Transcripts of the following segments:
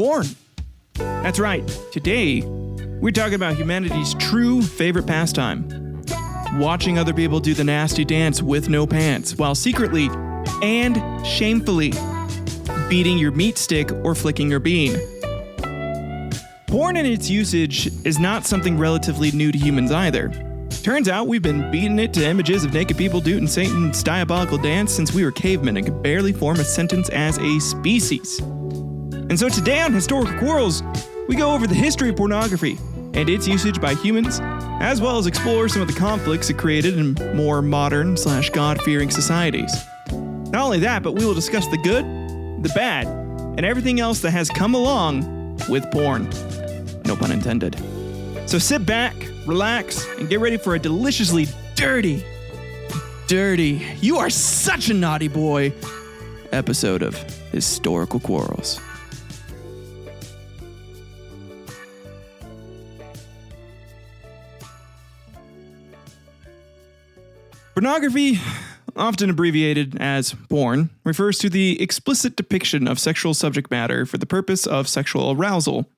porn. That's right. Today, we're talking about humanity's true favorite pastime. Watching other people do the nasty dance with no pants while secretly and shamefully beating your meat stick or flicking your bean. Porn and its usage is not something relatively new to humans either. Turns out we've been beating it to images of naked people doing Satan's diabolical dance since we were cavemen and could barely form a sentence as a species. And so today on Historical Quarrels, we go over the history of pornography and its usage by humans, as well as explore some of the conflicts it created in more modern / God-fearing societies. Not only that, but we will discuss the good, the bad, and everything else that has come along with porn. No pun intended. So sit back, relax, and get ready for a deliciously dirty, you are such a naughty boy episode of Historical Quarrels. Pornography, often abbreviated as porn, refers to the explicit depiction of sexual subject matter for the purpose of sexual arousal.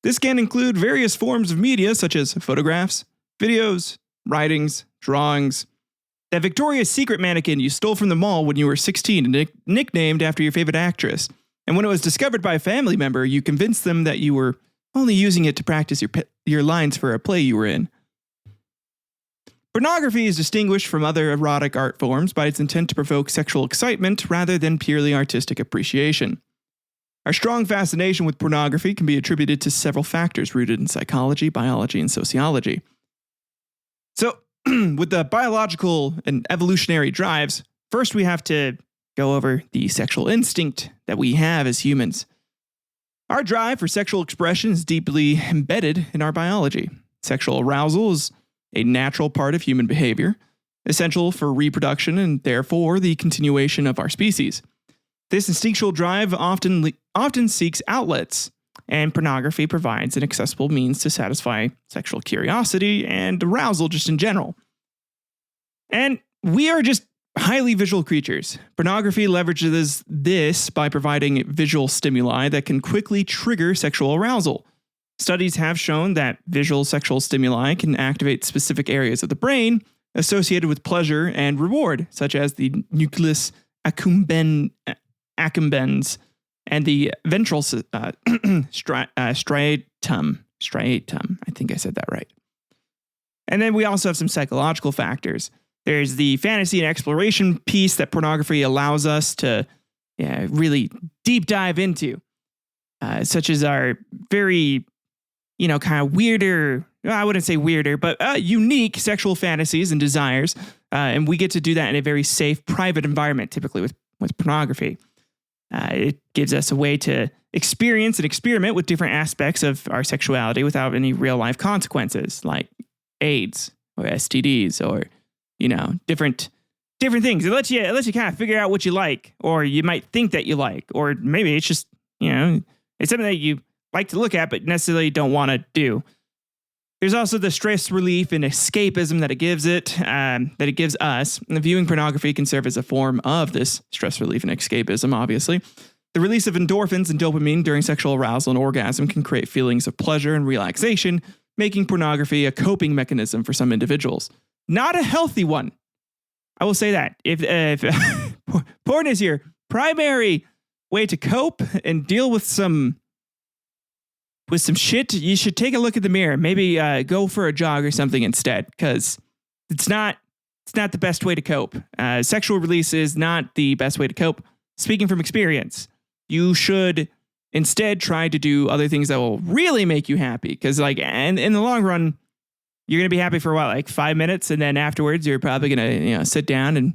This can include various forms of media such as photographs, videos, writings, drawings. That Victoria's Secret mannequin you stole from the mall when you were 16 and nicknamed after your favorite actress. And when it was discovered by a family member, you convinced them that you were only using it to practice your lines for a play you were in. Pornography is distinguished from other erotic art forms by its intent to provoke sexual excitement rather than purely artistic appreciation. Our strong fascination with pornography can be attributed to several factors rooted in psychology, biology, and sociology. So, with the biological and evolutionary drives, first we have to go over the sexual instinct that we have as humans. Our drive for sexual expression is deeply embedded in our biology. Sexual arousal is a natural part of human behavior, essential for reproduction and therefore the continuation of our species. This instinctual drive often seeks outlets, and pornography provides an accessible means to satisfy sexual curiosity and arousal just in general. And we are just highly visual creatures. Pornography leverages this by providing visual stimuli that can quickly trigger sexual arousal. Studies have shown that visual sexual stimuli can activate specific areas of the brain associated with pleasure and reward, such as the nucleus accumbens and the ventral striatum. I think I said that right. And then we also have some psychological factors. There's the fantasy and exploration piece that pornography allows us to really deep dive into, such as our very kind of weirder, I wouldn't say weirder, but unique sexual fantasies and desires. And we get to do that in a very safe, private environment, typically with pornography. It gives us a way to experience and experiment with different aspects of our sexuality without any real life consequences, like AIDS or STDs or, different things. It lets you kind of figure out what you like, or you might think that you like, or maybe it's just, it's something that you like to look at, but necessarily don't want to do. There's also the stress relief and escapism that it gives us. And viewing pornography can serve as a form of this stress relief and escapism, obviously. The release of endorphins and dopamine during sexual arousal and orgasm can create feelings of pleasure and relaxation, making pornography a coping mechanism for some individuals. Not a healthy one. I will say that. If porn is your primary way to cope and deal with some shit, you should take a look at the mirror. Maybe go for a jog or something instead, because it's not the best way to cope. Sexual release is not the best way to cope. Speaking from experience, you should instead try to do other things that will really make you happy. Because and in the long run, you're going to be happy for 5 minutes. And then afterwards, you're probably going to sit down and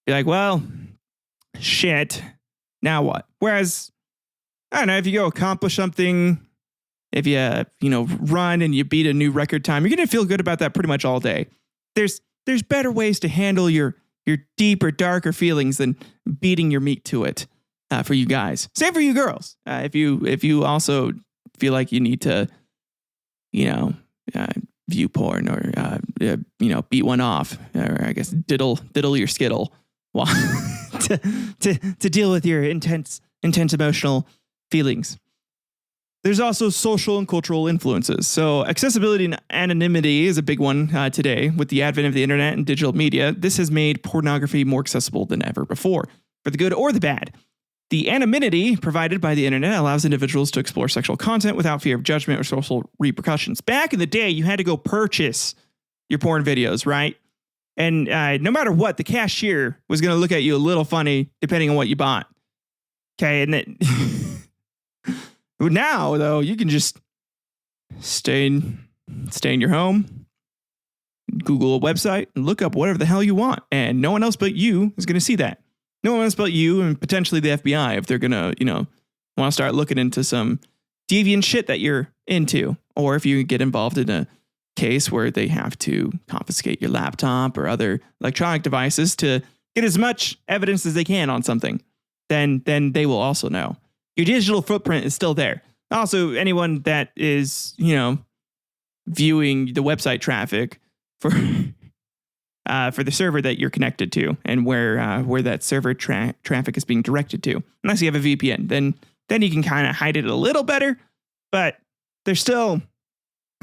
be like, well, shit, now what? Whereas, I don't know, if you go accomplish something, if you, run and you beat a new record time, you're going to feel good about that pretty much all day. There's better ways to handle your deeper, darker feelings than beating your meat to it for you guys. Same for you girls. If you also feel like you need to, view porn or, beat one off, or I guess diddle your skittle while to deal with your intense emotional feelings. There's also social and cultural influences. So accessibility and anonymity is a big one today. With the advent of the internet and digital media, this has made pornography more accessible than ever before, for the good or the bad. The anonymity provided by the internet allows individuals to explore sexual content without fear of judgment or social repercussions. Back in the day, you had to go purchase your porn videos, right? And no matter what, the cashier was going to look at you a little funny depending on what you bought. Okay, and then now, though, you can just stay in your home, Google a website, and look up whatever the hell you want. And no one else but you is going to see that. No one else but you and potentially the FBI if they're going to, want to start looking into some deviant shit that you're into. Or if you get involved in a case where they have to confiscate your laptop or other electronic devices to get as much evidence as they can on something, then they will also know. Your digital footprint is still there. Also, anyone that is, viewing the website traffic for the server that you're connected to and where that server traffic is being directed to, unless you have a VPN, then you can kind of hide it a little better. But there's still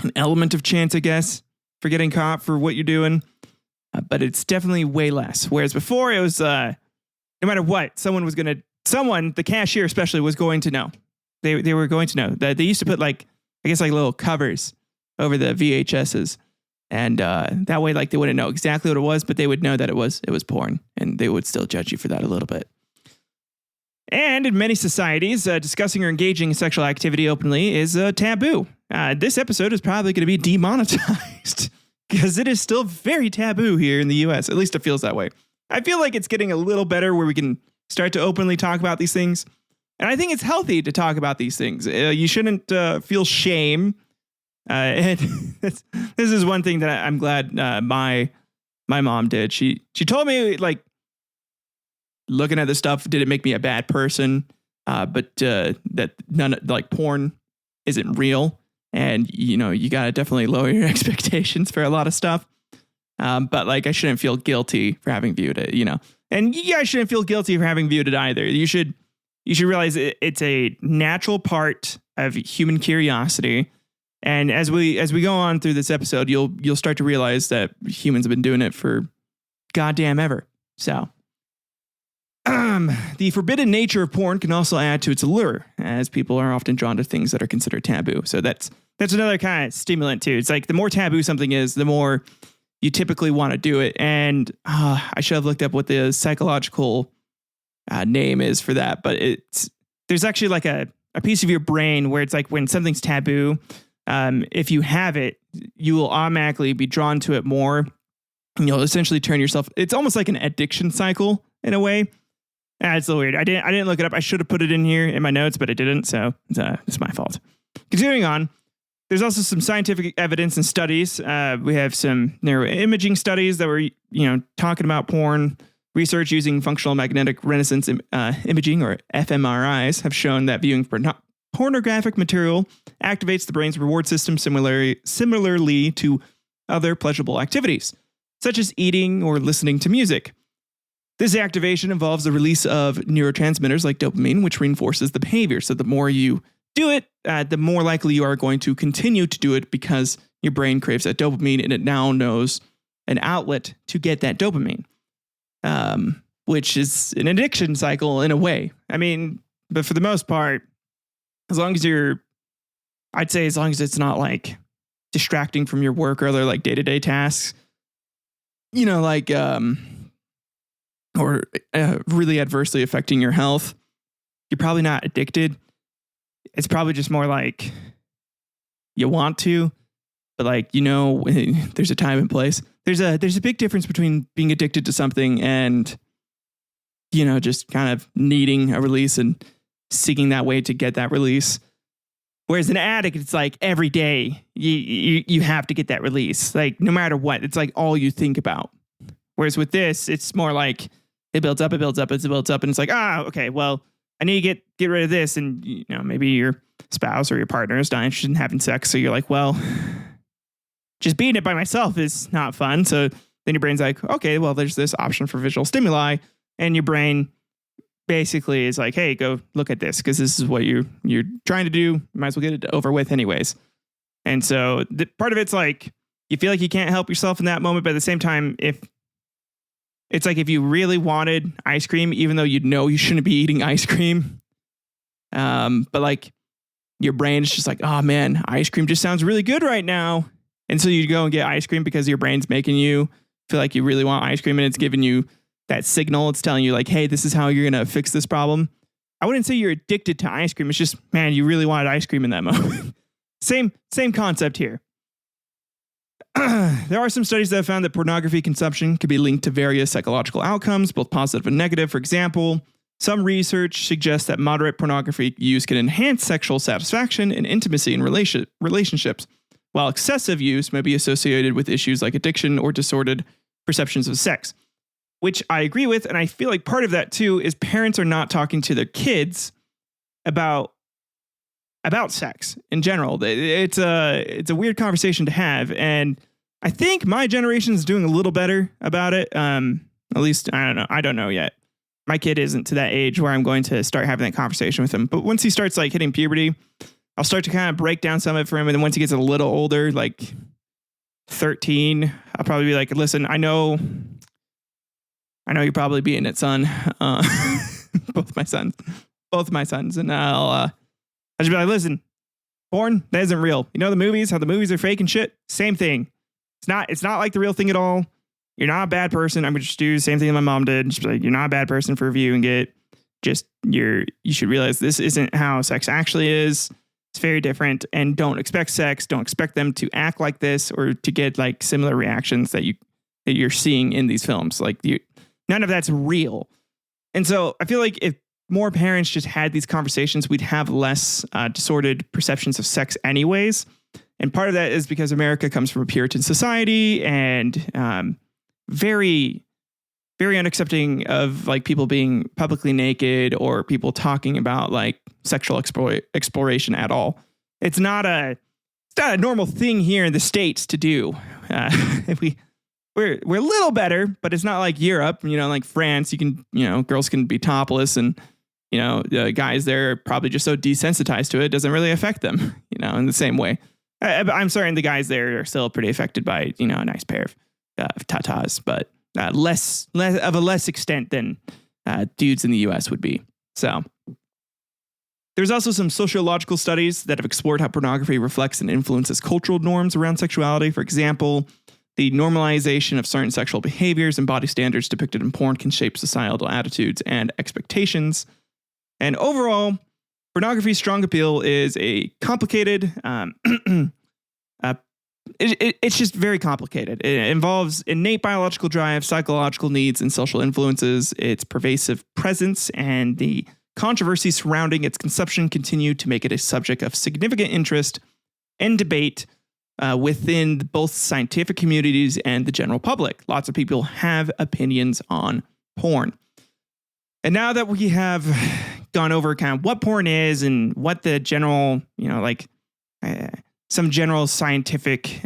an element of chance, I guess, for getting caught for what you're doing. But it's definitely way less. Whereas before, it was no matter what, the cashier especially was going to know. They were going to know. They used to put little covers over the VHSs. And that way, they wouldn't know exactly what it was, but they would know that it was porn, and they would still judge you for that a little bit. And in many societies, discussing or engaging in sexual activity openly is a taboo. This episode is probably going to be demonetized because it is still very taboo here in the U.S. At least it feels that way. I feel like it's getting a little better where we can start to openly talk about these things. And I think it's healthy to talk about these things. You shouldn't feel shame. And this is one thing that I'm glad my mom did. She told me, looking at this stuff didn't make me a bad person, but that porn isn't real. And, you got to definitely lower your expectations for a lot of stuff. But I shouldn't feel guilty for having viewed it, and you guys shouldn't feel guilty for having viewed it either. You should realize it's a natural part of human curiosity. And as we go on through this episode, you'll start to realize that humans have been doing it for goddamn ever. So, the forbidden nature of porn can also add to its allure, as people are often drawn to things that are considered taboo. So that's another kind of stimulant too. It's the more taboo something is, the more you typically want to do it. And I should have looked up what the psychological name is for that, but there's actually a piece of your brain where it's when something's taboo. If you have it, you will automatically be drawn to it more. And you'll essentially turn yourself. It's almost like an addiction cycle in a way. It's a little weird. I didn't look it up. I should have put it in here in my notes, but I didn't. So it's my fault. Continuing on, there's also some scientific evidence and studies. We have some neuroimaging studies that were talking about porn. Research using functional magnetic resonance imaging, or fMRIs, have shown that viewing pornographic material activates the brain's reward system similarly to other pleasurable activities, such as eating or listening to music. This activation involves the release of neurotransmitters like dopamine, which reinforces the behavior. So the more you do it, the more likely you are going to continue to do it because your brain craves that dopamine and it now knows an outlet to get that dopamine, which is an addiction cycle in a way. I mean, but for the most part, as long as it's not distracting from your work or other day-to-day tasks, or really adversely affecting your health, you're probably not addicted. It's probably just more you want to, but there's a time and place. There's a big difference between being addicted to something and, just kind of needing a release and seeking that way to get that release. Whereas an addict, it's every day you have to get that release. No matter what, it's all you think about. Whereas with this, it's more it builds up, and it's okay, well, I need to get rid of this. And, maybe your spouse or your partner is not interested in having sex. So you're well, just being it by myself is not fun. So then your brain's okay, well, there's this option for visual stimuli. And your brain basically is like, hey, go look at this because this is what you're trying to do. You might as well get it over with anyways. And so part of it's like you feel like you can't help yourself in that moment, but at the same time, if it's like if you really wanted ice cream, even though you know you shouldn't be eating ice cream, but like your brain is just like, oh man, ice cream just sounds really good right now. And so you go and get ice cream because your brain's making you feel like you really want ice cream, and it's giving you that signal. It's telling you like, hey, this is how you're going to fix this problem. I wouldn't say you're addicted to ice cream. It's just, man, you really wanted ice cream in that moment. Same concept here. There are some studies that have found that pornography consumption could be linked to various psychological outcomes, both positive and negative. For example, some research suggests that moderate pornography use can enhance sexual satisfaction and intimacy in relationships, while excessive use may be associated with issues like addiction or distorted perceptions of sex, which I agree with. And I feel like part of that too is parents are not talking to their kids about sex in general. It's a weird conversation to have. And I think my generation is doing a little better about it. At least, I don't know. I don't know yet. My kid isn't to that age where I'm going to start having that conversation with him. But once he starts like hitting puberty, I'll start to kind of break down some of it for him. And then once he gets a little older, like 13, I'll probably be like, listen, I know you're probably beating it, son. Both my sons. And I'll just be like, listen, porn, that isn't real. You know the movies, how the movies are fake and shit? Same thing. It's not like the real thing at all. You're not a bad person. I'm going to just do the same thing that my mom did. Just be like, you're not a bad person for reviewing it. Just you should realize this isn't how sex actually is. It's very different, and don't expect sex. Don't expect them to act like this or to get like similar reactions that you're seeing in these films. Like none of that's real. And so I feel like if more parents just had these conversations, we'd have less disordered perceptions of sex anyways. And part of that is because America comes from a Puritan society and very, very unaccepting of like people being publicly naked or people talking about like sexual exploration at all. It's not a normal thing here in the States to do. We're a little better, but it's not like Europe, like France. You can, girls can be topless, and the guys there are probably just so desensitized to it, doesn't really affect them, in the same way. I'm sorry, and the guys there are still pretty affected by, a nice pair of tatas, but less extent than dudes in the U.S. would be. So there's also some sociological studies that have explored how pornography reflects and influences cultural norms around sexuality. For example, the normalization of certain sexual behaviors and body standards depicted in porn can shape societal attitudes and expectations. And overall, pornography's strong appeal is a complicated, it's just very complicated. It involves innate biological drive, psychological needs, and social influences. Its pervasive presence and the controversy surrounding its consumption continue to make it a subject of significant interest and debate within both scientific communities and the general public. Lots of people have opinions on porn. And now that we have gone over kind of what porn is and what the general, some general scientific,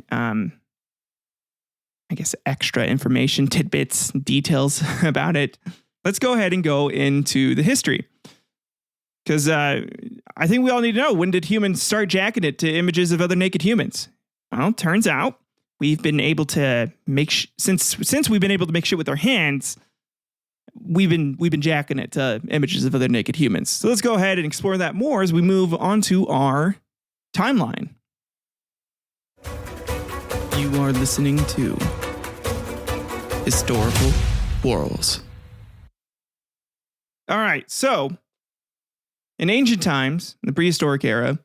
extra information, tidbits, details about it, let's go ahead and go into the history. Because I think we all need to know, when did humans start jacking it to images of other naked humans? Well, turns out we've been able to make since we've been able to make shit with our hands, we've been jacking it to images of other naked humans. So let's go ahead and explore that more as we move on to our timeline. You are listening to Historical Quarrels. All right, so in ancient times, in the prehistoric era,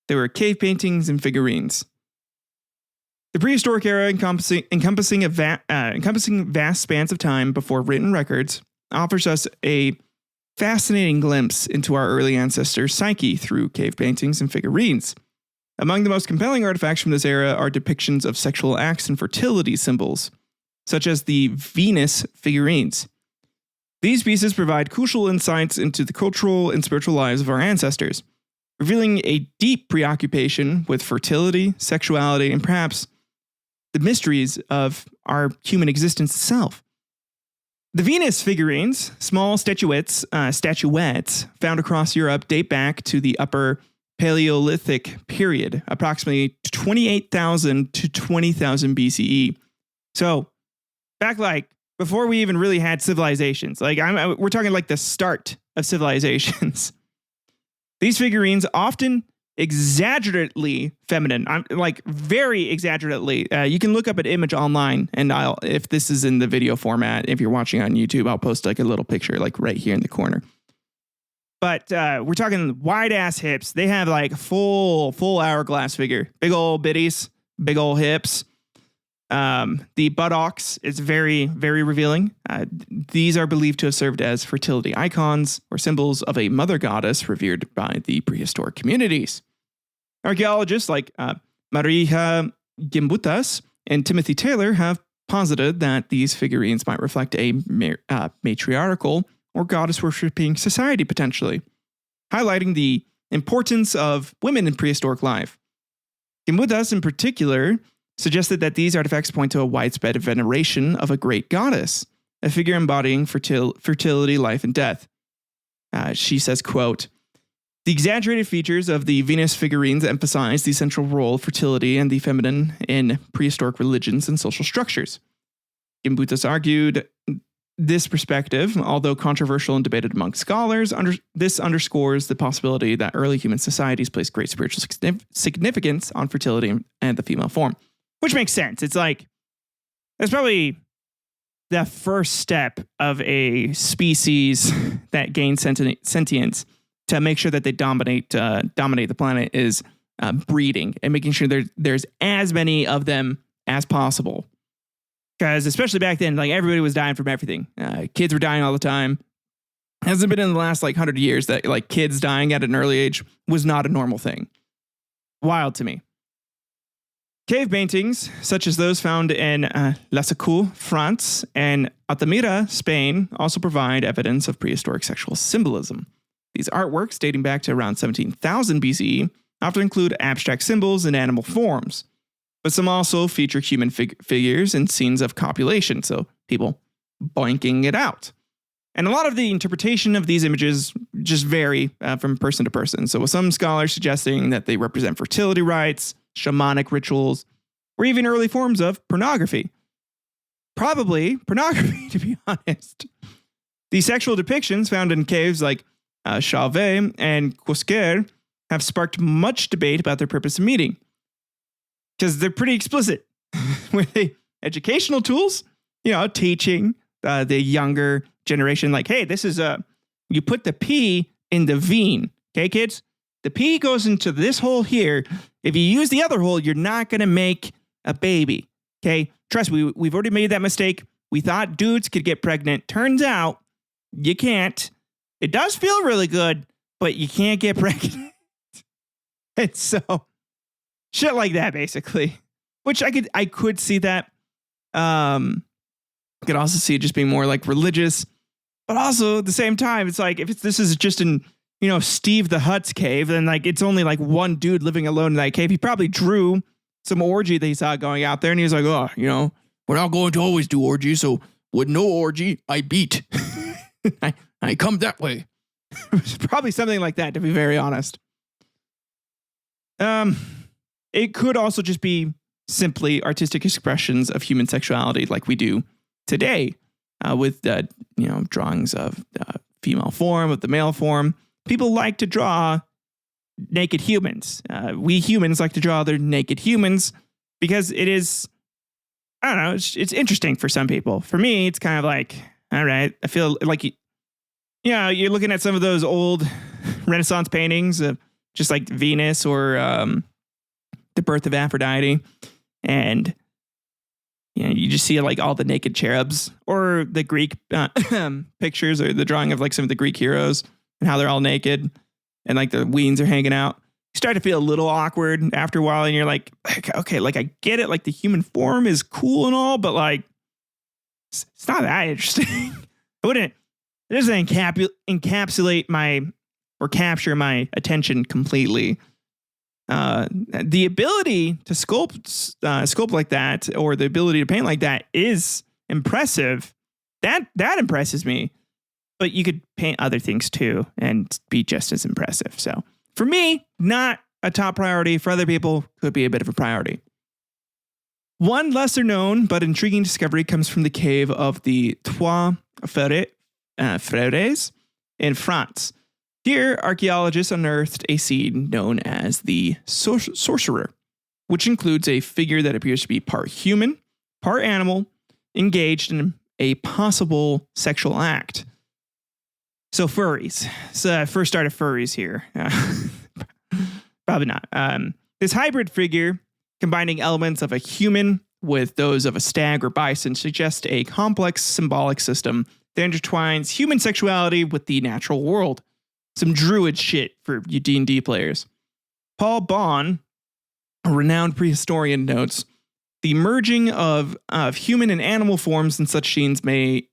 there were cave paintings and figurines. The prehistoric era, encompassing vast spans of time before written records, offers us a fascinating glimpse into our early ancestors' psyche through cave paintings and figurines. Among the most compelling artifacts from this era are depictions of sexual acts and fertility symbols, such as the Venus figurines. These pieces provide crucial insights into the cultural and spiritual lives of our ancestors, revealing a deep preoccupation with fertility, sexuality, and perhaps the mysteries of our human existence itself. The Venus figurines, small statuettes found across Europe, date back to the Upper Paleolithic period, approximately 28,000 to 20,000 BCE. So back like before we even really had civilizations, we're talking like the start of civilizations. These figurines often exaggerately feminine. I'm like very exaggerately. You can look up an image online, and if this is in the video format, if you're watching on YouTube, I'll post like a little picture like right here in the corner. But we're talking wide ass hips. They have like full hourglass figure, big old bitties, big old hips. The buttocks is very, very revealing. These are believed to have served as fertility icons or symbols of a mother goddess revered by the prehistoric communities. Archaeologists like Marija Gimbutas and Timothy Taylor have posited that these figurines might reflect a matriarchal or goddess-worshipping society, potentially, highlighting the importance of women in prehistoric life. Gimbutas, in particular, suggested that these artifacts point to a widespread veneration of a great goddess, a figure embodying fertility, life, and death. She says, quote, "The exaggerated features of the Venus figurines emphasize the central role of fertility and the feminine in prehistoric religions and social structures." Gimbutas argued this perspective, although controversial and debated among scholars, this underscores the possibility that early human societies placed great spiritual significance on fertility and the female form. Which makes sense. It's like, that's probably the first step of a species that gains sentience to make sure that they dominate the planet is breeding and making sure there's as many of them as possible. Because especially back then, like everybody was dying from everything. Kids were dying all the time. It hasn't been in the last like 100 years that like kids dying at an early age was not a normal thing. Wild to me. Cave paintings, such as those found in Lascaux, France, and Altamira, Spain, also provide evidence of prehistoric sexual symbolism. These artworks, dating back to around 17,000 BCE, often include abstract symbols and animal forms, but some also feature human figures and scenes of copulation, so people boinking it out. And a lot of the interpretation of these images just vary from person to person. So with some scholars suggesting that they represent fertility rites, shamanic rituals, or even early forms of pornography. Probably pornography, to be honest. The sexual depictions found in caves like Chauvet and Cosquer have sparked much debate about their purpose of meeting. Because they're pretty explicit. Were they educational tools? Teaching the younger generation, like, hey, this is you put the P in the vene. Okay, kids? The P goes into this hole here. If you use the other hole, you're not going to make a baby. Okay? Trust me, we've already made that mistake. We thought dudes could get pregnant. Turns out you can't. It does feel really good, but you can't get pregnant. And so, shit like that, basically. Which I could see that. I could also see it just being more like religious. But also at the same time, it's like, if this is just in Steve the Hutt's cave, and like it's only like one dude living alone in that cave. He probably drew some orgy that he saw going out there, and he was like, "Oh, we're not going to always do orgy, so with no orgy, I beat. I come that way." Probably something like that, to be very honest. It could also just be simply artistic expressions of human sexuality, like we do today, with drawings of female form, of the male form. People like to draw naked humans. We humans like to draw other naked humans because it is, I don't know, it's interesting for some people. For me, it's kind of like, all right, I feel like, you're looking at some of those old Renaissance paintings of just like Venus or the birth of Aphrodite. And, you just see like all the naked cherubs, or the Greek pictures, or the drawing of like some of the Greek heroes, and how they're all naked and like the weens are hanging out. You start to feel a little awkward after a while, and you're like, okay, like I get it. Like the human form is cool and all, but like, it's not that interesting. It doesn't encapsulate or capture my attention completely. The ability to sculpt like that, or the ability to paint like that, is impressive. That impresses me. But you could paint other things too and be just as impressive. So for me, not a top priority. For other people, could be a bit of a priority. One lesser known but intriguing discovery comes from the cave of the Trois Frères in France. Here, archaeologists unearthed a scene known as the sorcerer, which includes a figure that appears to be part human, part animal, engaged in a possible sexual act. So furries. So first start of furries here. Probably not. This hybrid figure, combining elements of a human with those of a stag or bison, suggests a complex symbolic system that intertwines human sexuality with the natural world. Some druid shit for you D&D players. Paul Bon, a renowned prehistorian, notes, the merging of human and animal forms in such scenes may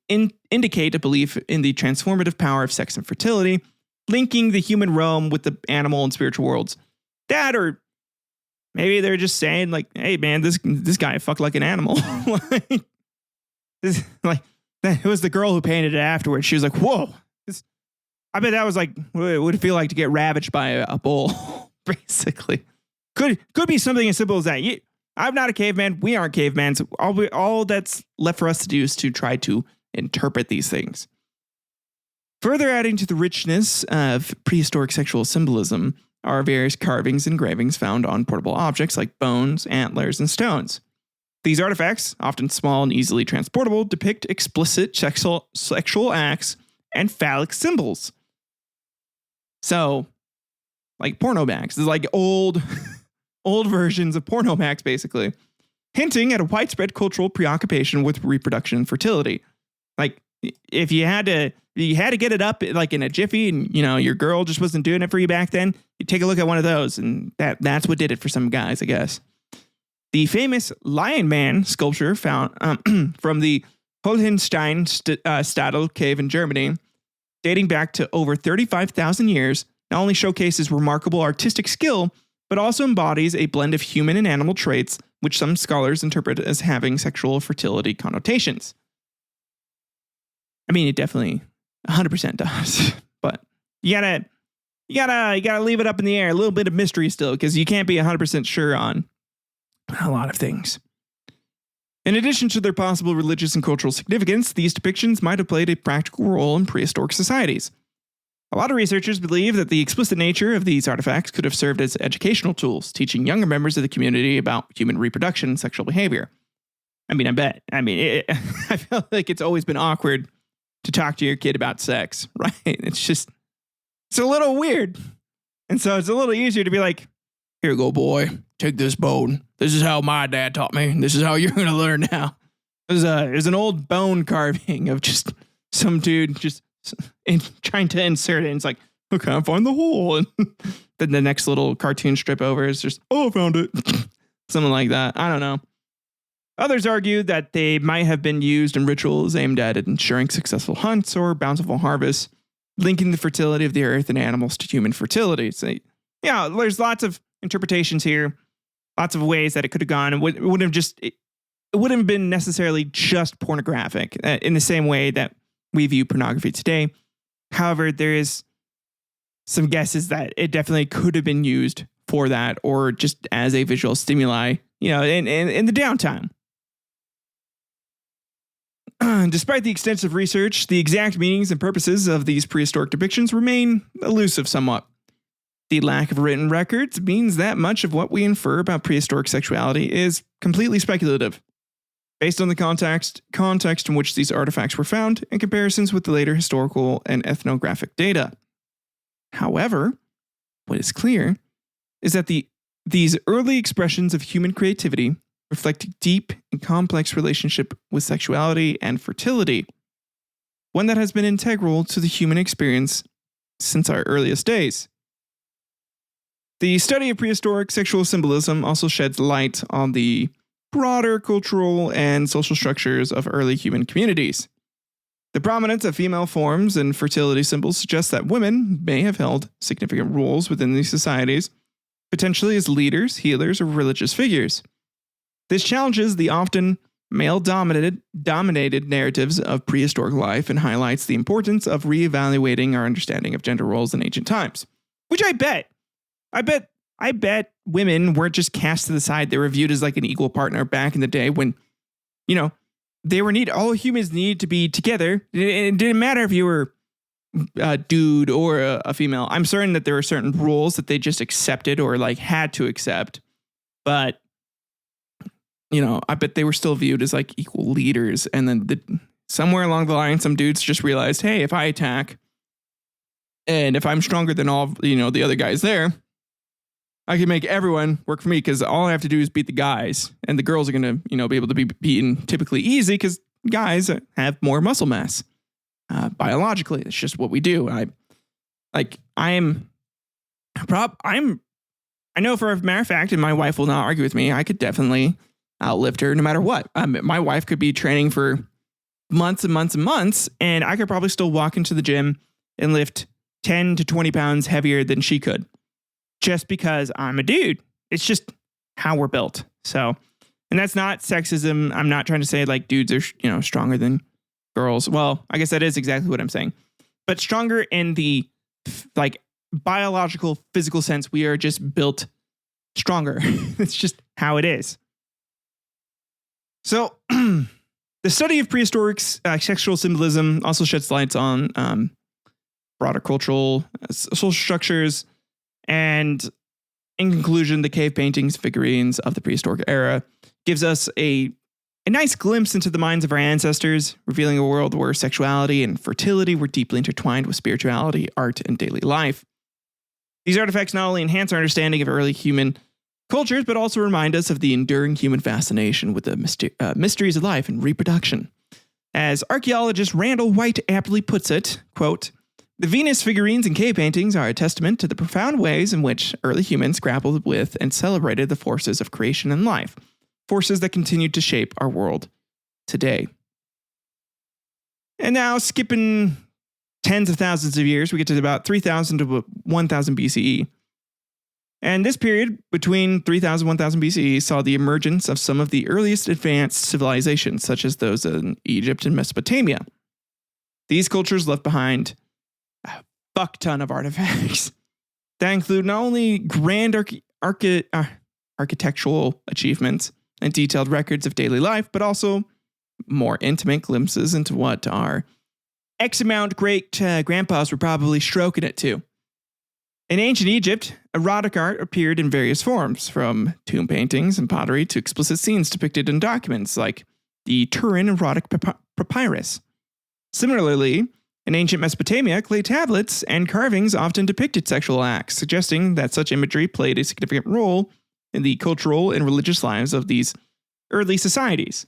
indicate a belief in the transformative power of sex and fertility, linking the human realm with the animal and spiritual worlds. That, or maybe they're just saying, like, hey, man, this guy fucked like an animal. It was the girl who painted it afterwards. She was like, whoa. I bet that was like what it would feel like to get ravaged by a bull, basically. Could be something as simple as that. I'm not a caveman. We aren't cavemen. So all that's left for us to do is to try to interpret these things. Further adding to the richness of prehistoric sexual symbolism are various carvings and engravings found on portable objects like bones, antlers, and stones. These artifacts, often small and easily transportable, depict explicit sexual acts and phallic symbols. So, like porno mags. This is like old versions of porno mags, basically, hinting at a widespread cultural preoccupation with reproduction and fertility. Like, if you had to get it up like in a jiffy, and your girl just wasn't doing it for you back then, you take a look at one of those, and that's what did it for some guys, I guess. The famous Lion Man sculpture found from the Hohenstein Stadel cave in Germany, dating back to over 35,000 years, not only showcases remarkable artistic skill, but also embodies a blend of human and animal traits, which some scholars interpret as having sexual fertility connotations. I mean, it definitely 100% does, but you gotta leave it up in the air, a little bit of mystery still, because you can't be 100% sure on a lot of things. In addition to their possible religious and cultural significance, these depictions might have played a practical role in prehistoric societies. A lot of researchers believe that the explicit nature of these artifacts could have served as educational tools, teaching younger members of the community about human reproduction and sexual behavior. I mean, I bet. I mean, I feel like it's always been awkward to talk to your kid about sex, right? It's a little weird. And so it's a little easier to be like, here you go, boy. Take this bone. This is how my dad taught me. This is how you're going to learn now. There's an old bone carving of just some dude just trying to insert it. And it's like, I can't find the hole. And then the next little cartoon strip over is just, oh, I found it. Something like that. I don't know. Others argue that they might have been used in rituals aimed at ensuring successful hunts or bountiful harvests, linking the fertility of the earth and animals to human fertility. So, yeah, there's lots of interpretations here, lots of ways that it could have gone. It wouldn't have been necessarily just pornographic in the same way that we view pornography today. However, there is some guesses that it definitely could have been used for that, or just as a visual stimuli, in the downtime. Despite the extensive research, the exact meanings and purposes of these prehistoric depictions remain elusive somewhat. The lack of written records means that much of what we infer about prehistoric sexuality is completely speculative, based on the context in which these artifacts were found and comparisons with the later historical and ethnographic data. However, what is clear is that these early expressions of human creativity reflect a deep and complex relationship with sexuality and fertility, one that has been integral to the human experience since our earliest days. The study of prehistoric sexual symbolism also sheds light on the broader cultural and social structures of early human communities. The prominence of female forms and fertility symbols suggests that women may have held significant roles within these societies, potentially as leaders, healers, or religious figures. This challenges the often male-dominated narratives of prehistoric life and highlights the importance of reevaluating our understanding of gender roles in ancient times. Which I bet women weren't just cast to the side. They were viewed as like an equal partner back in the day when, they were all humans need to be together. It didn't matter if you were a dude or a female. I'm certain that there were certain rules that they just accepted or like had to accept. But, I bet they were still viewed as like equal leaders. And then somewhere along the line, some dudes just realized, hey, if I attack and if I'm stronger than all, the other guys there, I can make everyone work for me because all I have to do is beat the guys, and the girls are going to, be able to be beaten typically easy because guys have more muscle mass. Biologically, it's just what we do. I know for a matter of fact, and my wife will not argue with me, I could definitely outlift her no matter what. My wife could be training for months and months and months, and I could probably still walk into the gym and lift 10 to 20 pounds heavier than she could. Just because I'm a dude. It's just how we're built. So, and that's not sexism. I'm not trying to say like dudes are, stronger than girls. Well, I guess that is exactly what I'm saying. But stronger in the like biological, physical sense, we are just built stronger. It's just how it is. So, the study of prehistoric sexual symbolism also sheds lights on broader cultural social structures. And in conclusion, the cave paintings, figurines of the prehistoric era gives us a nice glimpse into the minds of our ancestors, revealing a world where sexuality and fertility were deeply intertwined with spirituality, art, and daily life. These artifacts not only enhance our understanding of early human cultures, but also remind us of the enduring human fascination with the mysteries of life and reproduction. As archaeologist Randall White aptly puts it, quote, "The Venus figurines and cave paintings are a testament to the profound ways in which early humans grappled with and celebrated the forces of creation and life, forces that continue to shape our world today." And now, skipping tens of thousands of years, we get to about 3000 to 1000 BCE. And this period between 3000 and 1000 BCE saw the emergence of some of the earliest advanced civilizations, such as those in Egypt and Mesopotamia. These cultures left behind a fuck ton of artifacts that include not only grand architectural achievements and detailed records of daily life, but also more intimate glimpses into what our X amount great grandpas were probably stroking it to. In ancient Egypt, erotic art appeared in various forms, from tomb paintings and pottery to explicit scenes depicted in documents like the Turin erotic papyrus. Similarly, in ancient Mesopotamia, clay tablets and carvings often depicted sexual acts, suggesting that such imagery played a significant role in the cultural and religious lives of these early societies.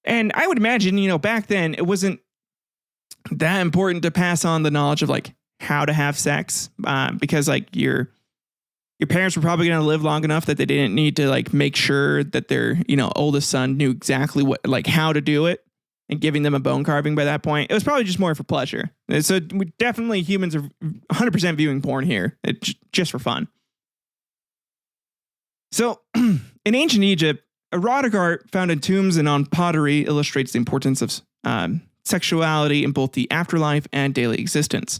And I would imagine, back then, it wasn't that important to pass on the knowledge of like how to have sex, because like your parents were probably going to live long enough that they didn't need to like make sure that their oldest son knew exactly what like how to do it. And giving them a bone carving by that point, it was probably just more for pleasure. So definitely humans are 100% viewing porn here, just for fun. So in ancient Egypt, erotic art found in tombs and on pottery illustrates the importance of sexuality in both the afterlife and daily existence.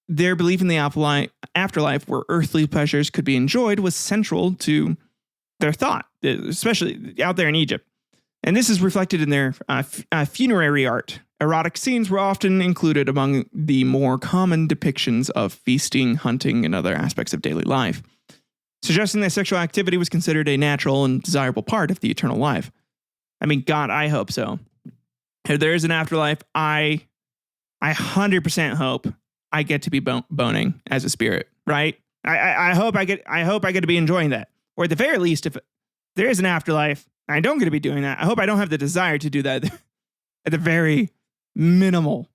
Their belief in the afterlife where earthly pleasures could be enjoyed was central to their thought, especially out there in Egypt. And this is reflected in their funerary art. Erotic scenes were often included among the more common depictions of feasting, hunting, and other aspects of daily life, suggesting that sexual activity was considered a natural and desirable part of the eternal life. I mean, God, I hope so. If there is an afterlife, I 100% hope I get to be boning as a spirit, right? I hope I get to be enjoying that. Or at the very least, if there is an afterlife, I don't get to be doing that. I hope I don't have the desire to do that at the very minimal.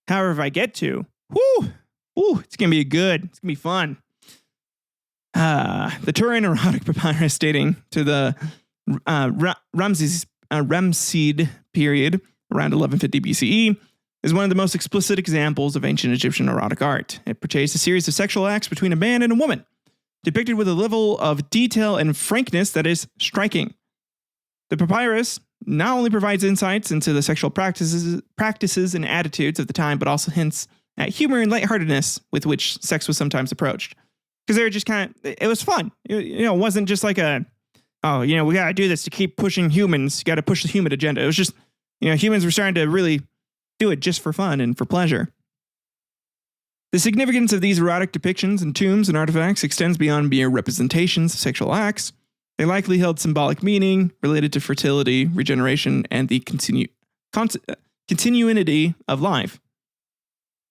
However, if I get to, it's going to be good. It's going to be fun. The Turin erotic papyrus dating to the Ramesside period around 1150 BCE is one of the most explicit examples of ancient Egyptian erotic art. It portrays a series of sexual acts between a man and a woman, depicted with a level of detail and frankness that is striking. The papyrus not only provides insights into the sexual practices and attitudes of the time, but also hints at humor and lightheartedness with which sex was sometimes approached. Because they were just it was fun. It wasn't just like we got to do this to keep pushing humans. You got to push the human agenda. It was just, humans were starting to really do it just for fun and for pleasure. The significance of these erotic depictions in tombs and artifacts extends beyond mere representations of sexual acts. They likely held symbolic meaning related to fertility, regeneration, and the continuity of life.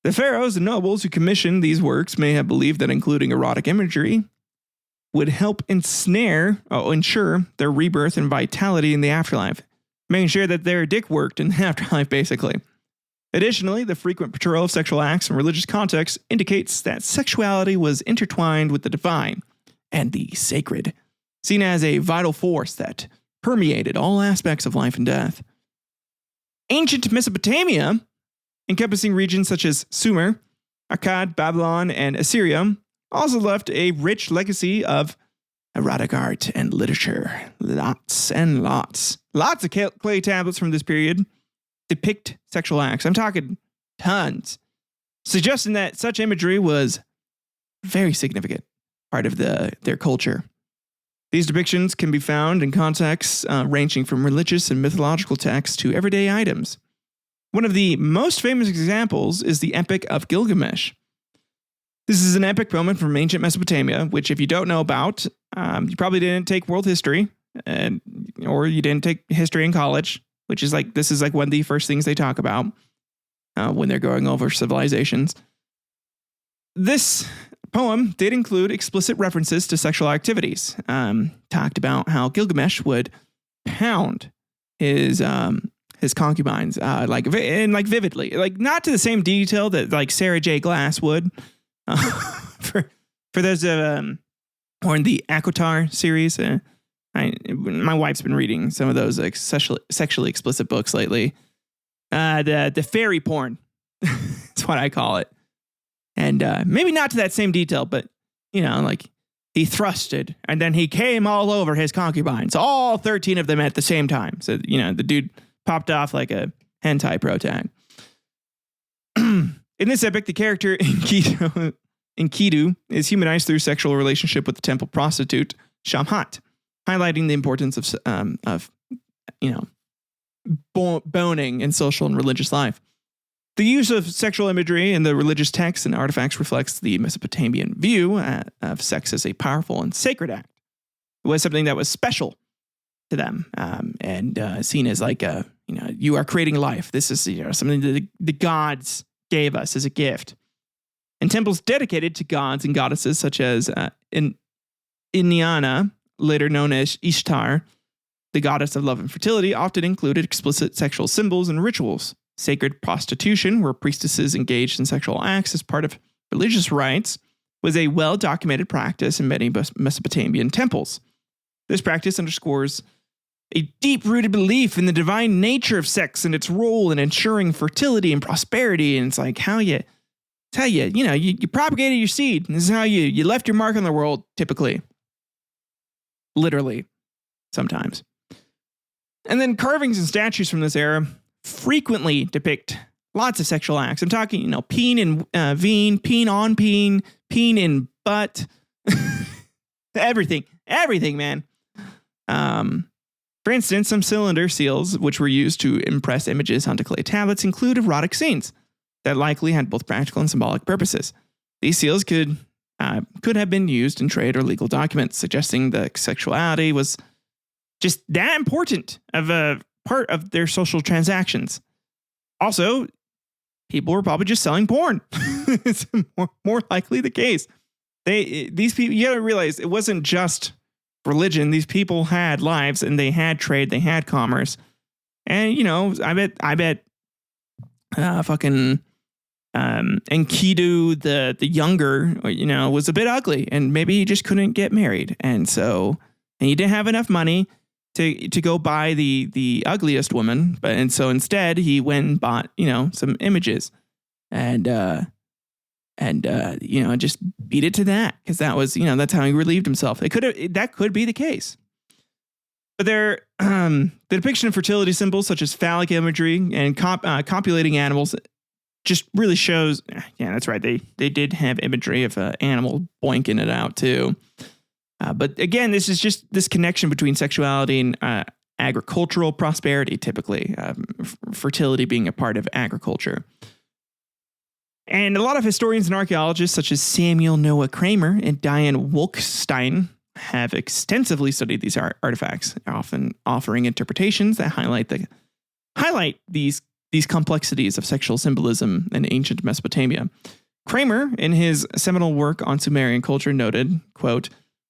The pharaohs and nobles who commissioned these works may have believed that including erotic imagery would help ensure their rebirth and vitality in the afterlife, making sure that their dick worked in the afterlife, basically. Additionally, the frequent portrayal of sexual acts in religious contexts indicates that sexuality was intertwined with the divine and the sacred, seen as a vital force that permeated all aspects of life and death. Ancient Mesopotamia, encompassing regions such as Sumer, Akkad, Babylon, and Assyria, also left a rich legacy of erotic art and literature. Lots and lots. Lots of clay tablets from this period depict sexual acts. I'm talking tons, suggesting that such imagery was a very significant part of their culture. These depictions can be found in contexts ranging from religious and mythological texts to everyday items. One of the most famous examples is the Epic of Gilgamesh. This is an epic poem from ancient Mesopotamia, which if you don't know about, you probably didn't take world history, or you didn't take history in college, which is this is one of the first things they talk about when they're going over civilizations. This poem did include explicit references to sexual activities. Talked about how Gilgamesh would pound his concubines, vividly, not to the same detail that Sarah J. Glass would. For those or in the Aquitar series, my wife's been reading some of those sexually explicit books lately. The fairy porn, that's what I call it, and maybe not to that same detail, but he thrusted and then he came all over his concubines, all 13 of them at the same time. So the dude popped off like a hentai pro tag. In this epic, the character Enkidu is humanized through sexual relationship with the temple prostitute Shamhat, highlighting the importance of boning in social and religious life. The use of sexual imagery in the religious texts and artifacts reflects the Mesopotamian view of sex as a powerful and sacred act. It was something that was special to them, and seen as you are creating life. This is something that the gods gave us as a gift. And temples dedicated to gods and goddesses such as Inanna, later known as Ishtar, the goddess of love and fertility, often included explicit sexual symbols and rituals. Sacred prostitution, where priestesses engaged in sexual acts as part of religious rites, was a well-documented practice in many Mesopotamian temples. This practice underscores a deep-rooted belief in the divine nature of sex and its role in ensuring fertility and prosperity. And it's how you propagated your seed. This is how you left your mark on the world, typically. Literally, sometimes. And then carvings and statues from this era frequently depict lots of sexual acts. I'm talking, peen in veen, peen on peen, peen in butt. Everything, man. For instance, some cylinder seals, which were used to impress images onto clay tablets, include erotic scenes that likely had both practical and symbolic purposes. These seals could have been used in trade or legal documents, suggesting that sexuality was just that important of a part of their social transactions. Also, people were probably just selling porn. It's more likely the case. These people, you gotta realize, it wasn't just religion. These people had lives and they had trade, they had commerce. And, I bet fucking Enkidu the younger, was a bit ugly and maybe he just couldn't get married. And he didn't have enough money to go buy the ugliest woman. And so instead he went and bought, some images and just beat it to that. Cause that was, that's how he relieved himself. That could be the case. But there The depiction of fertility symbols such as phallic imagery and copulating animals just really shows. Yeah, that's right. They did have imagery of an animal boinking it out too. But again, this is just this connection between sexuality and agricultural prosperity, typically, fertility being a part of agriculture. And a lot of historians and archaeologists, such as Samuel Noah Kramer and Diane Wolkstein, have extensively studied these artifacts, often offering interpretations that highlight these complexities of sexual symbolism in ancient Mesopotamia. Kramer, in his seminal work on Sumerian culture, noted, quote,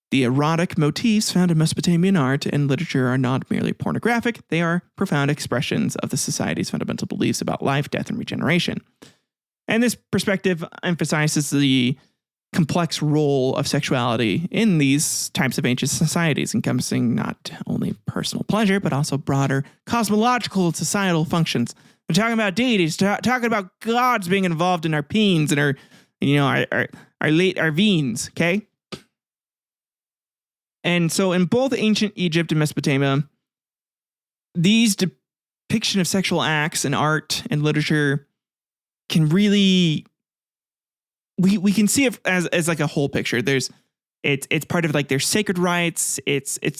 "The erotic motifs found in Mesopotamian art and literature are not merely pornographic, they are profound expressions of the society's fundamental beliefs about life, death, and regeneration." And this perspective emphasizes the complex role of sexuality in these types of ancient societies, encompassing not only personal pleasure, but also broader cosmological and societal functions. We're talking about deities, talking about gods being involved in our peens and our veins, okay? And so in both ancient Egypt and Mesopotamia, these depiction of sexual acts in art and literature can really, we can see it as like a whole picture. It's part of like their sacred rites.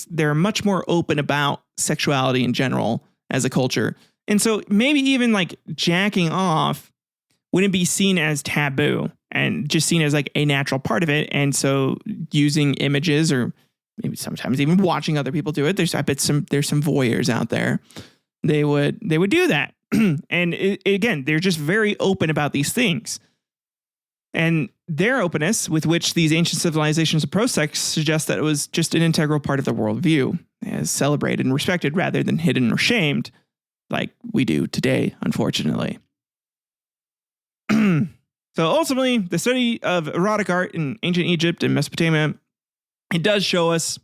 They're much more open about sexuality in general as a culture. And so maybe even like jacking off wouldn't be seen as taboo and just seen as like a natural part of it. And so using images or maybe sometimes even watching other people do it. There's some voyeurs out there. They would do that. And again, they're just very open about these things. And their openness with which these ancient civilizations approach sex suggests that it was just an integral part of their worldview, as celebrated and respected rather than hidden or shamed, like we do today, unfortunately. So ultimately, the study of erotic art in ancient Egypt and Mesopotamia, it does show us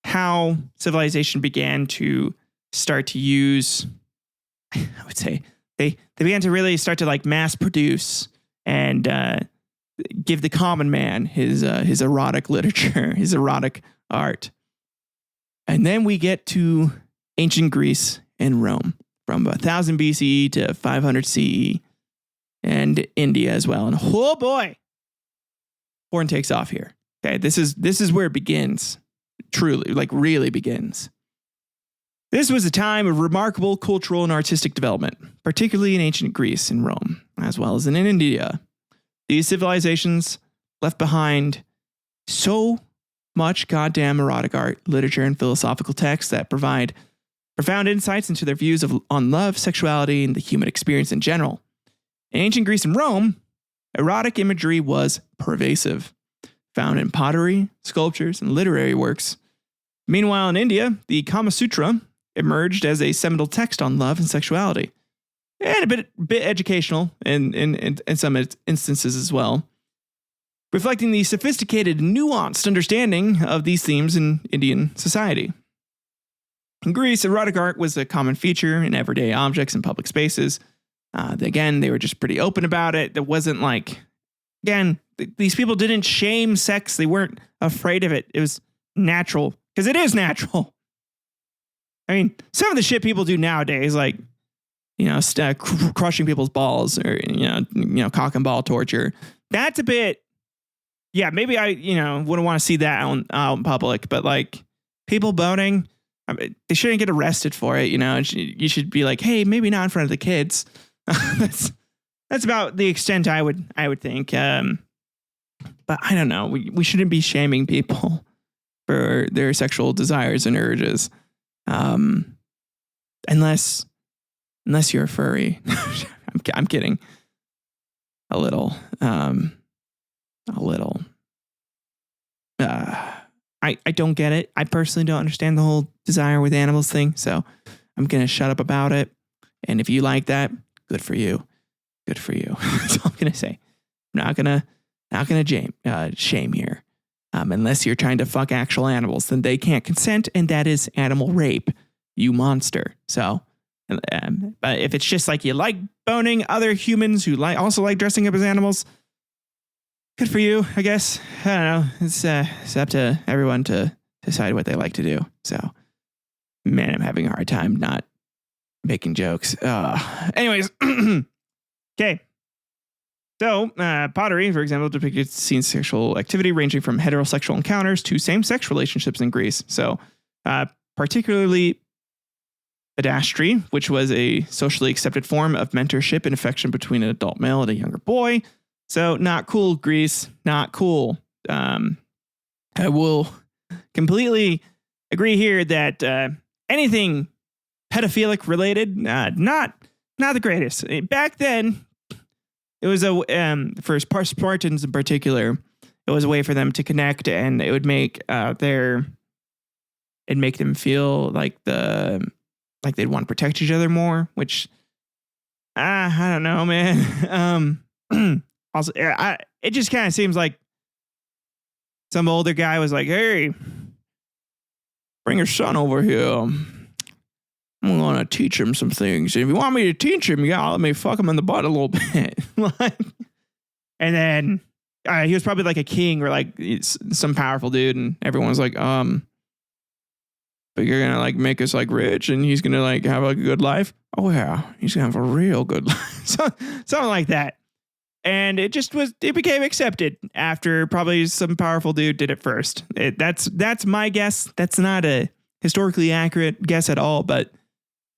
how civilization began to start to use, I would say, they began to really start to like mass produce and give the common man his erotic literature, his erotic art. And then we get to ancient Greece and Rome from 1000 BCE to 500 CE and India as well. And oh boy, porn takes off here. Okay, this is where it begins, truly, like really begins. This was a time of remarkable cultural and artistic development, particularly in ancient Greece and Rome, as well as in India. These civilizations left behind so much goddamn erotic art, literature, and philosophical texts that provide profound insights into their views on love, sexuality, and the human experience in general. In ancient Greece and Rome, erotic imagery was pervasive, found in pottery, sculptures, and literary works. Meanwhile, in India, the Kama Sutra emerged as a seminal text on love and sexuality, and a bit educational in some instances as well, reflecting the sophisticated, nuanced understanding of these themes in Indian society. In Greece, erotic art was a common feature in everyday objects and public spaces. Again, they were just pretty open about it. There wasn't like, again, these people didn't shame sex. They weren't afraid of it. It was natural, because it is natural. I mean, some of the shit people do nowadays, like, crushing people's balls or, cock and ball torture. That's a bit, yeah, maybe I, wouldn't want to see that out in public, but like people boning, I mean, they shouldn't get arrested for it. You should be like, hey, maybe not in front of the kids. That's about the extent I would think. But I don't know. We shouldn't be shaming people for their sexual desires and urges. Unless you're a furry. I'm kidding. A little. I don't get it. I personally don't understand the whole desire with animals thing. So I'm going to shut up about it. And if you like that, good for you. Good for you. That's all I'm going to say. I'm not going to shame here. Unless you're trying to fuck actual animals, then they can't consent. And that is animal rape, you monster. So, but if it's just like you like boning other humans who also like dressing up as animals, good for you, I guess. I don't know. It's up to everyone to decide what they like to do. So Man, I'm having a hard time not making jokes. Anyways, okay. So, pottery, for example, depicted scenes of sexual activity ranging from heterosexual encounters to same-sex relationships in Greece. So, particularly pedastry, which was a socially accepted form of mentorship and affection between an adult male and a younger boy. So, not cool, Greece. Not cool. I will completely agree here that anything pedophilic related, not the greatest. Back then, it was for Spartans in particular, it was a way for them to connect, and it would make it'd make them feel like they'd want to protect each other more, which I don't know, man. Also, it just kind of seems like some older guy was like, "Hey, bring your son over here. I'm going to teach him some things. If you want me to teach him, you gotta let me fuck him in the butt a little bit." And then he was probably like a king or like some powerful dude, and everyone was like, "But you're gonna like make us like rich, and he's gonna like have like a good life." Oh yeah, he's gonna have a real good life. Something like that. And it became accepted after probably some powerful dude did it first. That's my guess. That's not a historically accurate guess at all, but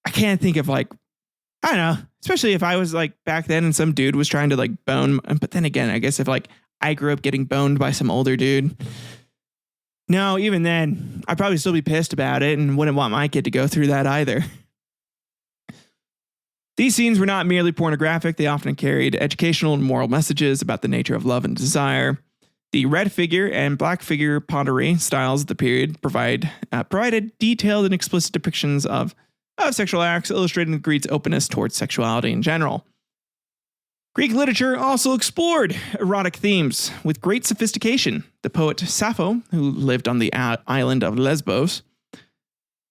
I can't think of like, I don't know, especially if I was like back then and some dude was trying to like bone. But then again, I guess if like I grew up getting boned by some older dude, no, even then I'd probably still be pissed about it and wouldn't want my kid to go through that either. These scenes were not merely pornographic. They often carried educational and moral messages about the nature of love and desire. The red figure and black figure pottery styles of the period provided detailed and explicit depictions of sexual acts, illustrating the Greeks' openness towards sexuality in general. Greek literature also explored erotic themes with great sophistication. The poet Sappho, who lived on the island of Lesbos,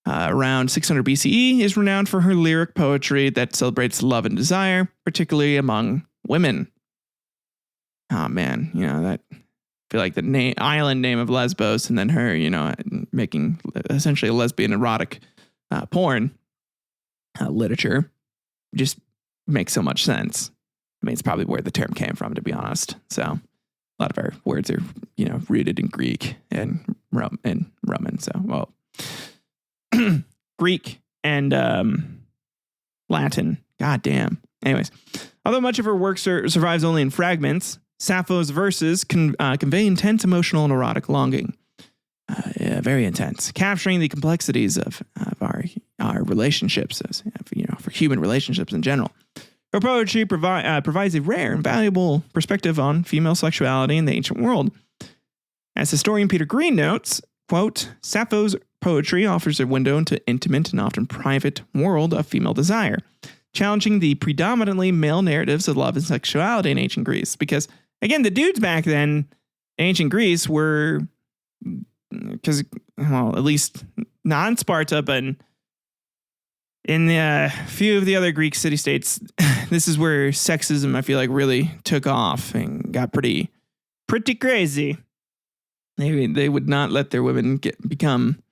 around 600 BCE, is renowned for her lyric poetry that celebrates love and desire, particularly among women. Oh man, that I feel like the island name of Lesbos, and then her, making essentially a lesbian erotic porn literature just makes so much sense. I mean, it's probably where the term came from, to be honest. So a lot of our words are, rooted in Greek and Roman. So, well. Greek and Latin. God damn. Anyways, although much of her work survives only in fragments, Sappho's verses convey intense emotional and erotic longing. Very intense, capturing the complexities of our relationships, for human relationships in general. Her poetry provides a rare and valuable perspective on female sexuality in the ancient world. As historian Peter Green notes, quote, Sappho's poetry offers a window into intimate and often private world of female desire, challenging the predominantly male narratives of love and sexuality in ancient Greece. Because, again, the dudes back then in ancient Greece were, at least not in Sparta, but in a few of the other Greek city-states, this is where sexism, I feel like, really took off and got pretty crazy. They would not let their women become,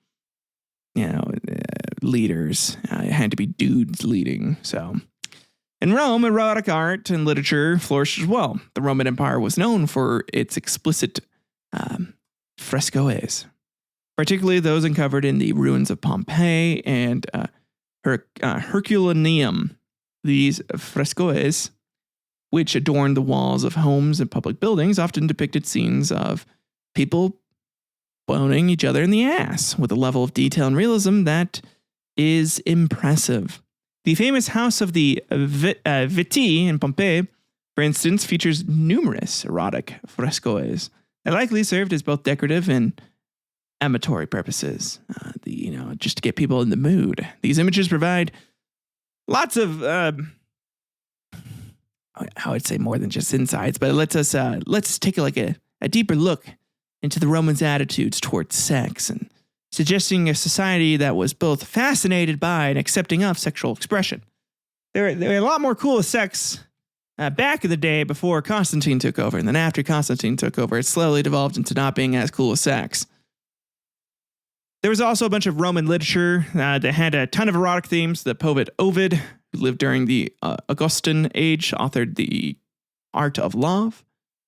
leaders. It had to be dudes leading. So, in Rome, erotic art and literature flourished as well. The Roman Empire was known for its explicit frescoes, particularly those uncovered in the ruins of Pompeii and Herculaneum. These frescoes, which adorned the walls of homes and public buildings, often depicted scenes of people boning each other in the ass with a level of detail and realism that is impressive. The famous house of the Viti in Pompeii, for instance, features numerous erotic frescoes that likely served as both decorative and amatory purposes, just to get people in the mood. These images provide lots of, I would say more than just insights, but it lets us, let's take a deeper look into the Romans' attitudes towards sex, and suggesting a society that was both fascinated by and accepting of sexual expression. They were a lot more cool with sex back in the day before Constantine took over, and then after Constantine took over, it slowly devolved into not being as cool with sex. There was also a bunch of Roman literature that had a ton of erotic themes. The poet Ovid, who lived during the Augustan age, authored The Art of Love,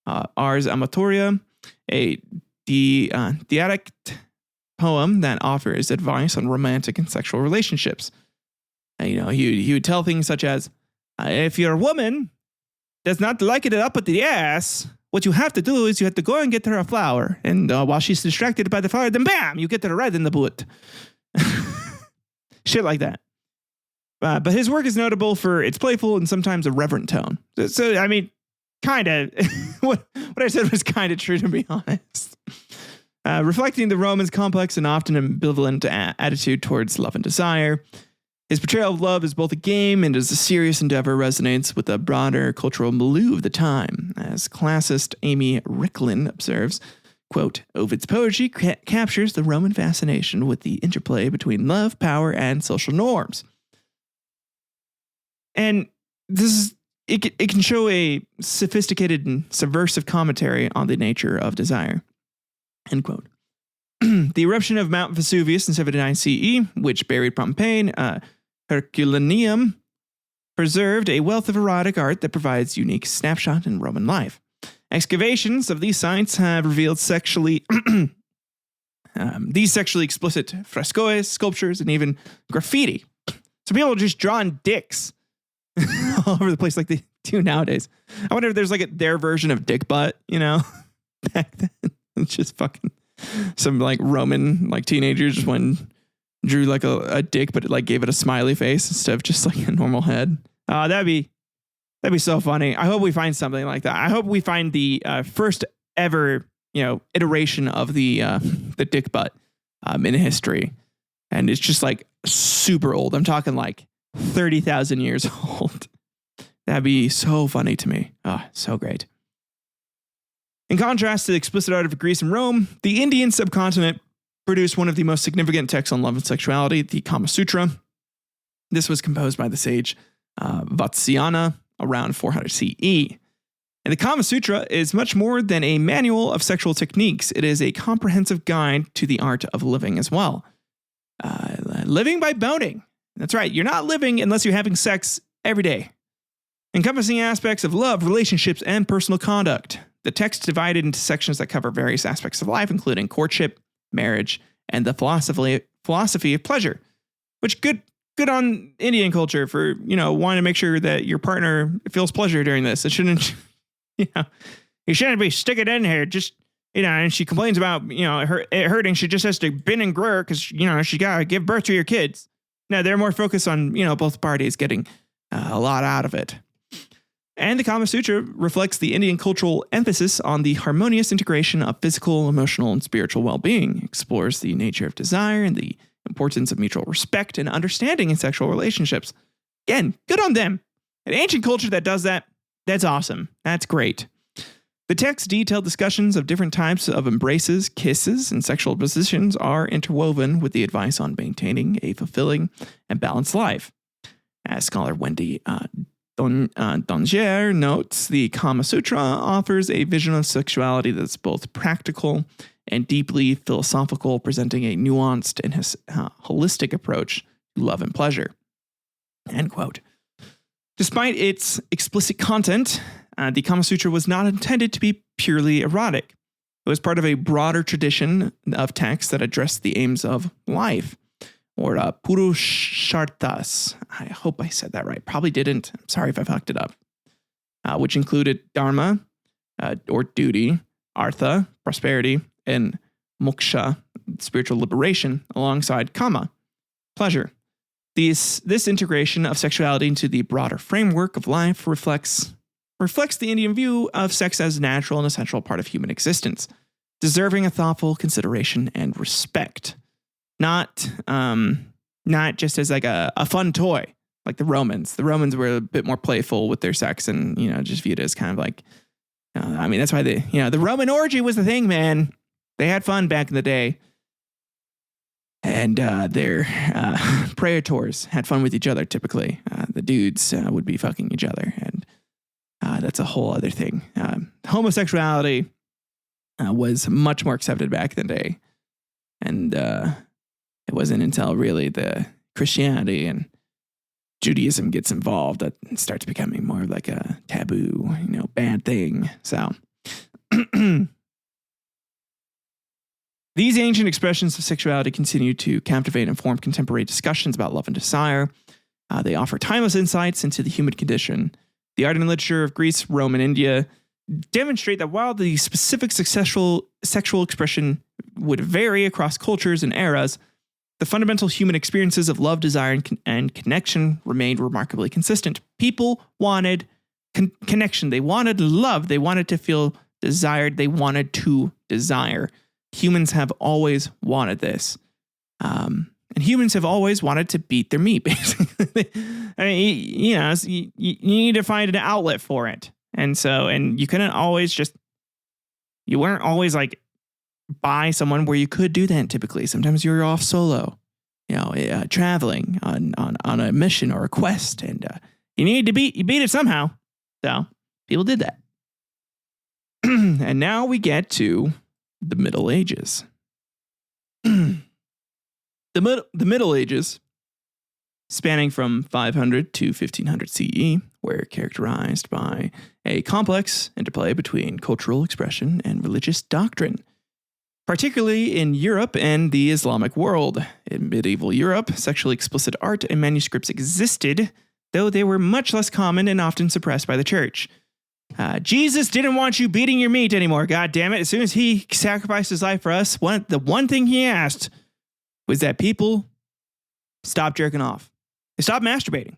Ars Amatoria, a dialectic poem that offers advice on romantic and sexual relationships. He would tell things such as, if your woman does not like it up at the ass, what you have to do is you have to go and get her a flower. And while she's distracted by the flower, then bam, you get her right in the boot. Shit like that. But his work is notable for its playful and sometimes irreverent tone. So I mean, kind of, what I said was kind of true, to be honest. Reflecting the Romans' complex and often ambivalent attitude towards love and desire. His portrayal of love as both a game and as a serious endeavor resonates with the broader cultural milieu of the time. As classicist Amy Ricklin observes, quote, Ovid's poetry captures the Roman fascination with the interplay between love, power, and social norms. And it can show a sophisticated and subversive commentary on the nature of desire, end quote. The eruption of Mount Vesuvius in 79 CE, which buried Pompeii, Herculaneum, preserved a wealth of erotic art that provides unique snapshot in Roman life. Excavations of these sites have revealed sexually explicit frescoes, sculptures, and even graffiti. So people are just drawing dicks all over the place like they do nowadays. I wonder if there's like their version of dick butt, back then. It's just fucking some like Roman like teenagers just went and drew like a dick, but it like gave it a smiley face instead of just like a normal head. That'd be so funny. I hope we find something like that. I hope we find the first ever iteration of the dick butt in history, and it's just like super old. I'm talking like 30,000 years old. That'd be so funny to me. Oh, so great. In contrast to the explicit art of Greece and Rome, the Indian subcontinent produced one of the most significant texts on love and sexuality, the Kama Sutra. This was composed by the sage Vatsyayana around 400 CE. And the Kama Sutra is much more than a manual of sexual techniques. It is a comprehensive guide to the art of living as well. Living by boning. That's right. You're not living unless you're having sex every day. Encompassing aspects of love, relationships, and personal conduct. The text is divided into sections that cover various aspects of life, including courtship, marriage, and the philosophy of pleasure. Which good on Indian culture for, wanting to make sure that your partner feels pleasure during this. It shouldn't, you shouldn't be sticking it in here. Just, and she complains about, her it hurting. She just has to bend and grow because, she got to give birth to your kids. No, they're more focused on, both parties getting a lot out of it. And the Kama Sutra reflects the Indian cultural emphasis on the harmonious integration of physical, emotional, and spiritual well-being, explores the nature of desire and the importance of mutual respect and understanding in sexual relationships. Again, good on them. An ancient culture that does that, that's awesome. That's great. The text's detailed discussions of different types of embraces, kisses, and sexual positions are interwoven with the advice on maintaining a fulfilling and balanced life. As scholar Wendy Dongier notes, the Kama Sutra offers a vision of sexuality that's both practical and deeply philosophical, presenting a nuanced and holistic approach to love and pleasure. End quote. Despite its explicit content, the Kama Sutra was not intended to be purely erotic. It was part of a broader tradition of texts that addressed the aims of life, or Purusharthas. I hope I said that right. Probably didn't. I'm sorry if I fucked it up. Which included dharma, or duty, artha, prosperity, and moksha, spiritual liberation, alongside kama, pleasure. This integration of sexuality into the broader framework of life reflects the Indian view of sex as a natural and essential part of human existence, deserving a thoughtful consideration and respect. Not just as like a fun toy, like the Romans. The Romans were a bit more playful with their sex and, just viewed it as kind of like, that's why the Roman orgy was the thing, man. They had fun back in the day. And their praetors had fun with each other, typically. The dudes would be fucking each other. And that's a whole other thing. Homosexuality was much more accepted back in the day. And It wasn't until really the Christianity and Judaism gets involved that it starts becoming more like a taboo, bad thing. So these ancient expressions of sexuality continue to captivate and inform contemporary discussions about love and desire. They offer timeless insights into the human condition. The art and literature of Greece, Rome, and India demonstrate that while the specific sexual expression would vary across cultures and eras, the fundamental human experiences of love, desire, and connection remained remarkably consistent. People wanted connection. They wanted love. They wanted to feel desired. They wanted to desire. Humans have always wanted this. And humans have always wanted to beat their meat, basically. I mean, you need to find an outlet for it. And you couldn't always you weren't always like by someone where you could do that typically. Sometimes you're off solo, traveling on a mission or a quest, and you need to beat it somehow. So people did that. And now we get to the Middle Ages. The Middle Ages, spanning from 500 to 1500 CE, were characterized by a complex interplay between cultural expression and religious doctrine, particularly in Europe and the Islamic world. In medieval Europe, sexually explicit art and manuscripts existed, though they were much less common and often suppressed by the church. Jesus didn't want you beating your meat anymore, goddammit. As soon as he sacrificed his life for us, the one thing he asked was that people stop jerking off. They stop masturbating.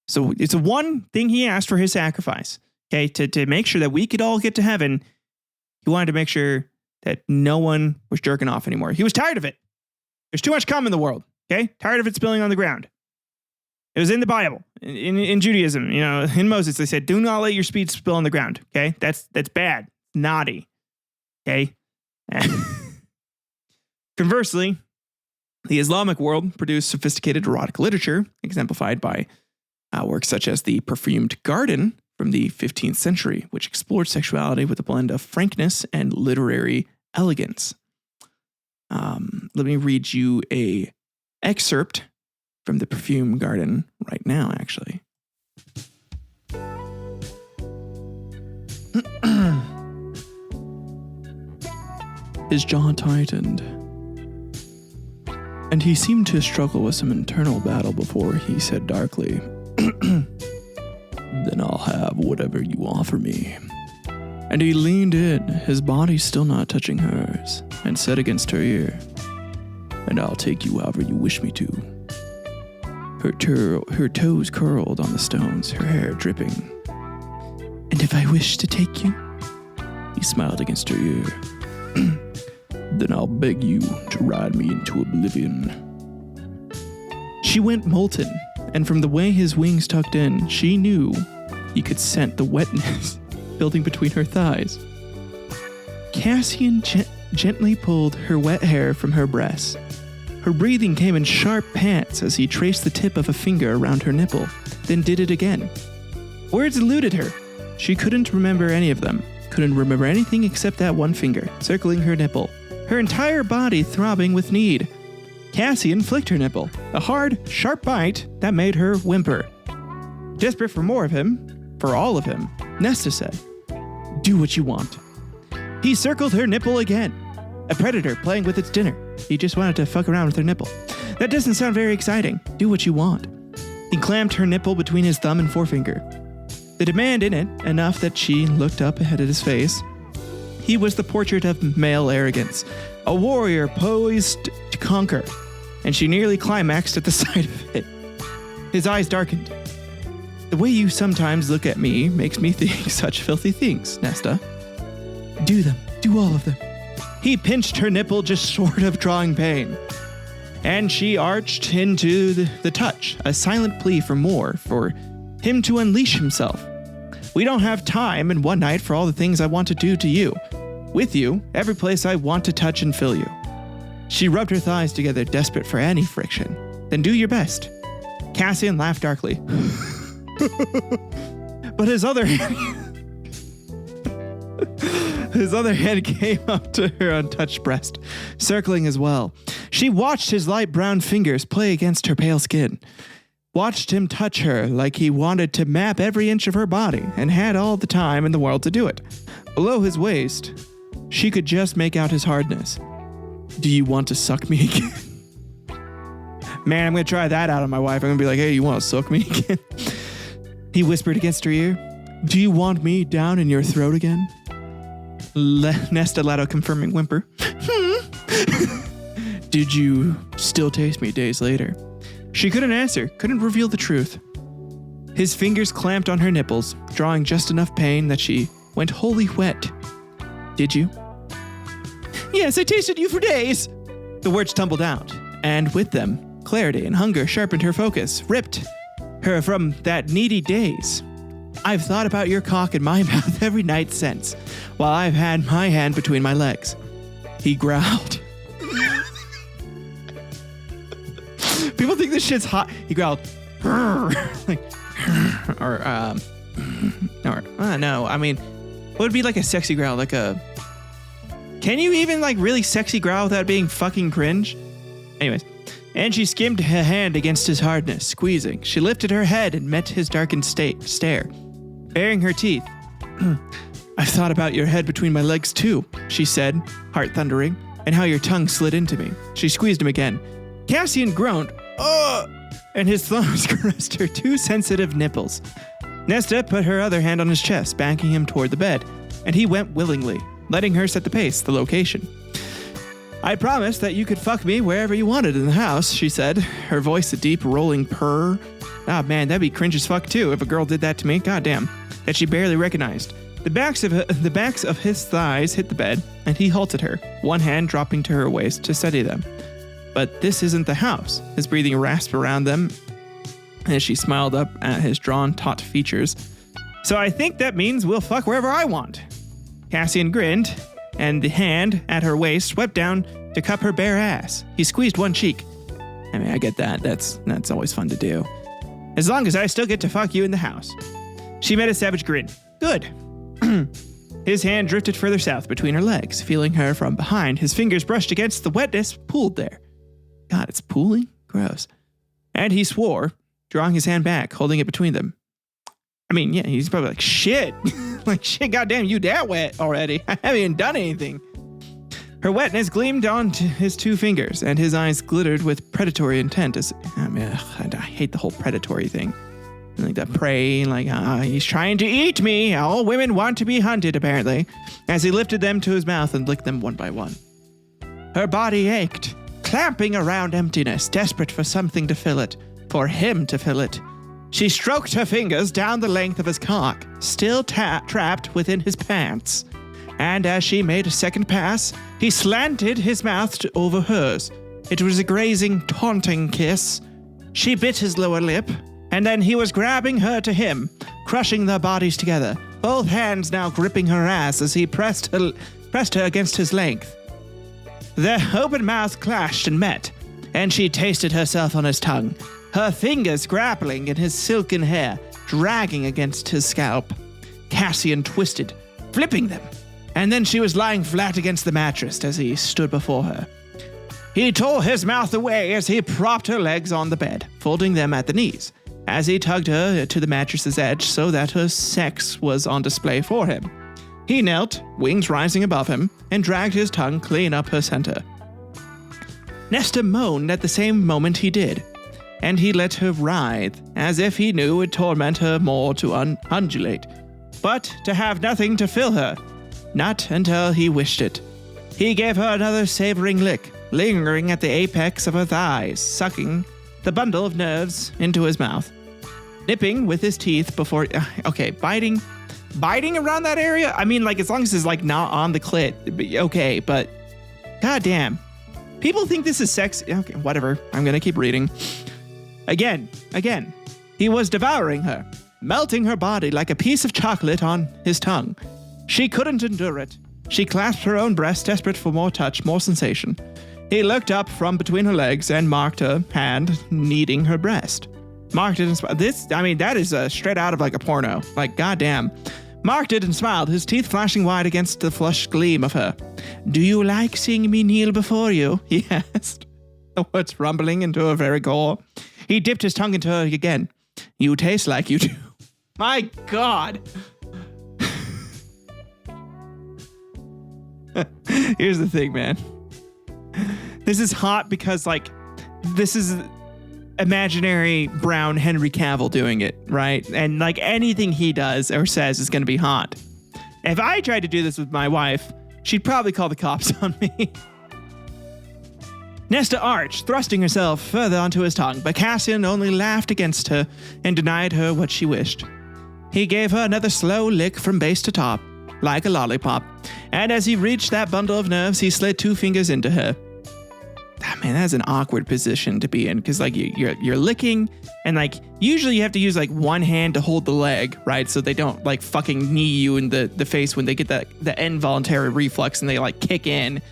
So it's the one thing he asked for his sacrifice. Okay, to make sure that we could all get to heaven, he wanted to make sure that no one was jerking off anymore. He was tired of it. There's too much cum in the world. Okay, tired of it spilling on the ground. It was in the Bible, in Judaism. In Moses, they said, "Do not let your speech spill on the ground." Okay, that's bad, naughty. Okay. Conversely, the Islamic world produced sophisticated erotic literature, exemplified by works such as The Perfumed Garden from the 15th century, which explored sexuality with a blend of frankness and literary elegance. Let me read you a excerpt from The Perfumed Garden right now, actually. His jaw tightened, and he seemed to struggle with some internal battle before he said darkly, "Then I'll have whatever you offer me." And he leaned in, his body still not touching hers, and said against her ear, "And I'll take you however you wish me to." Her toes curled on the stones, her hair dripping. "And if I wish to take you?" He smiled against her ear. "Then I'll beg you to ride me into oblivion." She went molten, and from the way his wings tucked in, she knew he could scent the wetness building between her thighs. Cassian gently pulled her wet hair from her breasts. Her breathing came in sharp pants as he traced the tip of a finger around her nipple, then did it again. Words eluded her. She couldn't remember any of them, couldn't remember anything except that one finger, circling her nipple, her entire body throbbing with need. Cassian flicked her nipple, a hard, sharp bite that made her whimper. Desperate for more of him, for all of him, Nesta said, "Do what you want." He circled her nipple again. A predator playing with its dinner. He just wanted to fuck around with her nipple. That doesn't sound very exciting. Do what you want. He clamped her nipple between his thumb and forefinger. The demand in it, enough that she looked up ahead at his face. He was the portrait of male arrogance, a warrior poised to conquer, and she nearly climaxed at the sight of it. His eyes darkened. "The way you sometimes look at me makes me think such filthy things, Nesta." "Do them. Do all of them." He pinched her nipple, just short of drawing pain. And she arched into the touch, a silent plea for more, for him to unleash himself. "We don't have time in one night for all the things I want to do to you. With you, every place I want to touch and fill you." She rubbed her thighs together, desperate for any friction. "Then do your best." Cassian laughed darkly. But his other hand came up to her untouched breast, circling as well. She watched his light brown fingers play against her pale skin. Watched him touch her like he wanted to map every inch of her body and had all the time in the world to do it. Below his waist, she could just make out his hardness. Do you want to suck me again? Man, I'm going to try that out on my wife. I'm going to be like, hey, you want to suck me again? He whispered against her ear. Do you want me down in your throat again? Nesta let out a confirming whimper. Did you still taste me days later? She couldn't answer, couldn't reveal the truth. His fingers clamped on her nipples, drawing just enough pain that she went wholly wet. Did you? Yes, I tasted you for days. The words tumbled out, and with them, clarity and hunger sharpened her focus, ripped her from that needy daze. I've thought about your cock in my mouth every night since, while I've had my hand between my legs. He growled. People think this shit's hot. He growled, like, no. I mean, what would be like a sexy growl? Like a, can you even like really sexy growl without being fucking cringe? Anyways, and she skimmed her hand against his hardness, squeezing. She lifted her head and met his darkened stare, baring her teeth. I've thought about your head between my legs too, she said, heart thundering, and how your tongue slid into me. She squeezed him again. Cassian groaned, and his thumbs caressed her two sensitive nipples. Nesta put her other hand on his chest, backing him toward the bed, and he went willingly, letting her set the pace, the location. I promised that you could fuck me wherever you wanted in the house, she said, her voice a deep rolling purr. Ah, man, that'd be cringe as fuck too if a girl did that to me. Goddamn. That she barely recognized. The backs of his thighs hit the bed, and he halted her, one hand dropping to her waist to steady them. But this isn't the house. His breathing rasped around them as she smiled up at his drawn, taut features. So I think that means we'll fuck wherever I want. Cassian grinned, and the hand at her waist swept down to cup her bare ass. He squeezed one cheek. I mean, I get that. That's always fun to do. As long as I still get to fuck you in the house. She made a savage grin. Good. His hand drifted further south between her legs, feeling her from behind. His fingers brushed against the wetness pooled there. God, it's pooling? Gross. And he swore, drawing his hand back, holding it between them. I mean, yeah, he's probably like, shit. Like, shit, goddamn, you that wet already. I haven't even done anything. Her wetness gleamed onto his two fingers, and his eyes glittered with predatory intent. I hate the whole predatory thing. Like that prey, like, he's trying to eat me. All women want to be hunted, apparently. As he lifted them to his mouth and licked them one by one. Her body ached, clamping around emptiness, desperate for something to fill it, for him to fill it. She stroked her fingers down the length of his cock, still trapped within his pants. And as she made a second pass, he slanted his mouth over hers. It was a grazing, taunting kiss. She bit his lower lip, and then he was grabbing her to him, crushing their bodies together, both hands now gripping her ass as he pressed her against his length. Their open mouths clashed and met, and she tasted herself on his tongue, her fingers grappling in his silken hair, dragging against his scalp. Cassian twisted, flipping them, and then she was lying flat against the mattress as he stood before her. He tore his mouth away as he propped her legs on the bed, folding them at the knees, as he tugged her to the mattress's edge so that her sex was on display for him. He knelt, wings rising above him, and dragged his tongue clean up her center. Nesta moaned at the same moment he did, and he let her writhe, as if he knew it would torment her more to undulate, but to have nothing to fill her. Not until he wished it. He gave her another savoring lick, lingering at the apex of her thighs, sucking the bundle of nerves into his mouth, nipping with his teeth before... biting around that area? I mean, like, as long as it's, like, not on the clit, okay, but goddamn. People think this is sex. Okay, whatever. I'm gonna keep reading. Again. He was devouring her, melting her body like a piece of chocolate on his tongue. She couldn't endure it. She clasped her own breast, desperate for more touch, more sensation. He looked up from between her legs and marked her hand, kneading her breast. Marked it and smiled. That is straight out of like a porno. Like, goddamn. Marked it and smiled, his teeth flashing wide against the flushed gleam of her. Do you like seeing me kneel before you? He asked. The words rumbling into her very core. He dipped his tongue into her again. You taste like you do. My God. Here's the thing, man. This is hot because, like, this is imaginary brown Henry Cavill doing it, right? And, like, anything he does or says is going to be hot. If I tried to do this with my wife, she'd probably call the cops on me. Nesta arched, thrusting herself further onto his tongue, but Cassian only laughed against her and denied her what she wished. He gave her another slow lick from base to top, like a lollipop, and as he reached that bundle of nerves, he slid 2 fingers into her. Ah, man, that's an awkward position to be in, because, like, you're licking, and, like, usually you have to use, like, one hand to hold the leg, right, so they don't, like, fucking knee you in the face when they get the involuntary reflex and they, like, kick in.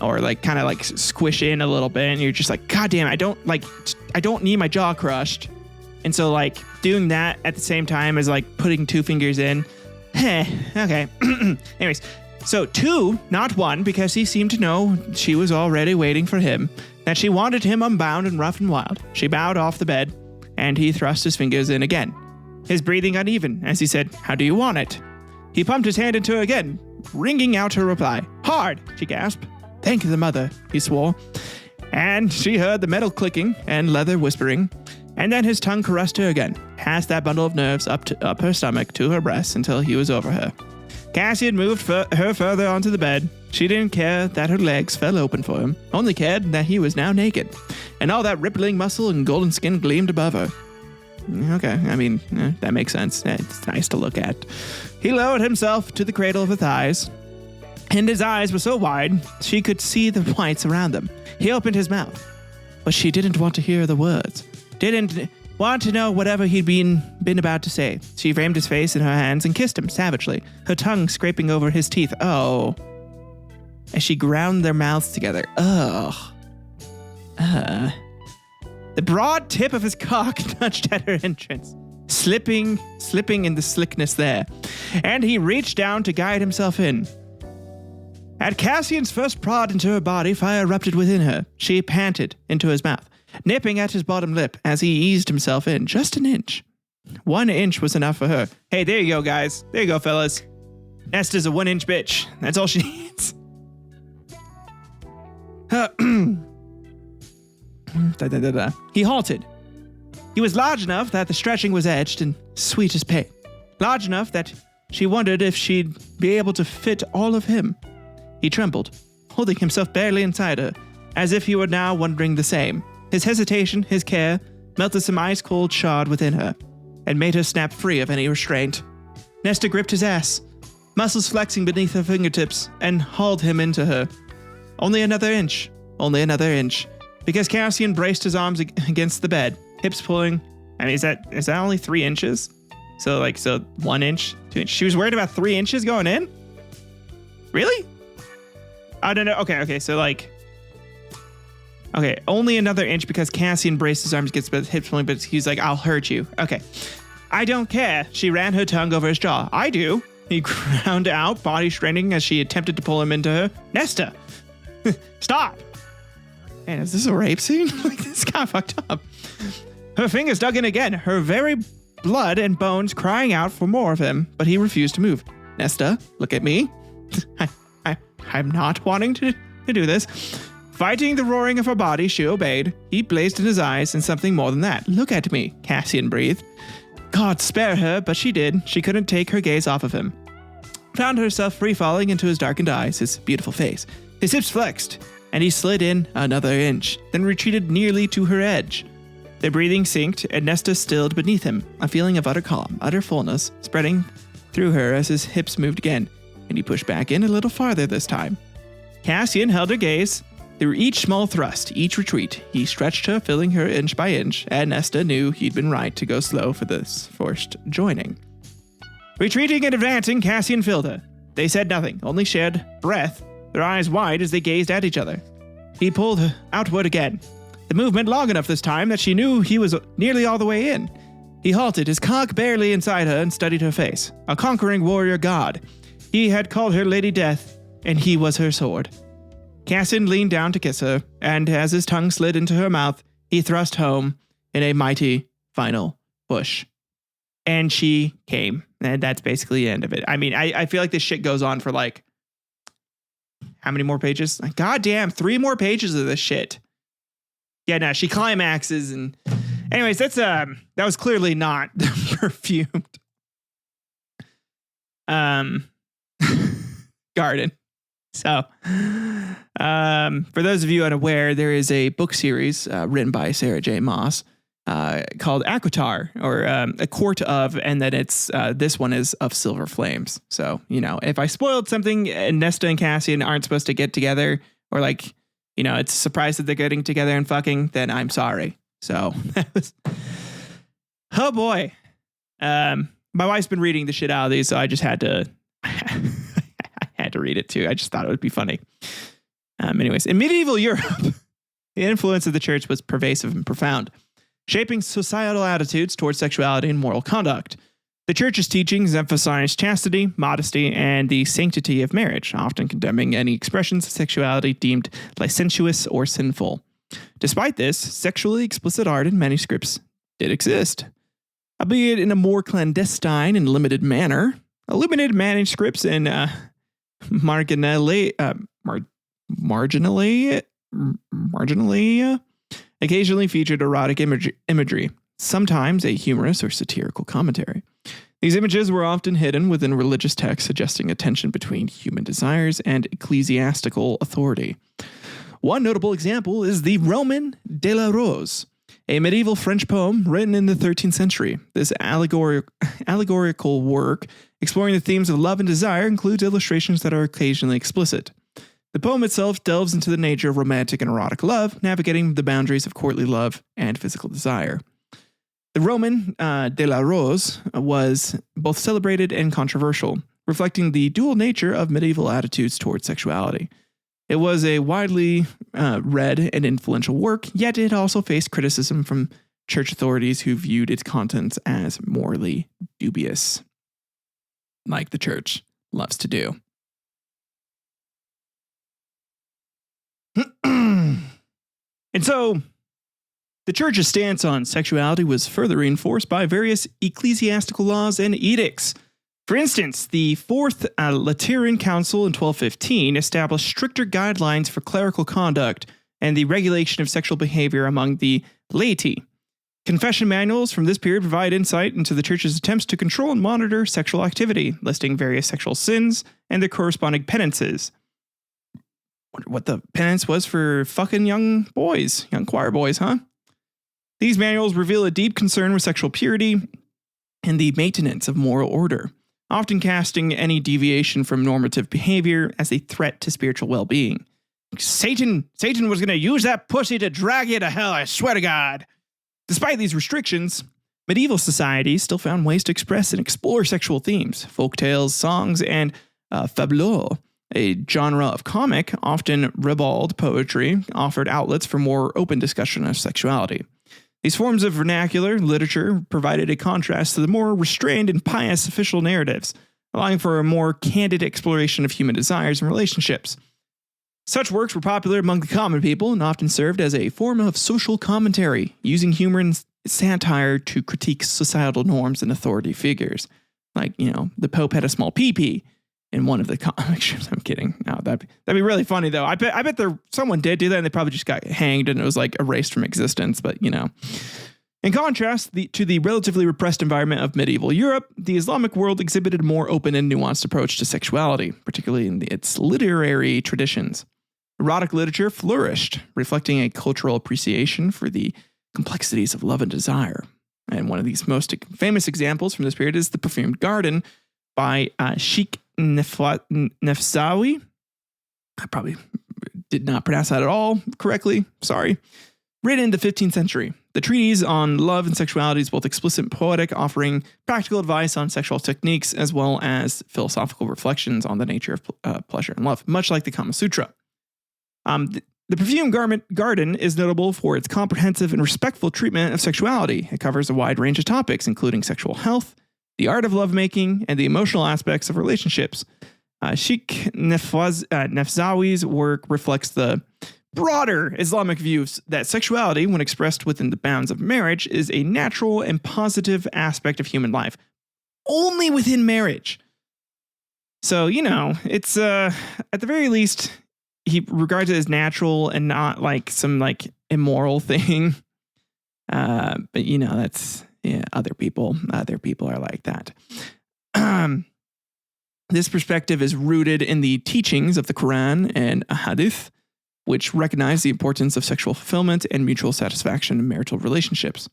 Or like kind of like squish in a little bit, and you're just like, God damn, I don't need my jaw crushed. And so like doing that at the same time as like putting 2 fingers in. Okay. Anyways, so 2, not 1, because he seemed to know she was already waiting for him, that she wanted him unbound and rough and wild. She bowed off the bed, and he thrust his fingers in again, his breathing uneven as he said, How do you want it? He pumped his hand into her again, wringing out her reply. Hard, she gasped. Thank the mother, he swore. And she heard the metal clicking and leather whispering, and then his tongue caressed her again, past that bundle of nerves up her stomach to her breasts until he was over her. Cassian moved her further onto the bed. She didn't care that her legs fell open for him, only cared that he was now naked, and all that rippling muscle and golden skin gleamed above her. Okay, I mean, that makes sense. It's nice to look at. He lowered himself to the cradle of her thighs, and his eyes were so wide, she could see the whites around them. He opened his mouth, but she didn't want to hear the words. Didn't want to know whatever he'd been about to say. She framed his face in her hands and kissed him savagely, her tongue scraping over his teeth. Oh. As she ground their mouths together. Ugh. The broad tip of his cock touched at her entrance, slipping in the slickness there, and he reached down to guide himself in. At Cassian's first prod into her body, fire erupted within her. She panted into his mouth, nipping at his bottom lip as he eased himself in just an inch. 1 inch was enough for her. Hey, there you go, guys. There you go, fellas. Nesta's a 1-inch bitch. That's all she needs. He halted. He was large enough that the stretching was edged and sweet as pain. Large enough that she wondered if she'd be able to fit all of him. He trembled, holding himself barely inside her, as if he were now wondering the same. His hesitation, his care, melted some ice-cold shard within her, and made her snap free of any restraint. Nesta gripped his ass, muscles flexing beneath her fingertips, and hauled him into her. Only another inch, because Cassian braced his arms against the bed, hips pulling. I mean, is that only 3 inches? So 1 inch, 2 inches. She was worried about 3 inches going in? Really? I don't know. Okay. So only another inch because Cassian braced his arms against his hips pulling, but he's like, I'll hurt you. Okay. I don't care. She ran her tongue over his jaw. I do. He ground out, body straining as she attempted to pull him into her. Nesta! Stop! Man, is this a rape scene? This got fucked up. Her fingers dug in again, her very blood and bones crying out for more of him, but he refused to move. Nesta, look at me. I'm not wanting to do this. Fighting the roaring of her body, she obeyed. He blazed in his eyes, and something more than that. Look at me, Cassian breathed. God spare her, but she did. She couldn't take her gaze off of him. Found herself free-falling into his darkened eyes, his beautiful face. His hips flexed, and he slid in another inch, then retreated nearly to her edge. Their breathing synced, and Nesta stilled beneath him, a feeling of utter calm, utter fullness, spreading through her as his hips moved again, and he pushed back in a little farther this time. Cassian held her gaze. Through each small thrust, each retreat, he stretched her, filling her inch by inch, and Nesta knew he'd been right to go slow for this forced joining. Retreating and advancing, Cassian filled her. They said nothing, only shared breath, their eyes wide as they gazed at each other. He pulled her outward again, the movement long enough this time that she knew he was nearly all the way in. He halted, his cock barely inside her, and studied her face. A conquering warrior god. He had called her Lady Death, and he was her sword. Cassian leaned down to kiss her, and as his tongue slid into her mouth, he thrust home in a mighty final push. And she came. And that's basically the end of it. I mean, I feel like this shit goes on for like, how many more pages? Goddamn, 3 more pages of this shit. Yeah, no, she climaxes and anyways, that was clearly not perfumed garden. So, for those of you unaware, there is a book series written by Sarah J. Maas called Aquitar, or A Court of, and then it's this one is Of Silver Flames. So, if I spoiled something and Nesta and Cassian aren't supposed to get together, or like, it's a surprise that they're getting together and fucking, then I'm sorry. So, oh boy. My wife's been reading the shit out of these, so I just had to to read it too. I just thought it would be funny. Anyways, in medieval Europe, the influence of the church was pervasive and profound, shaping societal attitudes towards sexuality and moral conduct. The church's teachings emphasized chastity, modesty, and the sanctity of marriage, often condemning any expressions of sexuality deemed licentious or sinful. Despite this, sexually explicit art in manuscripts did exist, albeit in a more clandestine and limited manner. Illuminated manuscripts and marginally occasionally featured erotic imagery, sometimes a humorous or satirical commentary. These images were often hidden within religious texts, suggesting a tension between human desires and ecclesiastical authority. One notable example is the Roman de la Rose, a medieval French poem written in the 13th century. This allegorical work, exploring the themes of love and desire, includes illustrations that are occasionally explicit. The poem itself delves into the nature of romantic and erotic love, navigating the boundaries of courtly love and physical desire. The Roman de la Rose was both celebrated and controversial, reflecting the dual nature of medieval attitudes towards sexuality. It was a widely read and influential work, yet it also faced criticism from church authorities who viewed its contents as morally dubious, like the church loves to do. And so, the church's stance on sexuality was further reinforced by various ecclesiastical laws and edicts. For instance, the Fourth Lateran Council in 1215 established stricter guidelines for clerical conduct and the regulation of sexual behavior among the laity. Confession manuals from this period provide insight into the church's attempts to control and monitor sexual activity, listing various sexual sins and their corresponding penances. Wonder what the penance was for fucking young boys, young choir boys, huh? These manuals reveal a deep concern with sexual purity and the maintenance of moral order, often casting any deviation from normative behavior as a threat to spiritual well-being. Satan was going to use that pussy to drag you to hell, I swear to God. Despite these restrictions, medieval societies still found ways to express and explore sexual themes. Folktales, songs, and fabliaux, a genre of comic, often ribald poetry, offered outlets for more open discussion of sexuality. These forms of vernacular literature provided a contrast to the more restrained and pious official narratives, allowing for a more candid exploration of human desires and relationships. Such works were popular among the common people and often served as a form of social commentary, using humor and satire to critique societal norms and authority figures. Like, the Pope had a small pee-pee in one of the comic strips. I'm kidding. No, that'd be really funny though. I bet someone did do that and they probably just got hanged and it was like erased from existence. But in contrast to the relatively repressed environment of medieval Europe, the Islamic world exhibited a more open and nuanced approach to sexuality, particularly in its literary traditions. Erotic literature flourished, reflecting a cultural appreciation for the complexities of love and desire. And one of these most famous examples from this period is The Perfumed Garden by Sheikh Nefsawi. I probably did not pronounce that at all correctly. Sorry. Written in the 15th century, the treatise on love and sexuality is both explicit and poetic, offering practical advice on sexual techniques as well as philosophical reflections on the nature of pleasure and love, much like the Kama Sutra. The Perfumed Garden is notable for its comprehensive and respectful treatment of sexuality. It covers a wide range of topics, including sexual health, the art of lovemaking, and the emotional aspects of relationships. Sheikh Nefzawi's work reflects the broader Islamic views that sexuality, when expressed within the bounds of marriage, is a natural and positive aspect of human life. Only within marriage. So, it's at the very least, he regards it as natural and not like some like immoral thing. But that's other people. Other people are like that. This perspective is rooted in the teachings of the Quran and Hadith, which recognize the importance of sexual fulfillment and mutual satisfaction in marital relationships.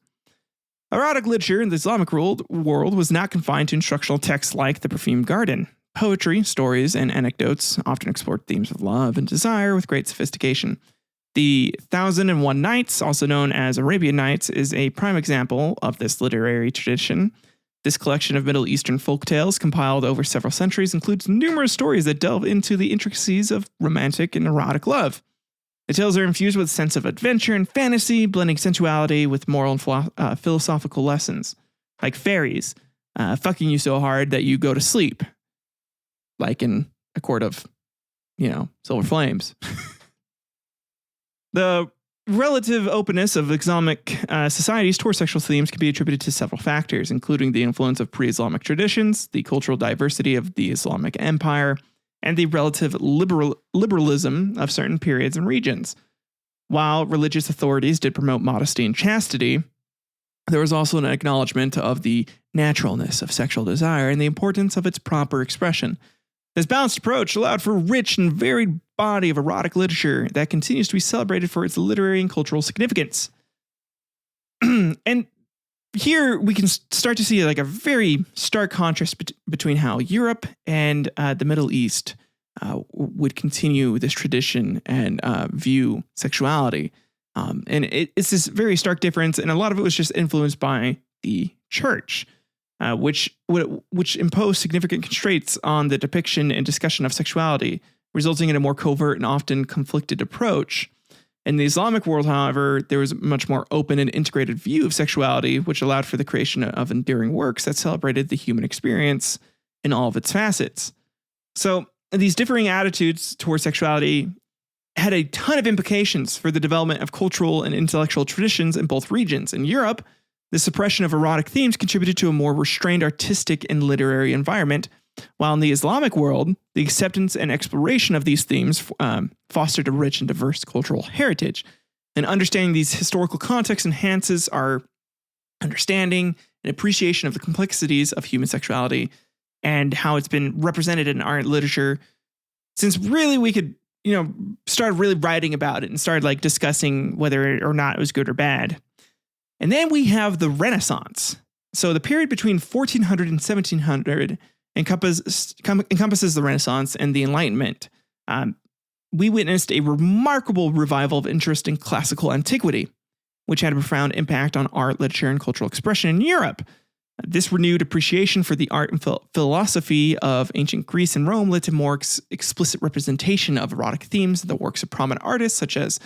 Erotic literature in the Islamic world was not confined to instructional texts like The Perfumed Garden. Poetry, stories, and anecdotes often explored themes of love and desire with great sophistication. The 1001 Nights, also known as Arabian Nights, is a prime example of this literary tradition. This collection of Middle Eastern folk tales, compiled over several centuries, includes numerous stories that delve into the intricacies of romantic and erotic love. The tales are infused with a sense of adventure and fantasy, blending sensuality with moral and philosophical lessons, like fairies fucking you so hard that you go to sleep, like in A Court of, Silver Flames. The relative openness of Islamic societies towards sexual themes can be attributed to several factors, including the influence of pre-Islamic traditions, the cultural diversity of the Islamic empire, and the relative liberalism of certain periods and regions. While religious authorities did promote modesty and chastity, there was also an acknowledgement of the naturalness of sexual desire and the importance of its proper expression. This balanced approach allowed for a rich and varied body of erotic literature that continues to be celebrated for its literary and cultural significance. And here we can start to see like a very stark contrast between how Europe and the Middle East would continue this tradition and view sexuality. And it's this very stark difference, and a lot of it was just influenced by the church. Which impose significant constraints on the depiction and discussion of sexuality, resulting in a more covert and often conflicted approach. In the Islamic world, however, there was a much more open and integrated view of sexuality, which allowed for the creation of enduring works that celebrated the human experience in all of its facets. So these differing attitudes towards sexuality had a ton of implications for the development of cultural and intellectual traditions in both regions. In Europe, the suppression of erotic themes contributed to a more restrained artistic and literary environment, while in the Islamic world, the acceptance and exploration of these themes fostered a rich and diverse cultural heritage. And understanding these historical contexts enhances our understanding and appreciation of the complexities of human sexuality and how it's been represented in art and literature, since really we could, start really writing about it and start like discussing whether or not it was good or bad. And then we have the Renaissance. So the period between 1400 and 1700 encompasses the Renaissance and the Enlightenment. We witnessed a remarkable revival of interest in classical antiquity, which had a profound impact on art, literature, and cultural expression in Europe. This renewed appreciation for the art and philosophy of ancient Greece and Rome led to more explicit representation of erotic themes in the works of prominent artists such as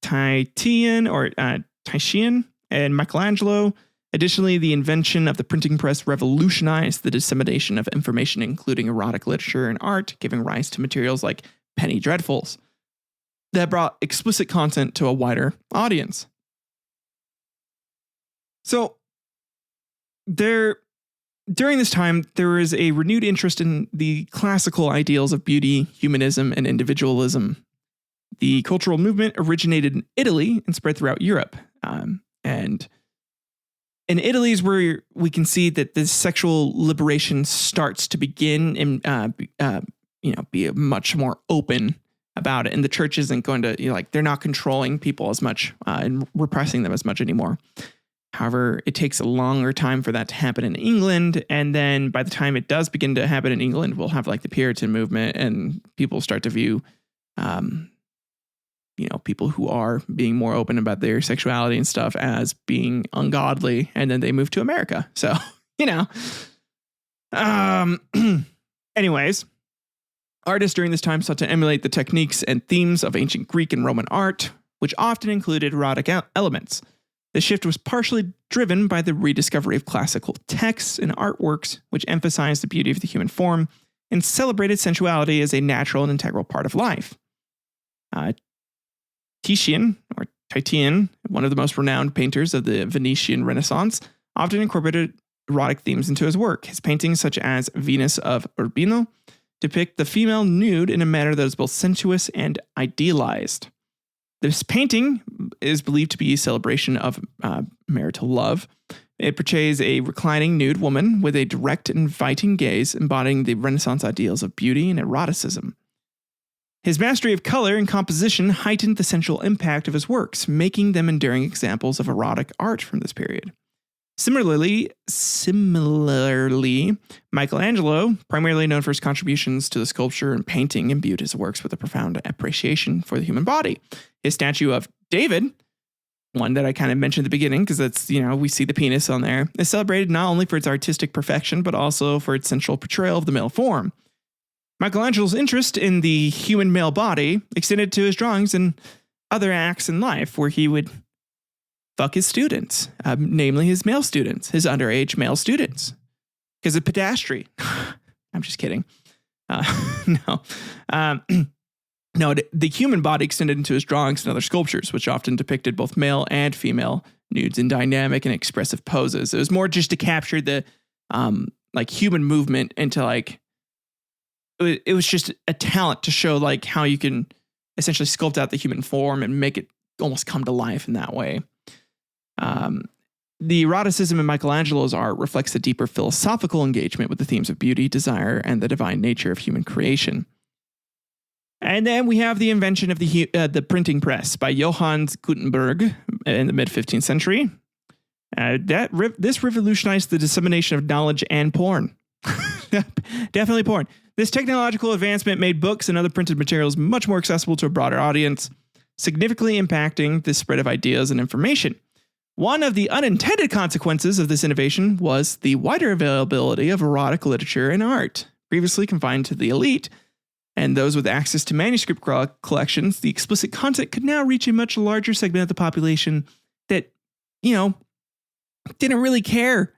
Titian and Michelangelo. Additionally, the invention of the printing press revolutionized the dissemination of information, including erotic literature and art, giving rise to materials like penny dreadfuls that brought explicit content to a wider audience. So, during this time, there was a renewed interest in the classical ideals of beauty, humanism, and individualism. The cultural movement originated in Italy and spread throughout Europe. And in Italy is where we can see that this sexual liberation starts to begin and, be much more open about it. And the church isn't going to, they're not controlling people as much and repressing them as much anymore. However, it takes a longer time for that to happen in England. And then by the time it does begin to happen in England, we'll have like the Puritan movement and people start to view, people who are being more open about their sexuality and stuff as being ungodly. And then they move to America. So, anyways, artists during this time sought to emulate the techniques and themes of ancient Greek and Roman art, which often included erotic elements. The shift was partially driven by the rediscovery of classical texts and artworks, which emphasized the beauty of the human form and celebrated sensuality as a natural and integral part of life. Titian, one of the most renowned painters of the Venetian Renaissance, often incorporated erotic themes into his work. His paintings, such as Venus of Urbino, depict the female nude in a manner that is both sensuous and idealized. This painting is believed to be a celebration of marital love. It portrays a reclining nude woman with a direct, inviting gaze, embodying the Renaissance ideals of beauty and eroticism. His mastery of color and composition heightened the sensual impact of his works, making them enduring examples of erotic art from this period. Similarly, Michelangelo, primarily known for his contributions to the sculpture and painting, imbued his works with a profound appreciation for the human body. His statue of David, one that I kind of mentioned at the beginning, because that's, we see the penis on there, is celebrated not only for its artistic perfection, but also for its sensual portrayal of the male form. Michelangelo's interest in the human male body extended to his drawings and other acts in life where he would fuck his students, namely his male students, his underage male students, because of pedastry. I'm just kidding. No. No, the human body extended into his drawings and other sculptures, which often depicted both male and female nudes in dynamic and expressive poses. It was more just to capture the human movement into it was just a talent to show how you can essentially sculpt out the human form and make it almost come to life in that way. The eroticism in Michelangelo's art reflects a deeper philosophical engagement with the themes of beauty, desire, and the divine nature of human creation. And then we have the invention of the printing press by Johannes Gutenberg in the mid-15th century. This revolutionized the dissemination of knowledge and porn. Definitely porn. This technological advancement made books and other printed materials much more accessible to a broader audience, significantly impacting the spread of ideas and information. One of the unintended consequences of this innovation was the wider availability of erotic literature and art. Previously confined to the elite and those with access to manuscript collections, the explicit content could now reach a much larger segment of the population that, didn't really care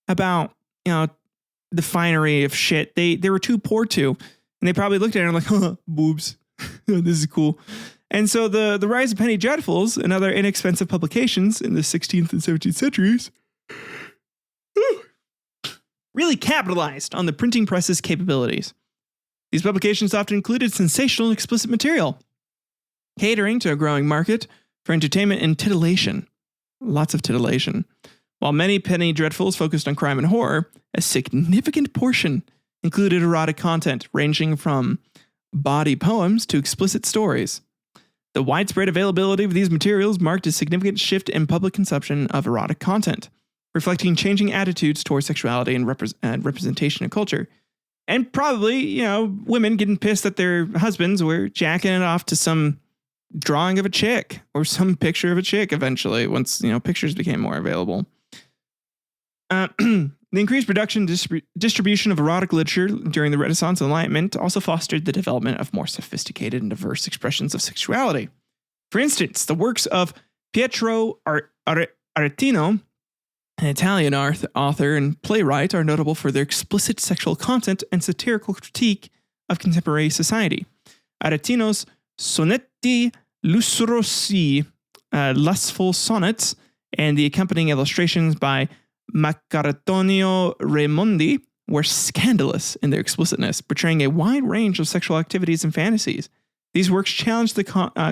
about, the finery of shit. They were too poor to, and they probably looked at it and like, boobs, this is cool. And so the rise of penny dreadfuls and other inexpensive publications in the 16th and 17th centuries really capitalized on the printing press's capabilities. These publications often included sensational and explicit material, catering to a growing market for entertainment and titillation. Lots of titillation. While many penny dreadfuls focused on crime and horror, a significant portion included erotic content ranging from bawdy poems to explicit stories. The widespread availability of these materials marked a significant shift in public consumption of erotic content, reflecting changing attitudes towards sexuality and representation in culture. And probably, women getting pissed that their husbands were jacking it off to some drawing of a chick or some picture of a chick eventually, once, pictures became more available. The increased production and distribution of erotic literature during the Renaissance and Enlightenment also fostered the development of more sophisticated and diverse expressions of sexuality. For instance, the works of Pietro Aretino, an Italian author and playwright, are notable for their explicit sexual content and satirical critique of contemporary society. Aretino's Sonetti Lussurosi, lustful sonnets, and the accompanying illustrations by Marcantonio Raimondi were scandalous in their explicitness, portraying a wide range of sexual activities and fantasies. These works challenged the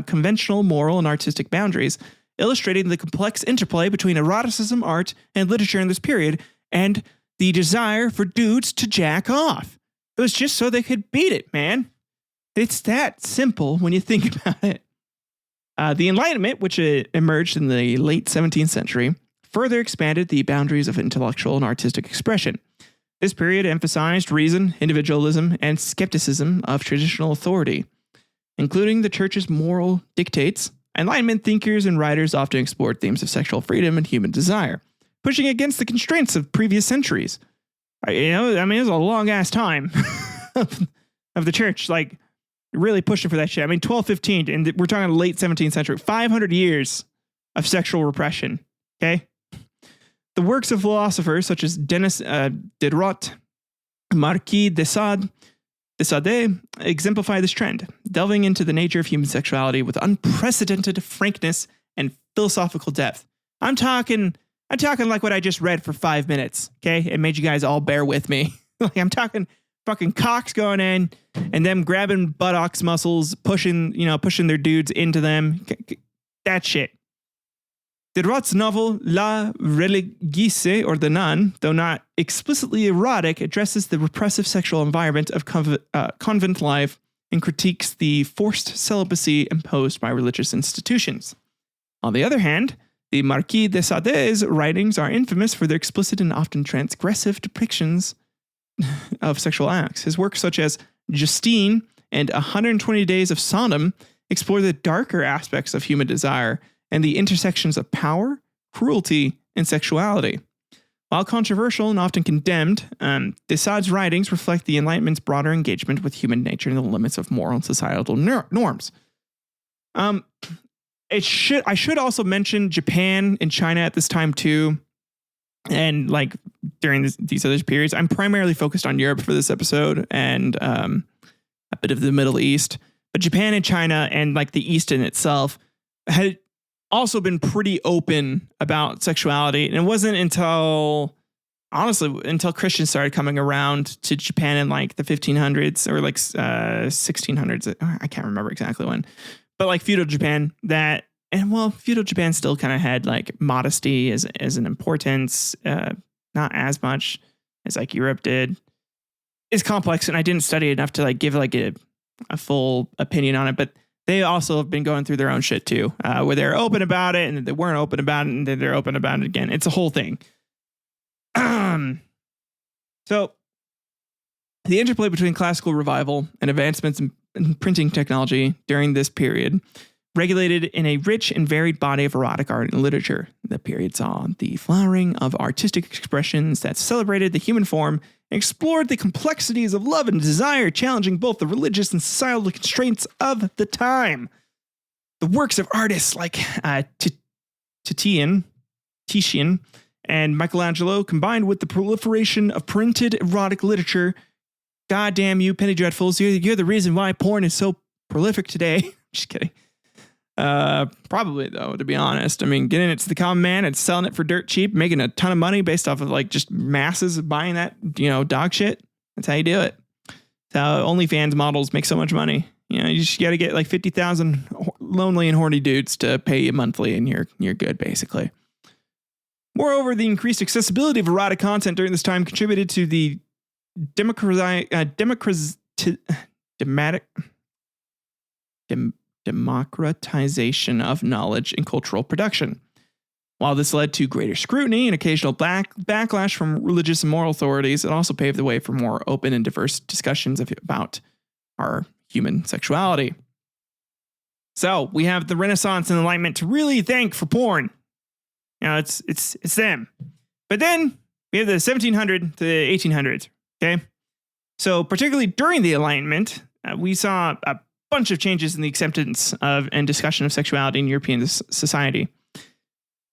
conventional moral and artistic boundaries, illustrating the complex interplay between eroticism, art, and literature in this period, and the desire for dudes to jack off. It was just so they could beat it, man. It's that simple when you think about it. The Enlightenment, which emerged in the late 17th century, further expanded the boundaries of intellectual and artistic expression. This period emphasized reason, individualism, and skepticism of traditional authority, including the church's moral dictates. Enlightenment thinkers and writers often explored themes of sexual freedom and human desire, pushing against the constraints of previous centuries. It was a long ass time of the church, really pushing for that shit. 1215, and we're talking late 17th century, 500 years of sexual repression. Okay. The works of philosophers such as Denis Diderot, Marquis de Sade exemplify this trend, delving into the nature of human sexuality with unprecedented frankness and philosophical depth. I'm talking like what I just read for 5 minutes. Okay. It made you guys all bear with me. Like I'm talking fucking cocks going in and them grabbing buttocks muscles, pushing their dudes into them. That shit. Diderot's novel La Religieuse, or The Nun, though not explicitly erotic, addresses the repressive sexual environment of convent life and critiques the forced celibacy imposed by religious institutions. On the other hand, the Marquis de Sade's writings are infamous for their explicit and often transgressive depictions of sexual acts. His works such as Justine and 120 Days of Sodom explore the darker aspects of human desire and the intersections of power, cruelty, and sexuality. While controversial and often condemned, de Sade's writings reflect the Enlightenment's broader engagement with human nature and the limits of moral and societal norms. I should also mention Japan and China at this time too, and like during these other periods. I'm primarily focused on Europe for this episode and a bit of the Middle East, but Japan and China and like the East in itself had also been pretty open about sexuality. And it wasn't until Christians started coming around to Japan in like the 1500s or like 1600s. I can't remember exactly when, but like feudal Japan feudal Japan still kind of had like modesty as an importance, not as much as like Europe did. It's complex, and I didn't study enough to like give like a full opinion on it, but they also have been going through their own shit too, where they're open about it and they weren't open about it and then they're open about it again. It's a whole thing. So the interplay between classical revival and advancements in printing technology during this period regulated in a rich and varied body of erotic art and literature. The period saw the flowering of artistic expressions that celebrated the human form and explored the complexities of love and desire, challenging both the religious and societal constraints of the time. The works of artists like Titian and Michelangelo, combined with the proliferation of printed erotic literature. God damn you, Penny Dreadfuls, you're the reason why porn is so prolific today. Just kidding. Probably though, to be honest. I mean, getting it to the common man and selling it for dirt cheap, making a ton of money based off of like just masses buying that, dog shit. That's how you do it. That's how OnlyFans models make so much money. You just got to get like 50,000 lonely and horny dudes to pay you monthly and you're good basically. Moreover, the increased accessibility of erotic content during this time contributed to the democratization of knowledge and cultural production. While this led to greater scrutiny and occasional backlash from religious and moral authorities, it also paved the way for more open and diverse discussions about our human sexuality. So we have the Renaissance and Enlightenment to really thank for porn. It's them. But then we have the 1700 to the 1800s. Okay. So particularly during the Enlightenment, we saw a bunch of changes in the acceptance of and discussion of sexuality in European society.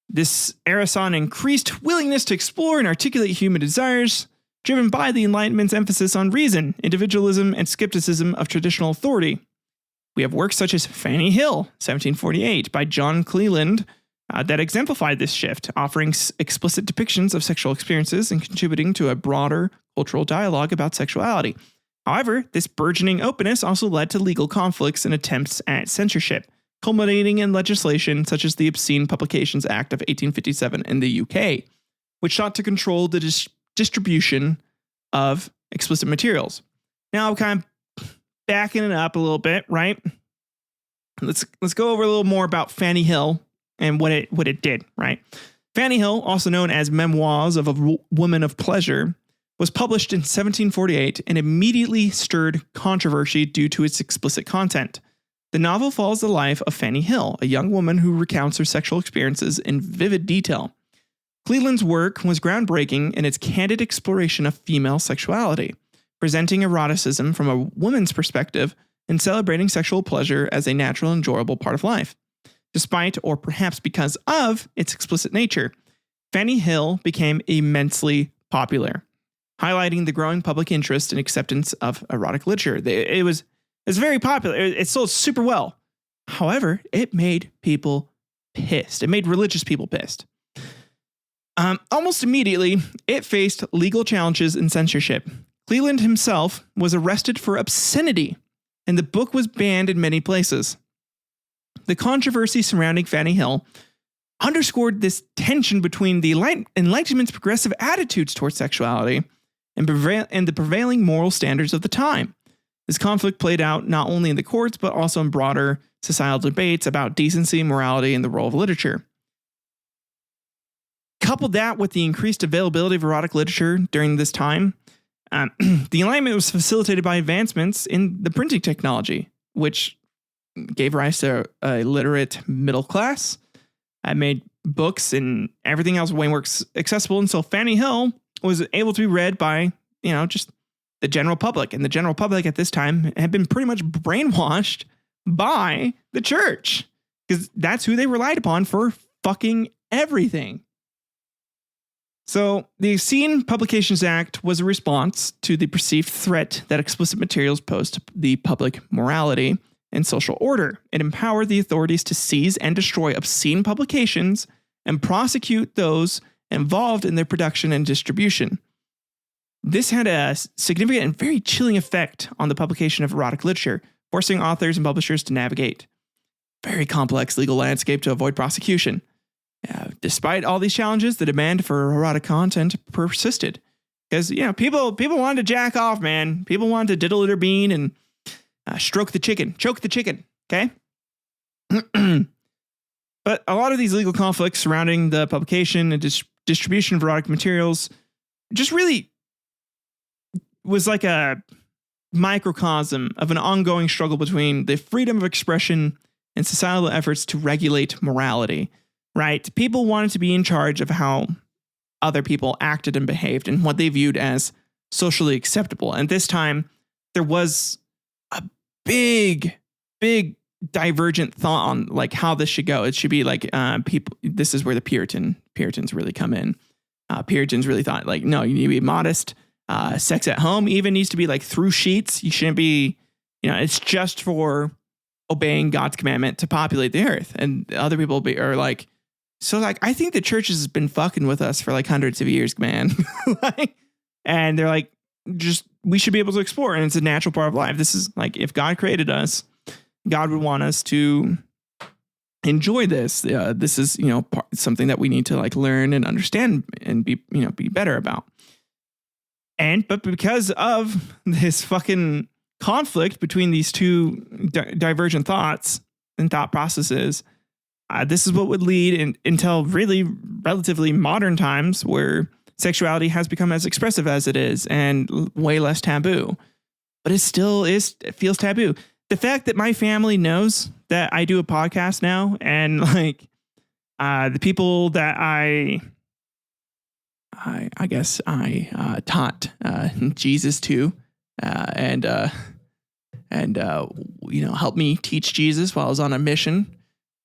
This era saw an increased willingness to explore and articulate human desires, driven by the Enlightenment's emphasis on reason, individualism, and skepticism of traditional authority. We have works such as Fanny Hill, 1748, by John Cleland, that exemplified this shift, offering explicit depictions of sexual experiences and contributing to a broader cultural dialogue about sexuality. However, this burgeoning openness also led to legal conflicts and attempts at censorship, culminating in legislation such as the Obscene Publications Act of 1857 in the UK, which sought to control the distribution of explicit materials. Now, kind of backing it up a little bit, right? Let's go over a little more about Fanny Hill and what it did, right? Fanny Hill, also known as Memoirs of a Woman of Pleasure, was published in 1748 and immediately stirred controversy due to its explicit content. The novel follows the life of Fanny Hill, a young woman who recounts her sexual experiences in vivid detail. Cleland's work was groundbreaking in its candid exploration of female sexuality, presenting eroticism from a woman's perspective and celebrating sexual pleasure as a natural and enjoyable part of life. Despite, or perhaps because of, its explicit nature, Fanny Hill became immensely popular, highlighting the growing public interest and acceptance of erotic literature. It's very popular. It sold super well. However, it made people pissed. It made religious people pissed. Almost immediately, it faced legal challenges and censorship. Cleland himself was arrested for obscenity, and the book was banned in many places. The controversy surrounding Fanny Hill underscored this tension between the Enlightenment's progressive attitudes towards sexuality and the prevailing moral standards of the time. This conflict played out not only in the courts, but also in broader societal debates about decency, morality, and the role of literature. Coupled that with the increased availability of erotic literature during this time, the Enlightenment was facilitated by advancements in the printing technology, which gave rise to a literate middle class. It made books and everything else way more accessible. And so Fanny Hill was able to be read by, just the general public. And the general public at this time had been pretty much brainwashed by the church, because that's who they relied upon for fucking everything. So the Obscene Publications Act was a response to the perceived threat that explicit materials posed to the public morality and social order. It empowered the authorities to seize and destroy obscene publications and prosecute those involved in their production and distribution. This had a significant and very chilling effect on the publication of erotic literature, forcing authors and publishers to navigate a very complex legal landscape to avoid prosecution. Despite all these challenges, the demand for erotic content persisted, because people wanted to jack off, man. People wanted to diddle their bean and choke the chicken. Okay. But a lot of these legal conflicts surrounding the publication and distribution of erotic materials just really was like a microcosm of an ongoing struggle between the freedom of expression and societal efforts to regulate morality. Right? People wanted to be in charge of how other people acted and behaved and what they viewed as socially acceptable. And this time, there was a big divergent thought on like how this should go. It should be like people. This is where the Puritans really come in. Puritans really thought like, no, you need to be modest. Sex at home even needs to be like through sheets. You shouldn't be, it's just for obeying God's commandment to populate the earth. And other people are like, so like, I think the church has been fucking with us for like hundreds of years, man. And they're like, we should be able to explore. And it's a natural part of life. This is like, if God created us, God would want us to enjoy this. This is, something that we need to like learn and understand and be better about. But because of this fucking conflict between these two divergent thoughts and thought processes, this is what would lead until really relatively modern times where sexuality has become as expressive as it is and way less taboo. But it still it feels taboo. The fact that my family knows that I do a podcast now, and like the people that I guess I taught Jesus to, and helped me teach Jesus while I was on a mission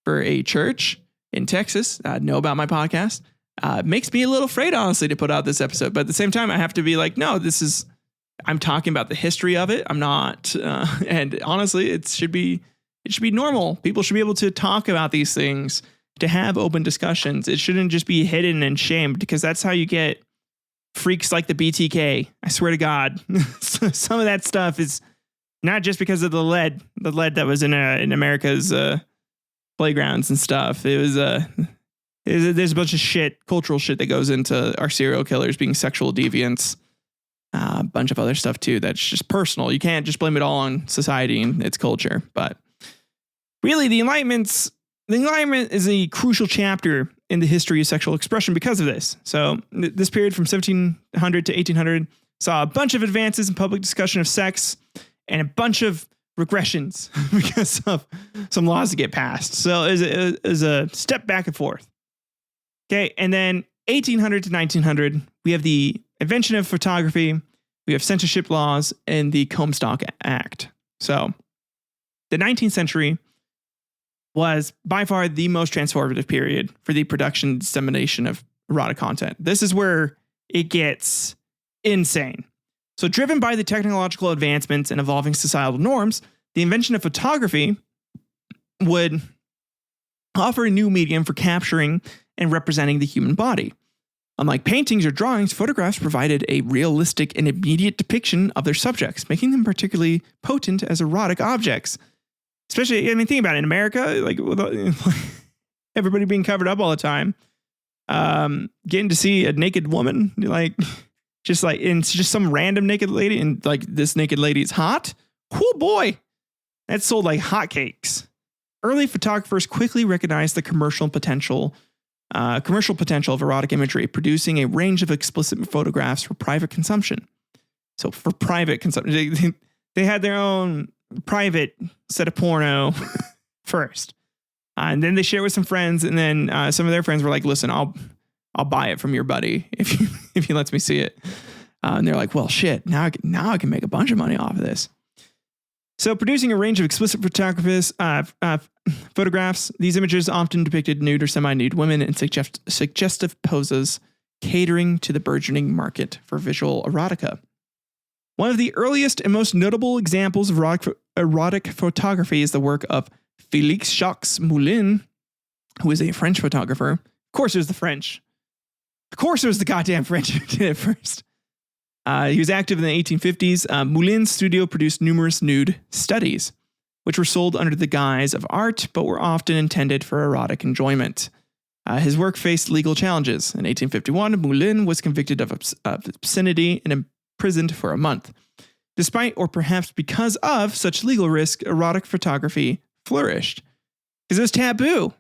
for a church in Texas, know about my podcast, makes me a little afraid, honestly, to put out this episode. But at the same time, I have to be like, no, I'm talking about the history of it. I'm not, and honestly, it should be normal. People should be able to talk about these things, to have open discussions. It shouldn't just be hidden and shamed, because that's how you get freaks like the BTK. I swear to God, some of that stuff is not just because of the lead that was in America's playgrounds and stuff. It was there's a bunch of cultural shit that goes into our serial killers being sexual deviants. A bunch of other stuff too that's just personal. You can't just blame it all on society and its culture. But really, the Enlightenment is a crucial chapter in the history of sexual expression because of this. So this period from 1700 to 1800 saw a bunch of advances in public discussion of sex and a bunch of regressions because of some laws that get passed. So it was a step back and forth. Okay, and then 1800 to 1900, we have the invention of photography, we have censorship laws, and the Comstock Act. So the 19th century was by far the most transformative period for the production and dissemination of erotic content. This is where it gets insane. So, driven by the technological advancements and evolving societal norms, the invention of photography would offer a new medium for capturing and representing the human body. Unlike paintings or drawings, photographs provided a realistic and immediate depiction of their subjects, making them particularly potent as erotic objects. Especially, I mean, think about it. In America, like everybody being covered up all the time, getting to see a naked woman, like it's just some random naked lady, and like this naked lady is hot. Oh boy, that sold like hotcakes. Early photographers quickly recognized the commercial potential of erotic imagery, producing a range of explicit photographs for private consumption. So for private consumption, they had their own private set of porno first. And then they shared with some friends, and then some of their friends were like, listen, I'll buy it from your buddy if he lets me see it. And they're like, well, shit, now I can make a bunch of money off of this. So producing a range of explicit photographs, these images often depicted nude or semi-nude women in suggestive poses, catering to the burgeoning market for visual erotica. One of the earliest and most notable examples of erotic photography is the work of Félix Jacques Moulin, who is a French photographer. Of course it was the French. Of course it was the goddamn French who did it first. He was active in the 1850s. Moulin's studio produced numerous nude studies, which were sold under the guise of art, but were often intended for erotic enjoyment. His work faced legal challenges. In 1851, Moulin was convicted of obscenity and imprisoned for a month. Despite, or perhaps because of, such legal risk, erotic photography flourished. Because it was taboo.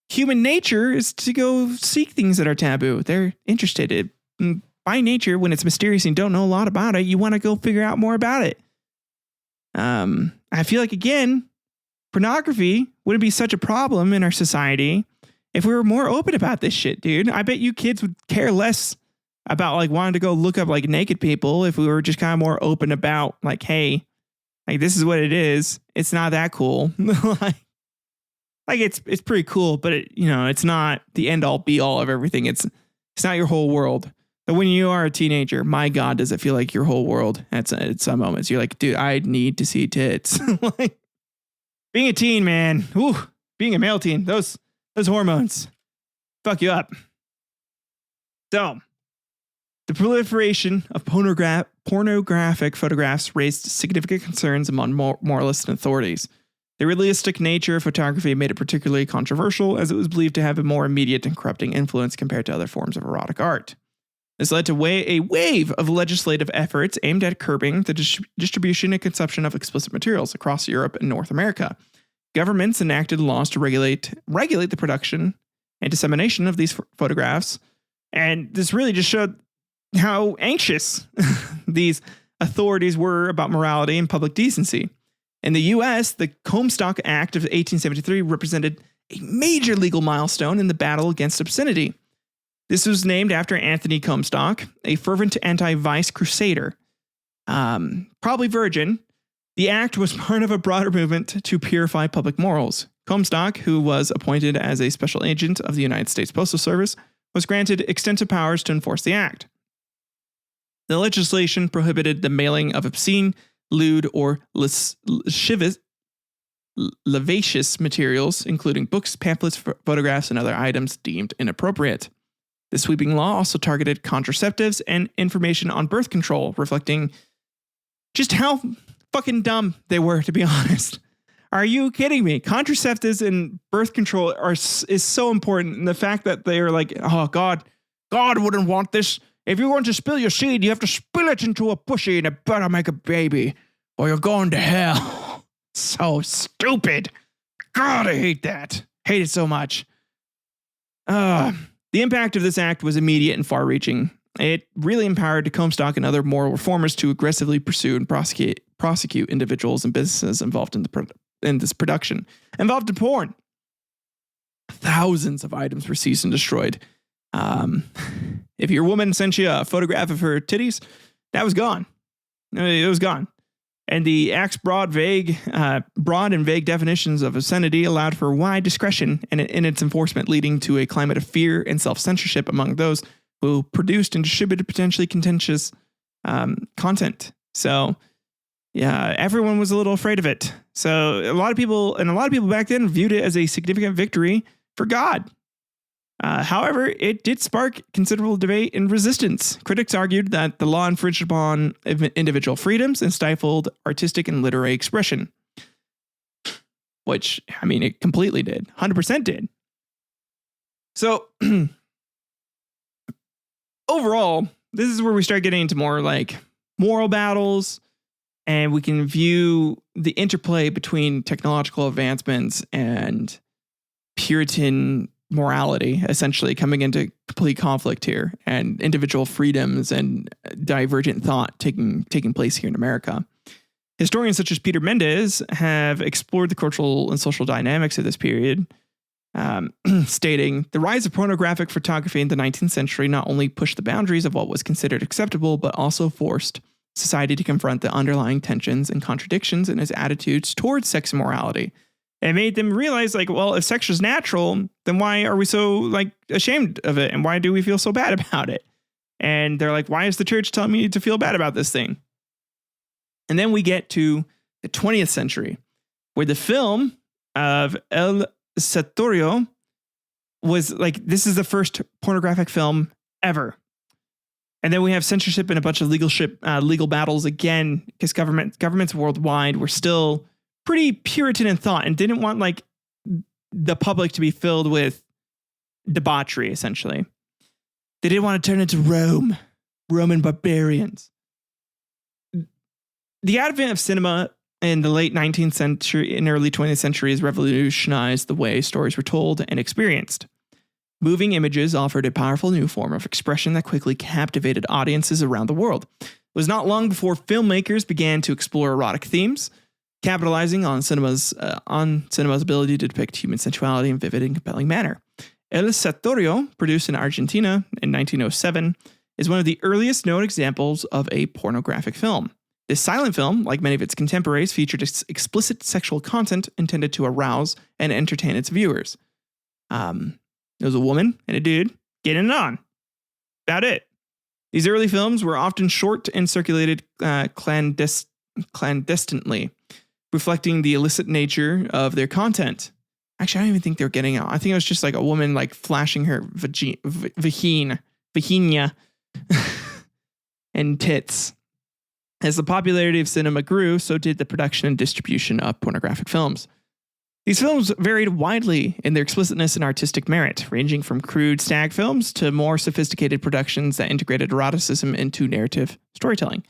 Human nature is to go seek things that are taboo. They're interested. By nature, when it's mysterious and you don't know a lot about it, you want to go figure out more about it. I feel like, again, pornography wouldn't be such a problem in our society if we were more open about this shit, dude. I bet you kids would care less about like wanting to go look up like naked people if we were just kind of more open about like, hey, like this is what it is. It's not that cool. like it's pretty cool, but it's not the end all be all of everything. It's not your whole world. But when you are a teenager, my God, does it feel like your whole world at some moments? You're like, dude, I need to see tits. Like being a teen, man. Whew, being a male teen, those hormones fuck you up. So the proliferation of pornographic photographs raised significant concerns among moralists and authorities. The realistic nature of photography made it particularly controversial, as it was believed to have a more immediate and corrupting influence compared to other forms of erotic art. This led to a wave of legislative efforts aimed at curbing the distribution and consumption of explicit materials across Europe and North America. Governments enacted laws to regulate the production and dissemination of these photographs, and this really just showed how anxious these authorities were about morality and public decency. In the U.S., the Comstock Act of 1873 represented a major legal milestone in the battle against obscenity. This was named after Anthony Comstock, a fervent anti-vice crusader. Probably virgin, the act was part of a broader movement to purify public morals. Comstock, who was appointed as a special agent of the United States Postal Service, was granted extensive powers to enforce the act. The legislation prohibited the mailing of obscene, lewd, or lascivious materials, including books, pamphlets, photographs, and other items deemed inappropriate. The sweeping law also targeted contraceptives and information on birth control, reflecting just how fucking dumb they were, to be honest. Are you kidding me? Contraceptives and birth control is so important. And the fact that they're like, oh, God wouldn't want this. If you want to spill your seed, you have to spill it into a pussy and it better make a baby or you're going to hell. So stupid. God, I hate that. Hate it so much. The impact of this act was immediate and far-reaching. It really empowered Comstock and other moral reformers to aggressively pursue and prosecute individuals and businesses involved in this production. Involved in porn. Thousands of items were seized and destroyed. If your woman sent you a photograph of her titties, that was gone. It was gone. And the Act's broad and vague definitions of obscenity allowed for wide discretion in its enforcement, leading to a climate of fear and self-censorship among those who produced and distributed potentially contentious content. So, yeah, everyone was a little afraid of it. So a lot of people back then viewed it as a significant victory for God. However, it did spark considerable debate and resistance. Critics argued that the law infringed upon individual freedoms and stifled artistic and literary expression. Which, I mean, it completely did. 100% did. So, overall, this is where we start getting into more like moral battles, and we can view the interplay between technological advancements and Puritan morality essentially coming into complete conflict here, and individual freedoms and divergent thought taking place here in America. Historians such as Peter Mendez have explored the cultural and social dynamics of this period, stating the rise of pornographic photography in the 19th century not only pushed the boundaries of what was considered acceptable, but also forced society to confront the underlying tensions and contradictions in its attitudes towards sex and morality. It made them realize, like, well, if sex is natural, then why are we so, like, ashamed of it? And why do we feel so bad about it? And they're like, why is the church telling me to feel bad about this thing? And then we get to the 20th century, where the film of El Satorio was like, this is the first pornographic film ever. And then we have censorship and a bunch of legal battles again, because governments worldwide were still pretty Puritan in thought and didn't want like the public to be filled with debauchery, essentially. They didn't want to turn into Roman barbarians. The advent of cinema in the late 19th century and early 20th century has revolutionized the way stories were told and experienced. Moving images offered a powerful new form of expression that quickly captivated audiences around the world. It was not long before filmmakers began to explore erotic themes, capitalizing on cinema's ability to depict human sensuality in vivid and compelling manner. El Satorio, produced in Argentina in 1907, is one of the earliest known examples of a pornographic film. This silent film, like many of its contemporaries, featured explicit sexual content intended to arouse and entertain its viewers. There was a woman and a dude getting it on. About it. These early films were often short and circulated clandestinely, reflecting the illicit nature of their content. Actually, I don't even think they were getting out. I think it was just like a woman like flashing her vagina and tits. As the popularity of cinema grew, so did the production and distribution of pornographic films. These films varied widely in their explicitness and artistic merit, ranging from crude stag films to more sophisticated productions that integrated eroticism into narrative storytelling.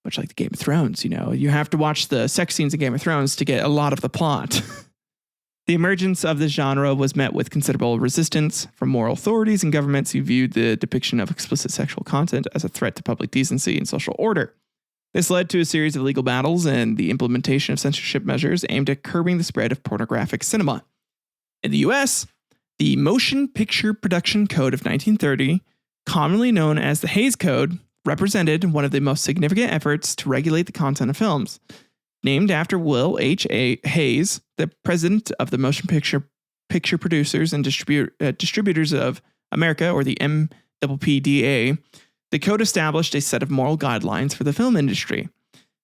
Much like the Game of Thrones, you have to watch the sex scenes in Game of Thrones to get a lot of the plot. The emergence of this genre was met with considerable resistance from moral authorities and governments who viewed the depiction of explicit sexual content as a threat to public decency and social order. This led to a series of legal battles and the implementation of censorship measures aimed at curbing the spread of pornographic cinema. In the US, the Motion Picture Production Code of 1930, commonly known as the Hays Code, represented one of the most significant efforts to regulate the content of films. Named after Will H. A. Hays, the president of the Motion Picture Producers and Distributors of America, or the MPPDA, the code established a set of moral guidelines for the film industry.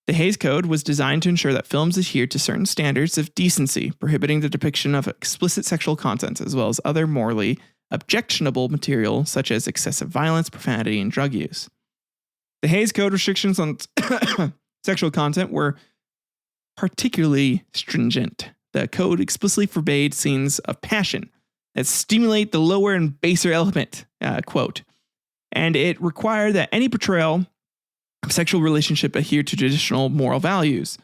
The Hays Code was designed to ensure that films adhered to certain standards of decency, prohibiting the depiction of explicit sexual content, as well as other morally objectionable material such as excessive violence, profanity, and drug use. The Hays Code restrictions on sexual content were particularly stringent. The code explicitly forbade scenes of passion that stimulate the lower and baser element, quote. And it required that any portrayal of sexual relationship adhere to traditional moral values.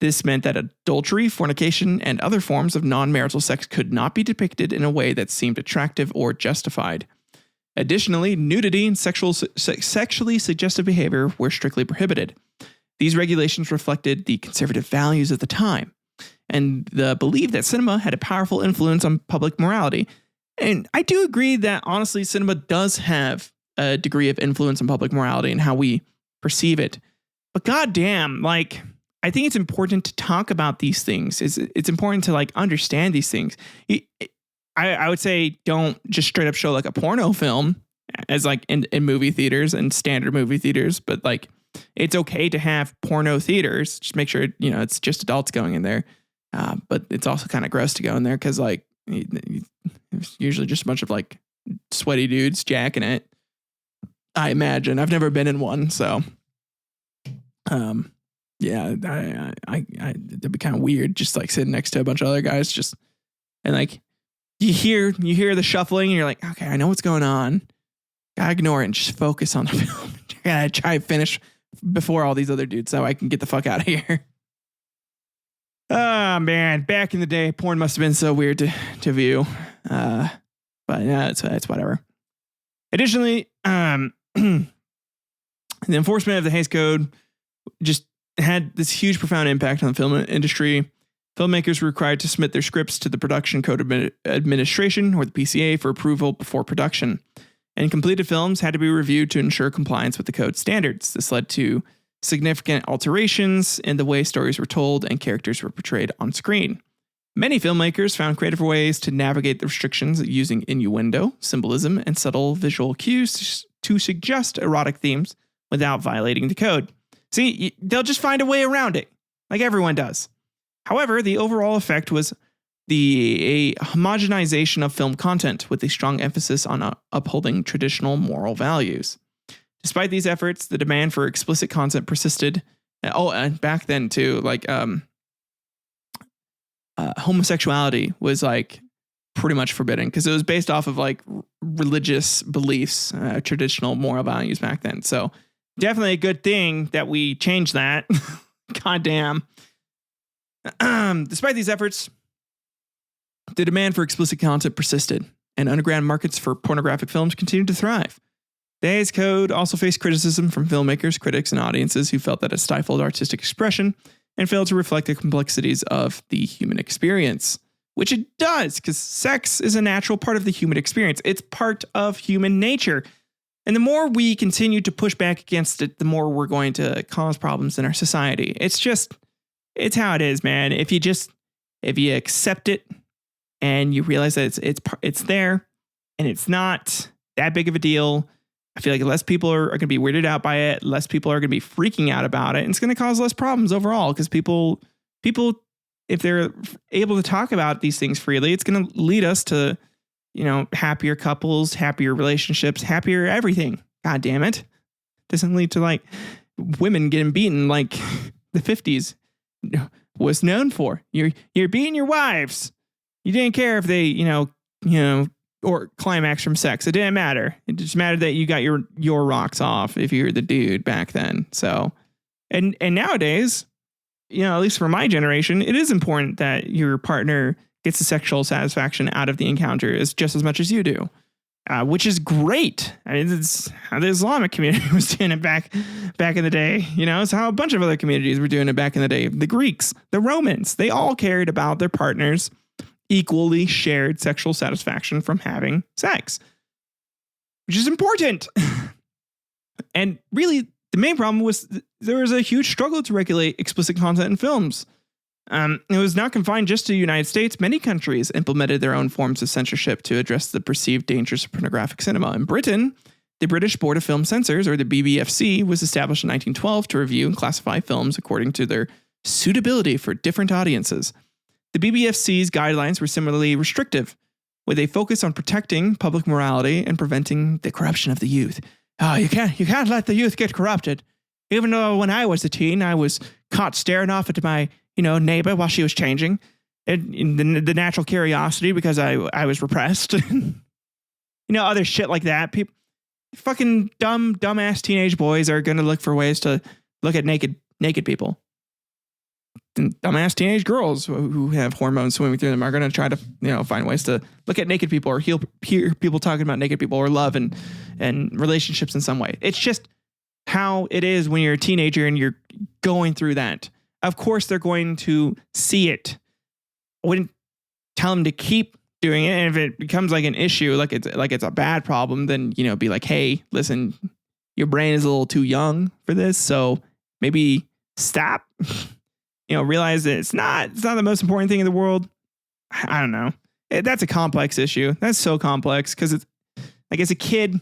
This meant that adultery, fornication, and other forms of non-marital sex could not be depicted in a way that seemed attractive or justified. Additionally, nudity and sexually suggestive behavior were strictly prohibited. These regulations reflected the conservative values of the time and the belief that cinema had a powerful influence on public morality. And I do agree that, honestly, cinema does have a degree of influence on public morality and how we perceive it. But goddamn, like, I think it's important to talk about these things. It's important to like understand these things. I would say don't just straight up show like a porno film as like in movie theaters and standard movie theaters, but like it's okay to have porno theaters. Just make sure, it's just adults going in there. But it's also kind of gross to go in there because like it's usually just a bunch of like sweaty dudes jacking it. I imagine. I've never been in one, so yeah, it'd be kind of weird just like sitting next to a bunch of other guys and like you hear the shuffling and you're like, okay, I know what's going on. Gotta ignore it and just focus on the film. Gotta try to finish before all these other dudes so I can get the fuck out of here. Oh man, back in the day, porn must have been so weird to view. But yeah, it's whatever. Additionally, the enforcement of the Hays Code just had this huge, profound impact on the film industry. Filmmakers were required to submit their scripts to the Production Code Administration, or the PCA, for approval before production. And completed films had to be reviewed to ensure compliance with the code standards. This led to significant alterations in the way stories were told and characters were portrayed on screen. Many filmmakers found creative ways to navigate the restrictions using innuendo, symbolism, and subtle visual cues to suggest erotic themes without violating the code. See, they'll just find a way around it, like everyone does. However, the overall effect was a homogenization of film content with a strong emphasis on upholding traditional moral values. Despite these efforts, the demand for explicit content persisted. And back then too, like homosexuality was like pretty much forbidden because it was based off of like religious beliefs, traditional moral values back then. So definitely a good thing that we changed that. Goddamn. Despite these efforts, the demand for explicit content persisted, and underground markets for pornographic films continued to thrive. The Hays Code also faced criticism from filmmakers, critics, and audiences who felt that it stifled artistic expression and failed to reflect the complexities of the human experience, which it does, because sex is a natural part of the human experience. It's part of human nature. And the more we continue to push back against it, the more we're going to cause problems in our society. It's how it is, man. If you accept it and you realize that it's there and it's not that big of a deal, I feel like less people are going to be weirded out by it. Less people are going to be freaking out about it. And it's going to cause less problems overall because people, if they're able to talk about these things freely, it's going to lead us to, happier couples, happier relationships, happier everything. God damn it. Doesn't lead to like women getting beaten like the 50s was known for. You're beating your wives. You didn't care if they, or climax from sex. It didn't matter. It just mattered that you got your rocks off if you're the dude back then. So, and nowadays, at least for my generation, it is important that your partner gets the sexual satisfaction out of the encounter just as much as you do, which is great. I mean, it's how the Islamic community was doing it back in the day. It's how a bunch of other communities were doing it back in the day. The Greeks, the Romans, they all cared about their partners equally shared sexual satisfaction from having sex, which is important. And really, the main problem was there was a huge struggle to regulate explicit content in films. It was not confined just to the United States. Many countries implemented their own forms of censorship to address the perceived dangers of pornographic cinema. In Britain, the British Board of Film Censors, or the BBFC, was established in 1912 to review and classify films according to their suitability for different audiences. The BBFC's guidelines were similarly restrictive, with a focus on protecting public morality and preventing the corruption of the youth. Oh, you can't let the youth get corrupted. Even though when I was a teen, I was caught staring off at my, neighbor while she was changing. The natural curiosity because I was repressed. Other shit like that. People, fucking dumbass teenage boys are going to look for ways to look at naked people. And dumbass teenage girls who have hormones swimming through them are going to try to, find ways to look at naked people or hear people talking about naked people or love and relationships in some way. It's just how it is when you're a teenager and you're going through that. Of course, they're going to see it. I wouldn't tell them to keep doing it. And if it becomes like an issue, like it's a bad problem, then, be like, hey, listen, your brain is a little too young for this. So maybe stop. realize that it's not the most important thing in the world. I don't know. That's a complex issue. That's so complex because it's like as a kid,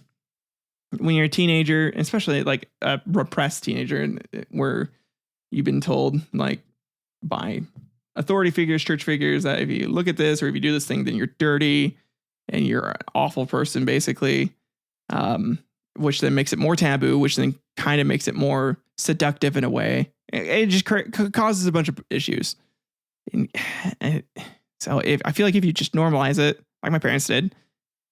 when you're a teenager, especially like a repressed teenager, where you've been told like by authority figures, church figures, that if you look at this or if you do this thing, then you're dirty and you're an awful person, basically, which then makes it more taboo, which then kind of makes it more seductive in a way. It just causes a bunch of issues. So I feel like if you just normalize it, like my parents did,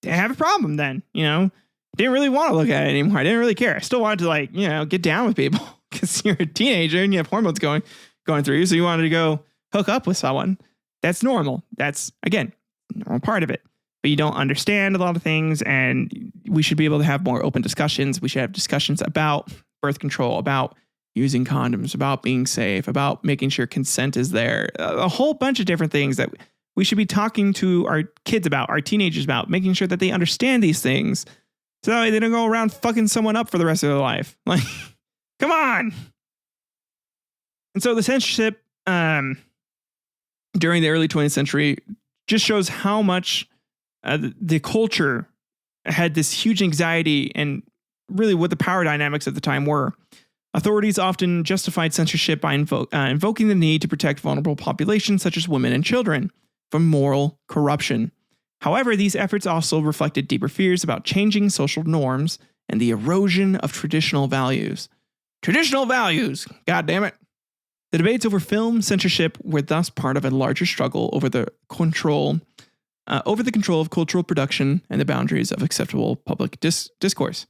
they have a problem then, Didn't really want to look at it anymore. I didn't really care. I still wanted to get down with people because you're a teenager and you have hormones going through you. So you wanted to go hook up with someone. That's normal. That's, again, normal part of it. But you don't understand a lot of things, and we should be able to have more open discussions. We should have discussions about birth control, about using condoms, about being safe, about making sure consent is there. A whole bunch of different things that we should be talking to our kids about, our teenagers about, making sure that they understand these things so that way they don't go around fucking someone up for the rest of their life. Like, come on. And so the censorship during the early 20th century just shows how much the culture had this huge anxiety and really what the power dynamics at the time were. Authorities often justified censorship by invoking the need to protect vulnerable populations such as women and children from moral corruption. However, these efforts also reflected deeper fears about changing social norms and the erosion of traditional values. Traditional values, God damn it. The debates over film censorship were thus part of a larger struggle over the control of cultural production and the boundaries of acceptable public discourse.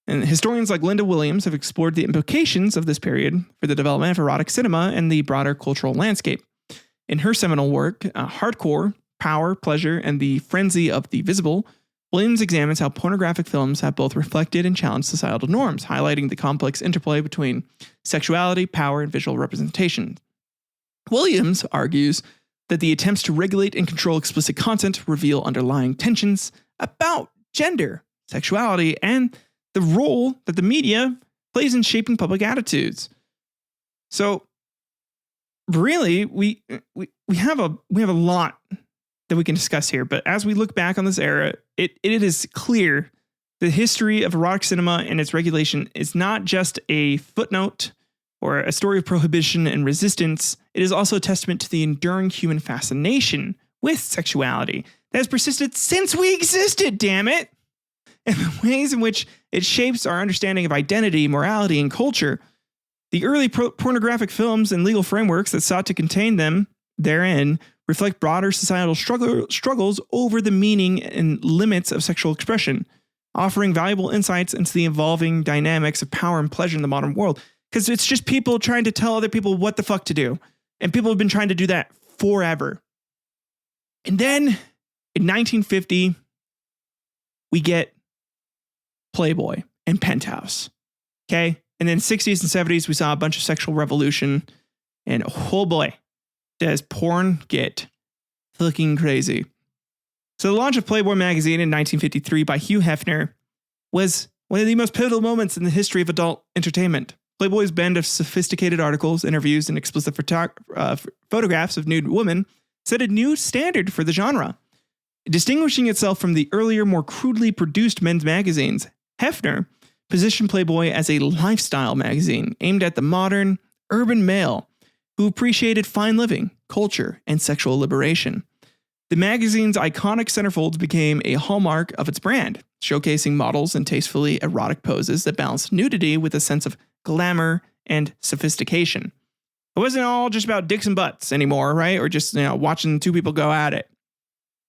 And historians like Linda Williams have explored the implications of this period for the development of erotic cinema and the broader cultural landscape. In her seminal work, Hardcore, Power, Pleasure, and the Frenzy of the Visible, Williams examines how pornographic films have both reflected and challenged societal norms, highlighting the complex interplay between sexuality, power, and visual representation. Williams argues that the attempts to regulate and control explicit content reveal underlying tensions about gender, sexuality, and the role that the media plays in shaping public attitudes. So, really, we have a lot that we can discuss here. But as we look back on this era, it is clear the history of erotic cinema and its regulation is not just a footnote or a story of prohibition and resistance. It is also a testament to the enduring human fascination with sexuality that has persisted since we existed, damn it! And the ways in which it shapes our understanding of identity, morality, and culture. The early pornographic films and legal frameworks that sought to contain them therein reflect broader societal struggles over the meaning and limits of sexual expression, offering valuable insights into the evolving dynamics of power and pleasure in the modern world. Because it's just people trying to tell other people what the fuck to do. And people have been trying to do that forever. And then in 1950, we get Playboy and Penthouse. Okay? And then 60s and 70s, we saw a bunch of sexual revolution. And oh boy, does porn get fucking crazy. So the launch of Playboy magazine in 1953 by Hugh Hefner was one of the most pivotal moments in the history of adult entertainment. Playboy's blend of sophisticated articles, interviews, and explicit photographs of nude women set a new standard for the genre. Distinguishing itself from the earlier, more crudely produced men's magazines, Hefner positioned Playboy as a lifestyle magazine aimed at the modern, urban male who appreciated fine living, culture, and sexual liberation. The magazine's iconic centerfolds became a hallmark of its brand, showcasing models in tastefully erotic poses that balanced nudity with a sense of glamour and sophistication. It wasn't all just about dicks and butts anymore, right? Or just, watching two people go at it.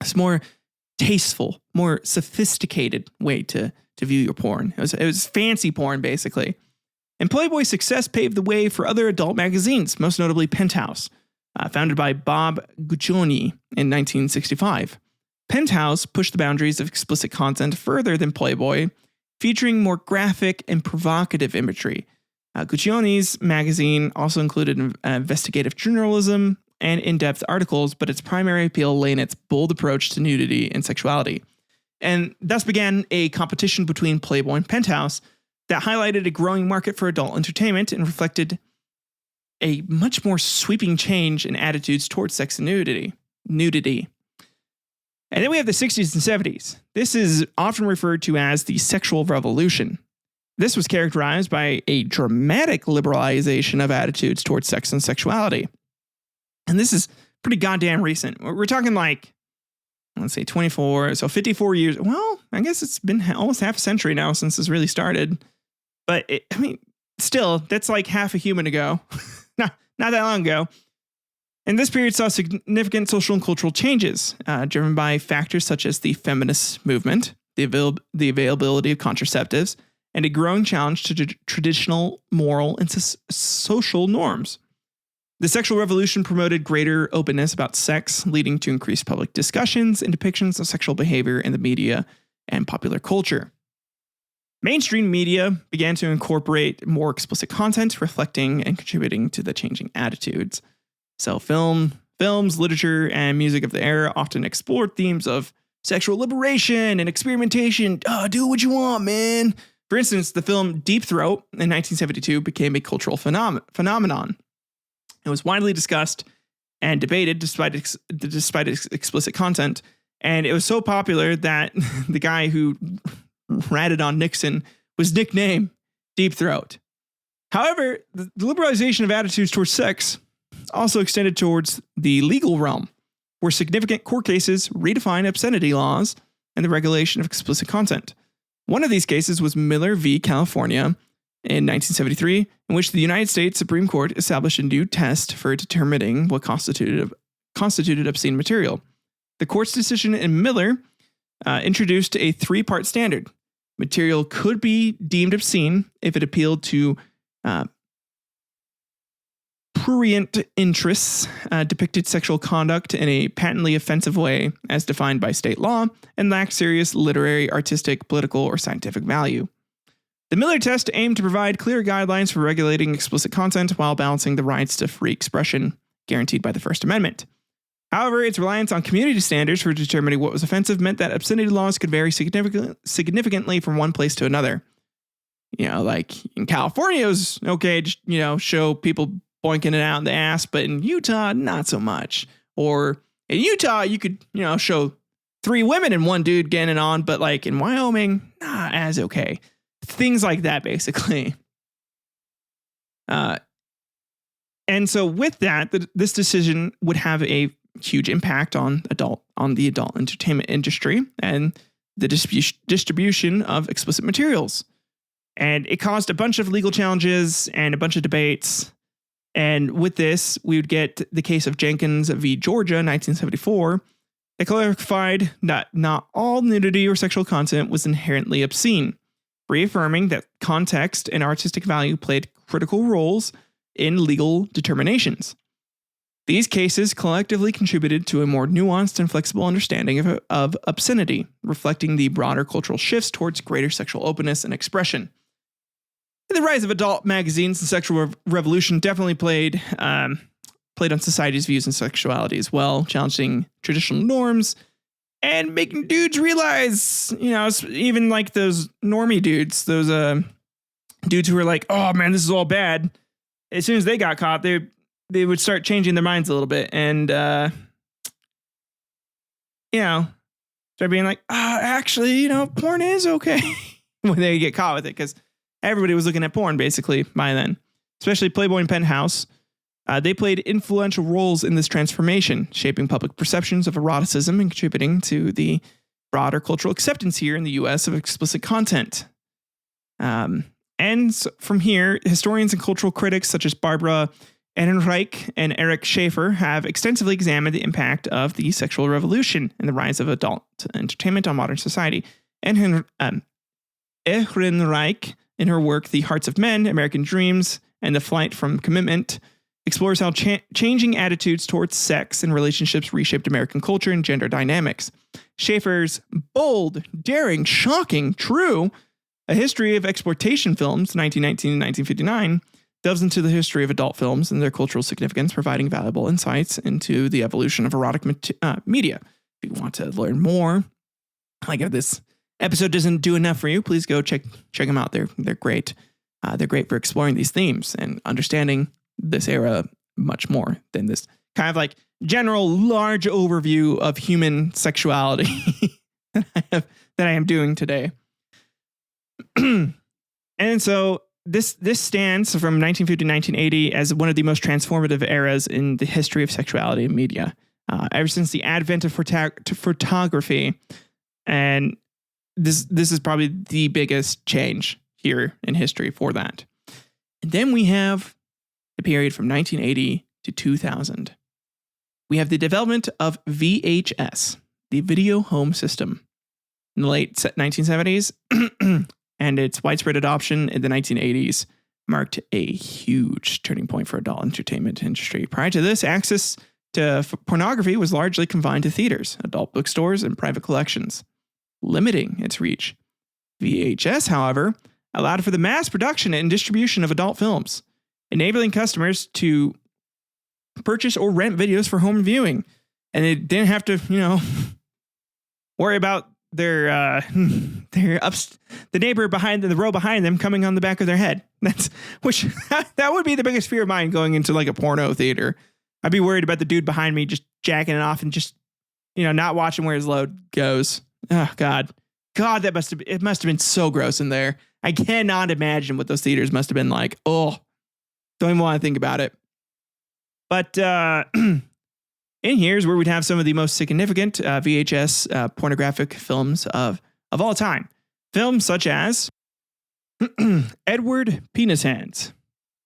It's more tasteful, more sophisticated way to view your porn. It was fancy porn, basically. And Playboy's success paved the way for other adult magazines, most notably Penthouse, founded by Bob Guccione in 1965. Penthouse pushed the boundaries of explicit content further than Playboy, featuring more graphic and provocative imagery. Guccione's magazine also included investigative journalism and in-depth articles, but its primary appeal lay in its bold approach to nudity and sexuality. And thus began a competition between Playboy and Penthouse that highlighted a growing market for adult entertainment and reflected a much more sweeping change in attitudes towards sex and nudity. And then we have the 60s and 70s. This is often referred to as the sexual revolution. This was characterized by a dramatic liberalization of attitudes towards sex and sexuality. And this is pretty goddamn recent. We're talking like, let's say 24, so 54 years. Well, I guess it's been almost half a century now since this really started. But still, that's like half a human ago. Not that long ago. And this period saw significant social and cultural changes, driven by factors such as the feminist movement, the availability of contraceptives, and a growing challenge to traditional moral and social norms. The sexual revolution promoted greater openness about sex, leading to increased public discussions and depictions of sexual behavior in the media and popular culture. Mainstream media began to incorporate more explicit content, reflecting and contributing to the changing attitudes. So films, literature, and music of the era often explored themes of sexual liberation and experimentation. Do what you want, man. For instance, the film Deep Throat in 1972 became a cultural phenomenon. It was widely discussed and debated despite its explicit content. And it was so popular that the guy who ratted on Nixon was nicknamed Deep Throat. However, the liberalization of attitudes towards sex also extended towards the legal realm, where significant court cases redefined obscenity laws and the regulation of explicit content. One of these cases was Miller v. California in 1973, in which the United States Supreme Court established a new test for determining what constituted obscene material. The court's decision in Miller introduced a three-part standard. Material could be deemed obscene if it appealed to prurient interests, depicted sexual conduct in a patently offensive way as defined by state law, and lacked serious literary, artistic, political, or scientific value. The Miller test aimed to provide clear guidelines for regulating explicit content while balancing the rights to free expression guaranteed by the First Amendment. However, its reliance on community standards for determining what was offensive meant that obscenity laws could vary significantly from one place to another. Like in California, it was okay to, show people boinking it out in the ass, but in Utah, not so much. Or in Utah, you could, show 3 women and 1 dude getting it on, but like in Wyoming, not as okay. Things like that, basically. And so with that, this decision would have a huge impact on the adult entertainment industry and the distribution of explicit materials. And it caused a bunch of legal challenges and a bunch of debates. And with this, we would get the case of Jenkins v. Georgia, 1974, that clarified that not all nudity or sexual content was inherently obscene, reaffirming that context and artistic value played critical roles in legal determinations. These cases collectively contributed to a more nuanced and flexible understanding of obscenity, reflecting the broader cultural shifts towards greater sexual openness and expression. The rise of adult magazines and sexual revolution definitely played on society's views on sexuality as well, challenging traditional norms and making dudes realize, even like those normie dudes, those dudes who were like, oh man, this is all bad. As soon as they got caught, they would start changing their minds a little bit and, start being like, actually, porn is okay when they get caught with it, because everybody was looking at porn basically by then, especially Playboy and Penthouse. They played influential roles in this transformation, shaping public perceptions of eroticism and contributing to the broader cultural acceptance here in the U.S. of explicit content. And so from here, historians and cultural critics such as Barbara Ehrenreich and Eric Schaefer have extensively examined the impact of the sexual revolution and the rise of adult entertainment on modern society. And Ehrenreich, in her work The Hearts of Men, American Dreams, and The Flight from Commitment, explores how changing attitudes towards sex and relationships reshaped American culture and gender dynamics. Schaefer's bold, daring, shocking, true, A History of Exploitation Films, 1919 and 1959, delves into the history of adult films and their cultural significance, providing valuable insights into the evolution of erotic media. If you want to learn more, like if this episode doesn't do enough for you, please go check them out. They're great. They're great for exploring these themes and understanding this era much more than this kind of like general large overview of human sexuality that I am doing today. And so this stands from 1950 to 1980 as one of the most transformative eras in the history of sexuality in media. Ever since the advent of photography, and this is probably the biggest change here in history for that. And then we have the period from 1980 to 2000. We have the development of VHS, the video home system, in the late 1970s, and its widespread adoption in the 1980s marked a huge turning point for adult entertainment industry. Prior to this, access to pornography was largely confined to theaters, adult bookstores, and private collections, limiting its reach. VHS, however, allowed for the mass production and distribution of adult films, enabling customers to purchase or rent videos for home viewing. And they didn't have to, worry about the neighbor behind the row behind them coming on the back of their head. That would be the biggest fear of mine going into like a porno theater. I'd be worried about the dude behind me just jacking it off and just, not watching where his load goes. Oh God, it must have been so gross in there. I cannot imagine what those theaters must have been like. Oh, don't even want to think about it. But in here's where we'd have some of the most significant VHS pornographic films of all time. Films such as Edward Penis Hands,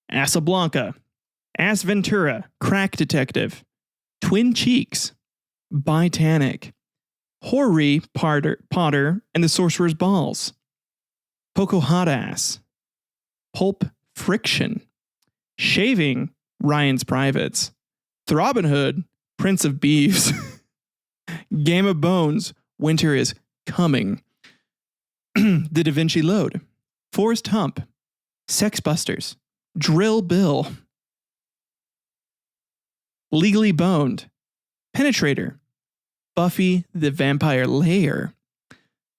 Casablanca, Ace Ventura, Crack Detective, Twin Cheeks, Titanic, Horry Potter and the Sorcerer's Balls, Pocahontas, Pulp Friction, Shaving, Ryan's Privates, Throbbing Hood, Prince of Beeves, Game of Bones, Winter is Coming, The Da Vinci Load, Forrest Hump, Sex Busters, Drill Bill, Legally Boned, Penetrator, Buffy the Vampire Slayer,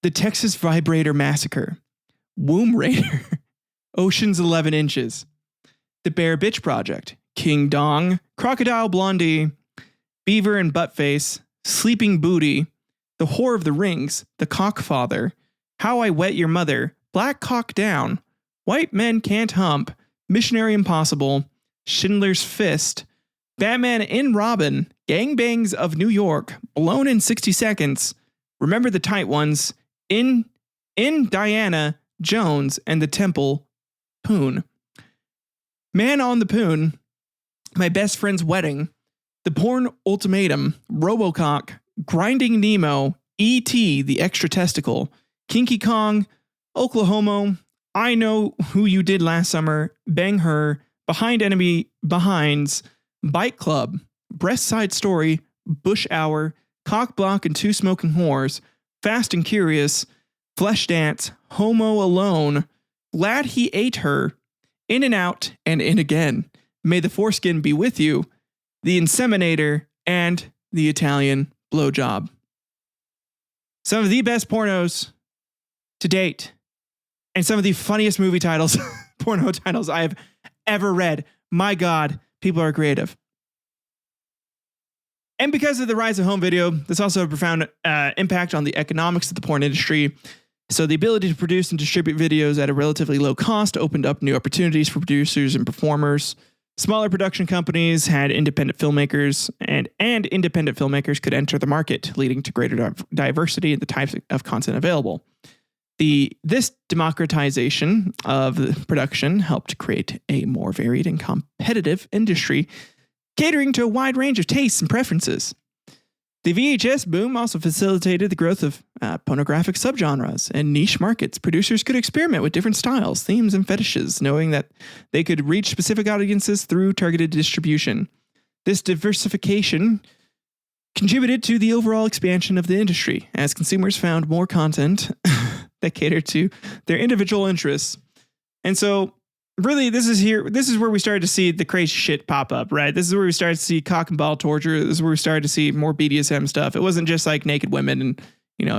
The Texas Vibrator Massacre, Womb Raider, Ocean's 11 Inches, The Bear Bitch Project, King Dong, Crocodile Blondie, Beaver and Buttface, Sleeping Booty, The Whore of the Rings, The Cockfather, How I Wet Your Mother, Black Cock Down, White Men Can't Hump, Missionary Impossible, Schindler's Fist, Batman and Robin, Gangbangs of New York, Blown in 60 Seconds, Remember the Tight Ones, In Diana Jones and the Temple, Poon, Man on the Poon, My Best Friend's Wedding, The Porn Ultimatum, Robocock, Grinding Nemo, E.T. the Extra Testicle, Kinky Kong, Oklahoma, I Know Who You Did Last Summer, Bang Her, Behind Enemy Behinds, Bike Club, Breast Side Story, Bush Hour, Cock Block and Two Smoking Whores, Fast and Curious, Flesh Dance, Homo Alone, Glad He Ate Her, In and Out and In Again, May the Foreskin Be With You, The Inseminator, and The Italian Blowjob. Some of the best pornos to date, and some of the funniest movie titles, porno titles I have ever read. My God, people are creative. And because of the rise of home video, this also had a profound impact on the economics of the porn industry. So the ability to produce and distribute videos at a relatively low cost opened up new opportunities for producers and performers. Smaller production companies had independent filmmakers, and independent filmmakers could enter the market, leading to greater diversity in the types of content available. This democratization of production helped create a more varied and competitive industry, catering to a wide range of tastes and preferences. The VHS boom also facilitated the growth of pornographic subgenres and niche markets. Producers could experiment with different styles, themes, and fetishes, knowing that they could reach specific audiences through targeted distribution. This diversification contributed to the overall expansion of the industry, as consumers found more content that catered to their individual interests. And so, really, this is where we started to see the crazy shit pop up, right? This is where we started to see cock and ball torture. This is where we started to see more BDSM stuff. It wasn't just like naked women and,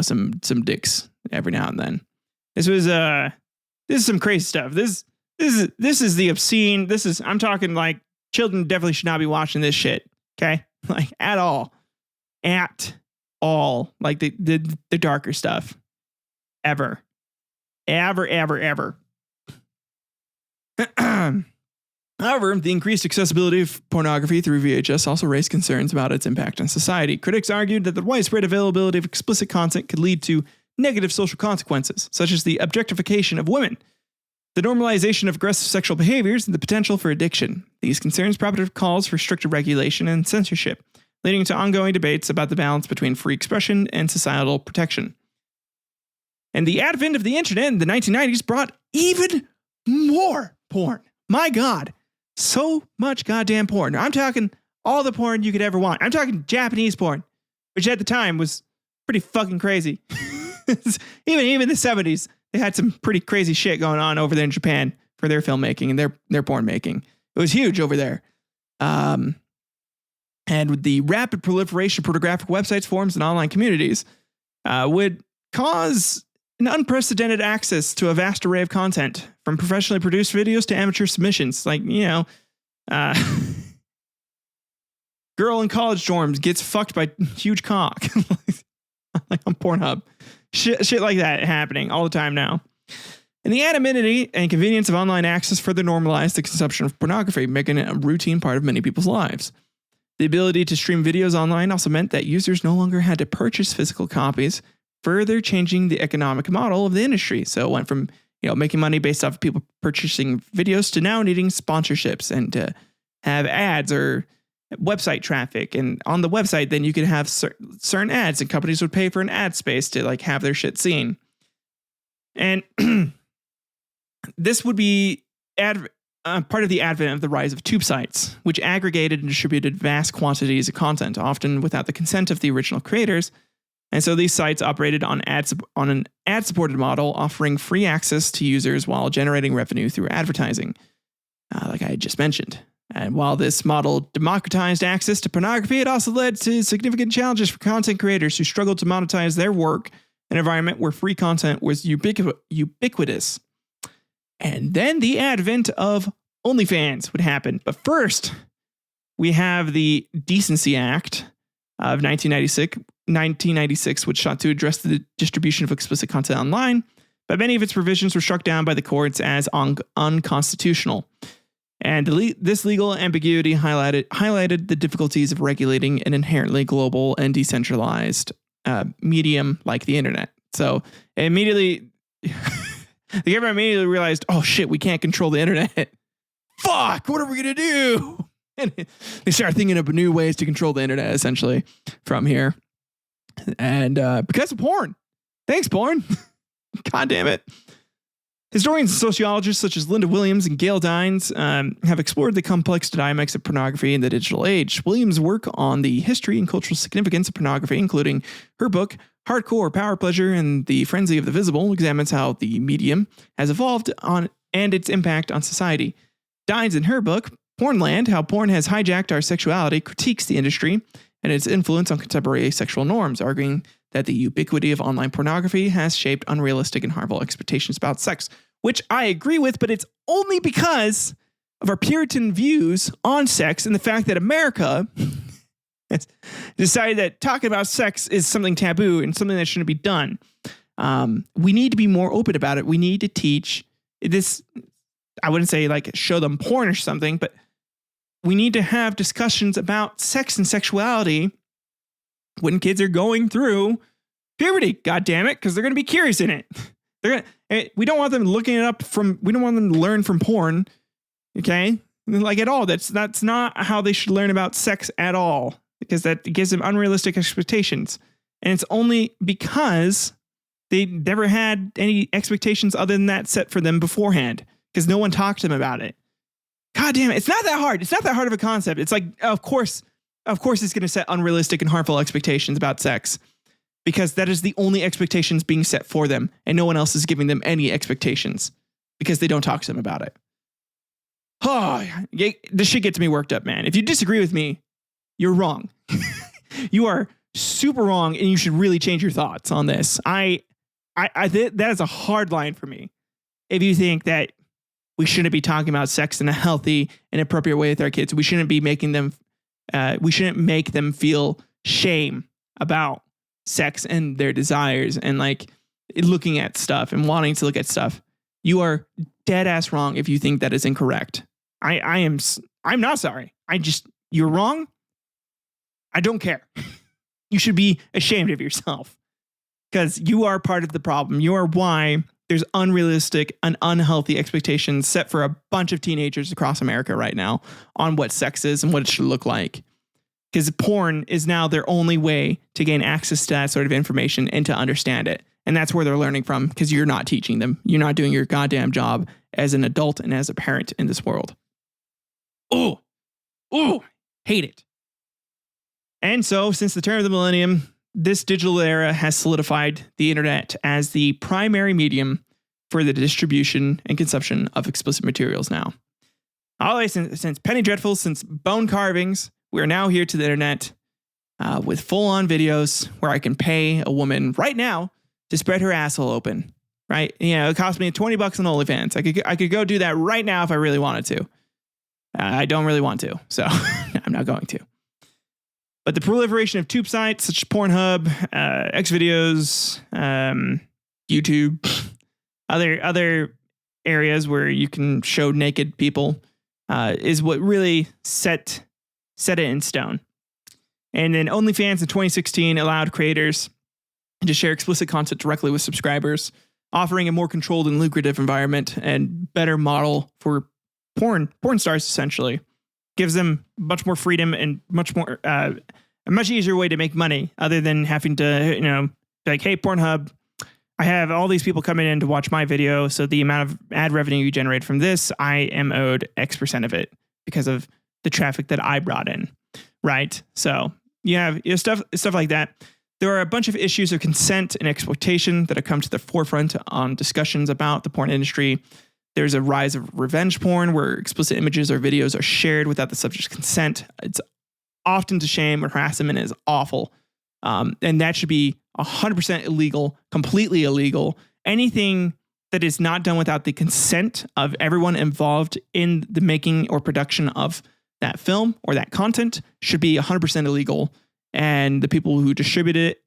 some dicks every now and then. This is some crazy stuff. This is the obscene. I'm talking like children definitely should not be watching this shit. Okay, like at all, like the darker stuff, ever. However, the increased accessibility of pornography through VHS also raised concerns about its impact on society. Critics argued that the widespread availability of explicit content could lead to negative social consequences, such as the objectification of women, the normalization of aggressive sexual behaviors, and the potential for addiction. These concerns prompted calls for stricter regulation and censorship, leading to ongoing debates about the balance between free expression and societal protection. And the advent of the internet in the 1990s brought even more porn. My God. So much goddamn porn. I'm talking all the porn you could ever want. I'm talking Japanese porn, which at the time was pretty fucking crazy. even in the 70s, they had some pretty crazy shit going on over there in Japan for their filmmaking and their porn making. It was huge over there. And with the rapid proliferation of pornographic websites, forums, and online communities would cause an unprecedented access to a vast array of content, from professionally produced videos to amateur submissions. Like, girl in college dorms gets fucked by huge cock, like on Pornhub. Shit like that happening all the time now. And the anonymity and convenience of online access further normalized the consumption of pornography, making it a routine part of many people's lives. The ability to stream videos online also meant that users no longer had to purchase physical copies, further changing the economic model of the industry. So it went from, making money based off of people purchasing videos to now needing sponsorships and to have ads or website traffic. And on the website, then you could have certain ads, and companies would pay for an ad space to like have their shit seen. And this would be part of the advent of the rise of tube sites, which aggregated and distributed vast quantities of content, often without the consent of the original creators. And so these sites operated on an ad-supported model, offering free access to users while generating revenue through advertising, like I had just mentioned. And while this model democratized access to pornography, it also led to significant challenges for content creators who struggled to monetize their work in an environment where free content was ubiquitous. And then the advent of OnlyFans would happen. But first, we have the Decency Act of 1996, which sought to address the distribution of explicit content online, but many of its provisions were struck down by the courts as unconstitutional. And this legal ambiguity highlighted the difficulties of regulating an inherently global and decentralized medium like the internet. So immediately, the government immediately realized, oh shit, we can't control the internet. Fuck, what are we going to do? And they started thinking of new ways to control the internet, essentially, from here. And because of porn. Thanks, porn. God damn it. Historians and sociologists such as Linda Williams and Gail Dines have explored the complex dynamics of pornography in the digital age. Williams' work on the history and cultural significance of pornography, including her book, Hardcore Power Pleasure and the Frenzy of the Visible, examines how the medium has evolved and its impact on society. Dines, in her book, Pornland, How Porn Has Hijacked Our Sexuality, critiques the industry and its influence on contemporary sexual norms, arguing that the ubiquity of online pornography has shaped unrealistic and harmful expectations about sex, which I agree with, but it's only because of our Puritan views on sex and the fact that America has decided that talking about sex is something taboo and something that shouldn't be done. We need to be more open about it. We need to teach this. I wouldn't say like show them porn or something, but we need to have discussions about sex and sexuality when kids are going through puberty. God damn it, because they're going to be curious in it. We don't want them looking it up we don't want them to learn from porn. Okay, like at all. That's not how they should learn about sex at all, because that gives them unrealistic expectations, and it's only because they never had any expectations other than that set for them beforehand, because no one talked to them about it. God damn it. It's not that hard. It's not that hard of a concept. It's like, of course it's going to set unrealistic and harmful expectations about sex, because that is the only expectations being set for them, and no one else is giving them any expectations because they don't talk to them about it. Oh, this shit gets me worked up, man. If you disagree with me, you're wrong. You are super wrong, and you should really change your thoughts on this. That is a hard line for me. If you think that we shouldn't be talking about sex in a healthy and appropriate way with our kids. We shouldn't be making them, we shouldn't make them feel shame about sex and their desires and like looking at stuff and wanting to look at stuff. You are dead ass wrong if you think that is incorrect. I'm not sorry. You're wrong. I don't care. You should be ashamed of yourself because you are part of the problem. You are why there's unrealistic and unhealthy expectations set for a bunch of teenagers across America right now on what sex is and what it should look like. Because porn is now their only way to gain access to that sort of information and to understand it. And that's where they're learning from because you're not teaching them. You're not doing your goddamn job as an adult and as a parent in this world. Oh, hate it. And so since the turn of the millennium, this digital era has solidified the internet as the primary medium for the distribution and consumption of explicit materials now. Always since Penny Dreadfuls, since Bone Carvings, we are now here to the internet with full-on videos where I can pay a woman right now to spread her asshole open, right? It cost me $20 on OnlyFans. I could go do that right now if I really wanted to. I don't really want to, so I'm not going to. But the proliferation of tube sites such as Pornhub, Xvideos, YouTube, other areas where you can show naked people is what really set it in stone. And then OnlyFans in 2016 allowed creators to share explicit content directly with subscribers, offering a more controlled and lucrative environment and better model for porn stars. Essentially gives them much more freedom and much more a much easier way to make money other than having to be like, hey, Pornhub, I have all these people coming in to watch my video, so the amount of ad revenue you generate from this, I am owed X% of it because of the traffic that I brought in, right? So you have stuff like that. There are a bunch of issues of consent and exploitation that have come to the forefront on discussions about the porn industry. There's a rise of revenge porn where explicit images or videos are shared without the subject's consent. It's often to shame or harassment is awful. And that should be 100% illegal, completely illegal. Anything that is not done without the consent of everyone involved in the making or production of that film or that content should be 100% illegal. And the people who distributed it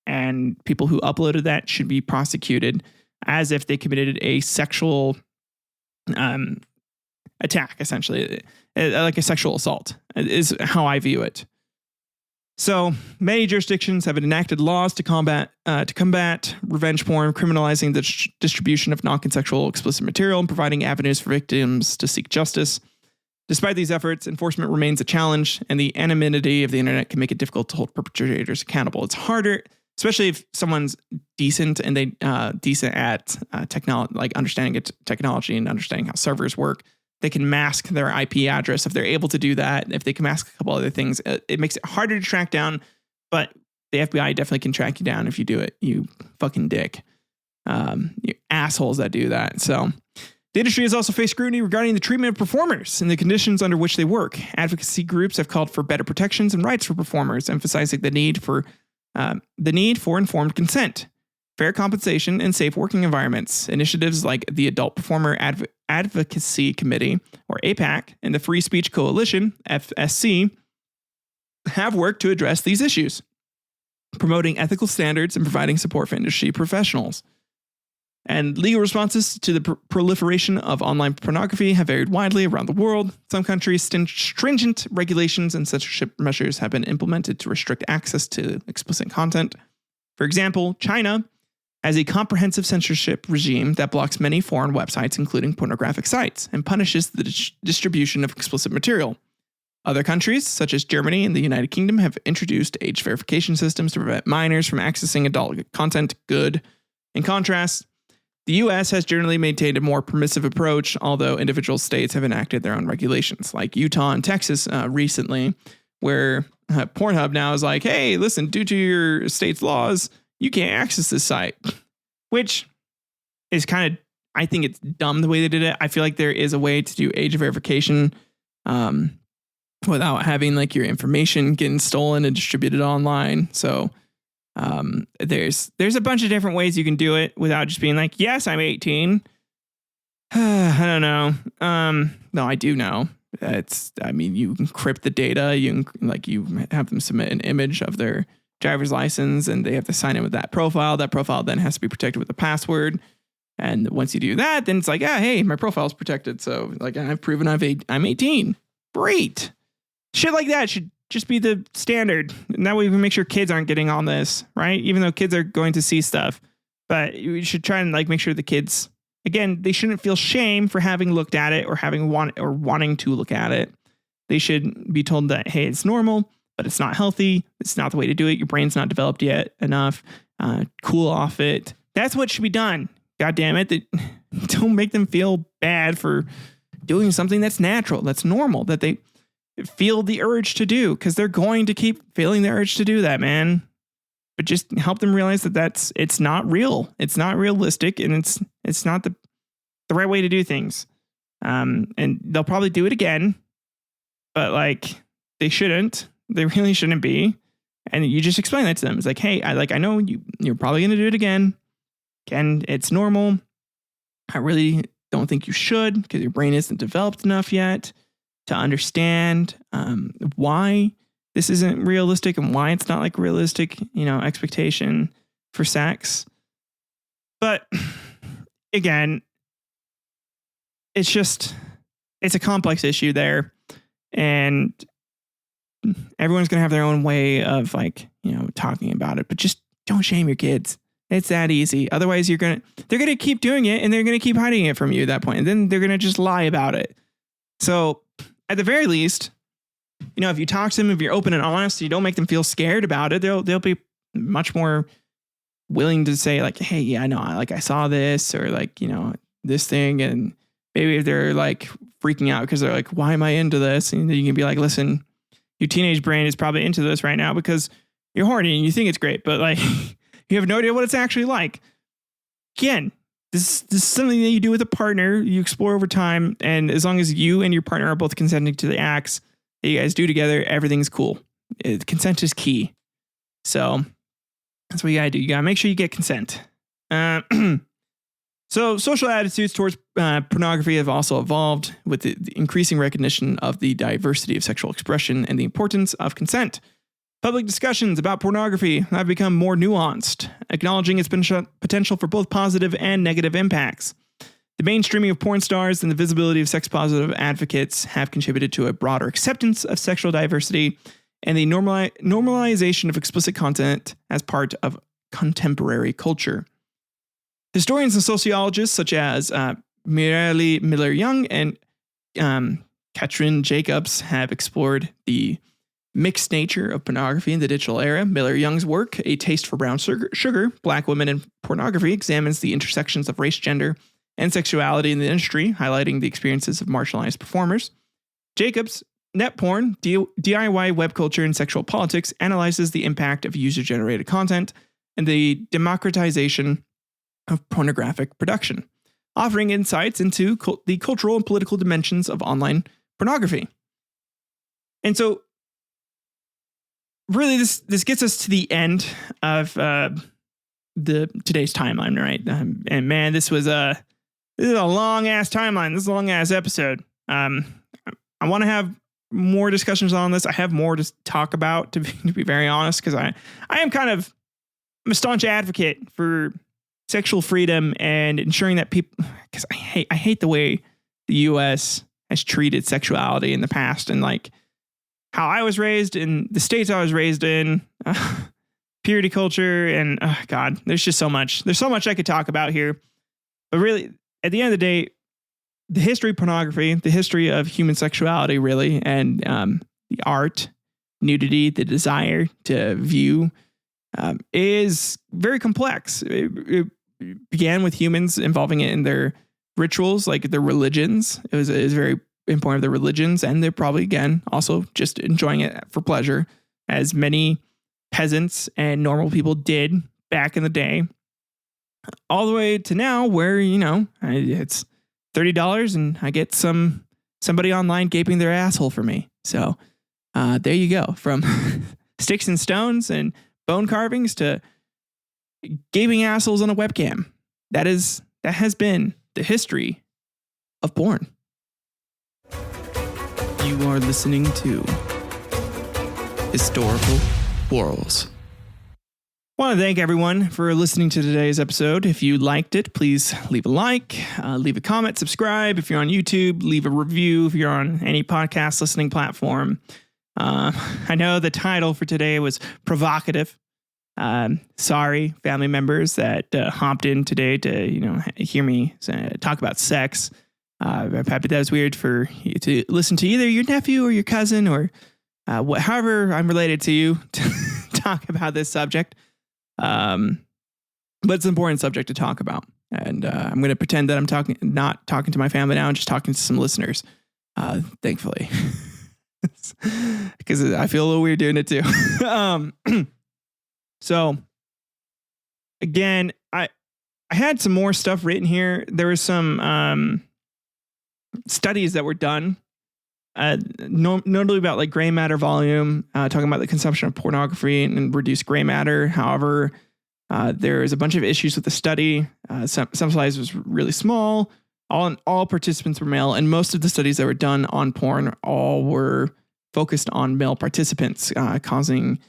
and people who uploaded that should be prosecuted as if they committed a sexual attack, essentially, like a sexual assault is how I view it. So many jurisdictions have enacted laws to combat revenge porn, criminalizing the distribution of non-consensual explicit material and providing avenues for victims to seek justice. Despite these efforts, enforcement remains a challenge, and the anonymity of the internet can make it difficult to hold perpetrators accountable. It's harder, especially if someone's decent and they decent at technology, like understanding technology and understanding how servers work. They can mask their IP address if they're able to do that. If they can mask a couple other things, it makes it harder to track down. But the FBI definitely can track you down if you do it. You fucking dick. You assholes that do that. So the industry has also faced scrutiny regarding the treatment of performers and the conditions under which they work. Advocacy groups have called for better protections and rights for performers, emphasizing the need for informed consent, fair compensation, and safe working environments. Initiatives like the Adult Performer Advocacy Committee, or APAC, and the Free Speech Coalition, FSC, have worked to address these issues, promoting ethical standards and providing support for industry professionals. And legal responses to the proliferation of online pornography have varied widely around the world. Some countries, stringent regulations and censorship measures have been implemented to restrict access to explicit content. For example, China has a comprehensive censorship regime that blocks many foreign websites, including pornographic sites, and punishes the distribution of explicit material. Other countries, such as Germany and the United Kingdom, have introduced age verification systems to prevent minors from accessing adult content. Good. In contrast, the U.S. has generally maintained a more permissive approach, although individual states have enacted their own regulations, like Utah and Texas recently, where Pornhub now is like, hey, listen, due to your state's laws, you can't access this site, which is kind of, I think it's dumb the way they did it. I feel like there is a way to do age verification without having like your information getting stolen and distributed online. So there's a bunch of different ways you can do it without just being like, yes, I'm 18. I don't know. No, I do know. You encrypt the data. You have them submit an image of their driver's license, and they have to sign in with that profile. That profile then has to be protected with a password. And once you do that, then it's like, hey, my profile's protected. So I've proven I'm 18. Great. Shit like that should just be the standard. And that way we can make sure kids aren't getting on this, right? Even though kids are going to see stuff. But we should try and make sure the kids, again, they shouldn't feel shame for having looked at it or wanting to look at it. They should be told that, hey, it's normal, but it's not healthy. It's not the way to do it. Your brain's not developed yet enough. Cool off it. That's what should be done. God damn it. Don't make them feel bad for doing something that's natural, that's normal, that they feel the urge to do, because they're going to keep feeling the urge to do that, man. But just help them realize that it's not real. It's not realistic, and it's not the right way to do things. And they'll probably do it again, but they shouldn't. They really shouldn't be. And you just explain that to them. It's like, hey, I know you're probably going to do it again. And it's normal. I really don't think you should, because your brain isn't developed enough yet to understand why this isn't realistic and why it's not realistic, expectation for sex. But again, it's a complex issue there. And everyone's going to have their own way of talking about it, but just don't shame your kids. It's that easy. Otherwise they're going to keep doing it, and they're going to keep hiding it from you at that point. And then they're going to just lie about it. So at the very least, if you talk to them, if you're open and honest, you don't make them feel scared about it, they'll be much more willing to say hey, yeah, I know, I saw this, or this thing. And maybe if they're freaking out because they're like, why am I into this? And you can be like, listen, your teenage brain is probably into this right now because you're horny and you think it's great, but you have no idea what it's actually like. Again, this is something that you do with a partner, you explore over time, and as long as you and your partner are both consenting to the acts that you guys do together, everything's cool. Consent is key. So that's what you gotta do. You gotta make sure you get consent. So social attitudes towards pornography have also evolved with the increasing recognition of the diversity of sexual expression and the importance of consent. Public discussions about pornography have become more nuanced, acknowledging its potential for both positive and negative impacts. The mainstreaming of porn stars and the visibility of sex-positive advocates have contributed to a broader acceptance of sexual diversity and the normalization of explicit content as part of contemporary culture. Historians and sociologists such as Mireille Miller-Young and Katrin Jacobs have explored the mixed nature of pornography in the digital era. Miller-Young's work, A Taste for Brown Sugar, Black Women and Pornography, examines the intersections of race, gender, and sexuality in the industry, highlighting the experiences of marginalized performers. Jacobs, Net Porn, DIY Web Culture and Sexual Politics, analyzes the impact of user-generated content and the democratization of pornographic production, offering insights into the cultural and political dimensions of online pornography. And so, really, this gets us to the end of today's timeline, right? And man, this is a long ass timeline. This is a long ass episode. I want to have more discussions on this. I have more to talk about, to be very honest, because I'm I'm a staunch advocate for sexual freedom and ensuring that people, because I hate the way the U.S. has treated sexuality in the past, and how I was raised in the states I was raised in, purity culture, and God, there's just so much. There's so much I could talk about here. But really, at the end of the day, the history of pornography, the history of human sexuality, really, and the art, nudity, the desire to view, is very complex. It began with humans involving it in their rituals, their religions. It was very important of their religions, and they're probably, again, also just enjoying it for pleasure, as many peasants and normal people did back in the day, all the way to now where, it's $30 and I get somebody online gaping their asshole for me. So there you go. From sticks and stones and bone carvings to gaping assholes on a webcam. That has been the history of porn. You are listening to Historical Quarrels. I want to thank everyone for listening to today's episode. If you liked it, please leave a like, leave a comment, subscribe. If you're on YouTube, leave a review. If you're on any podcast listening platform. I know the title for today was provocative. Sorry, family members that hopped in today to hear me talk about sex. Probably that was weird for you to listen to either your nephew or your cousin or however I'm related to you to talk about this subject. But it's an important subject to talk about. And I'm going to pretend that I'm not talking to my family now and just talking to some listeners, thankfully. Because I feel a little weird doing it too. So, again, I had some more stuff written here. There was some studies that were done, notably about like gray matter volume, talking about the consumption of pornography and reduced gray matter. However, there's a bunch of issues with the study. Some size was really small. All participants were male, and most of the studies that were done on porn all were focused on male participants, causing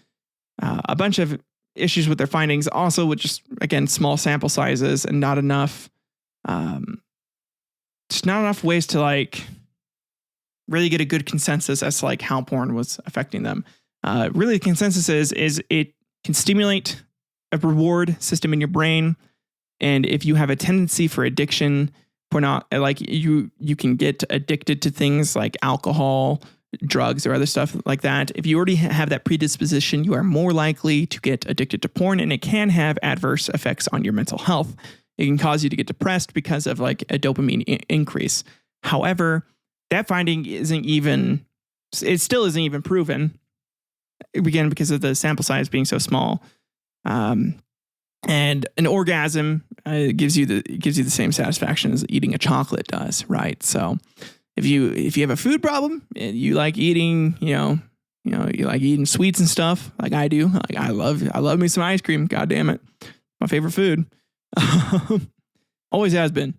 a bunch of issues with their findings. Also, with just again small sample sizes and not enough, just not enough ways to like really get a good consensus as to like how porn was affecting them. Really, the consensus is it can stimulate a reward system in your brain, and if you have a tendency for addiction, like you can get addicted to things like alcohol, drugs, or other stuff like that. If you already have that predisposition, you are more likely to get addicted to porn, and it can have adverse effects on your mental health. It can cause you to get depressed because of like a dopamine increase. However, that finding still isn't even proven, again, because of the sample size being so small. And an orgasm gives you the same satisfaction as eating a chocolate does, right? So if you have a food problem and you like eating, you like eating sweets and stuff like I do, like I love me some ice cream. God damn it, my favorite food, always has been.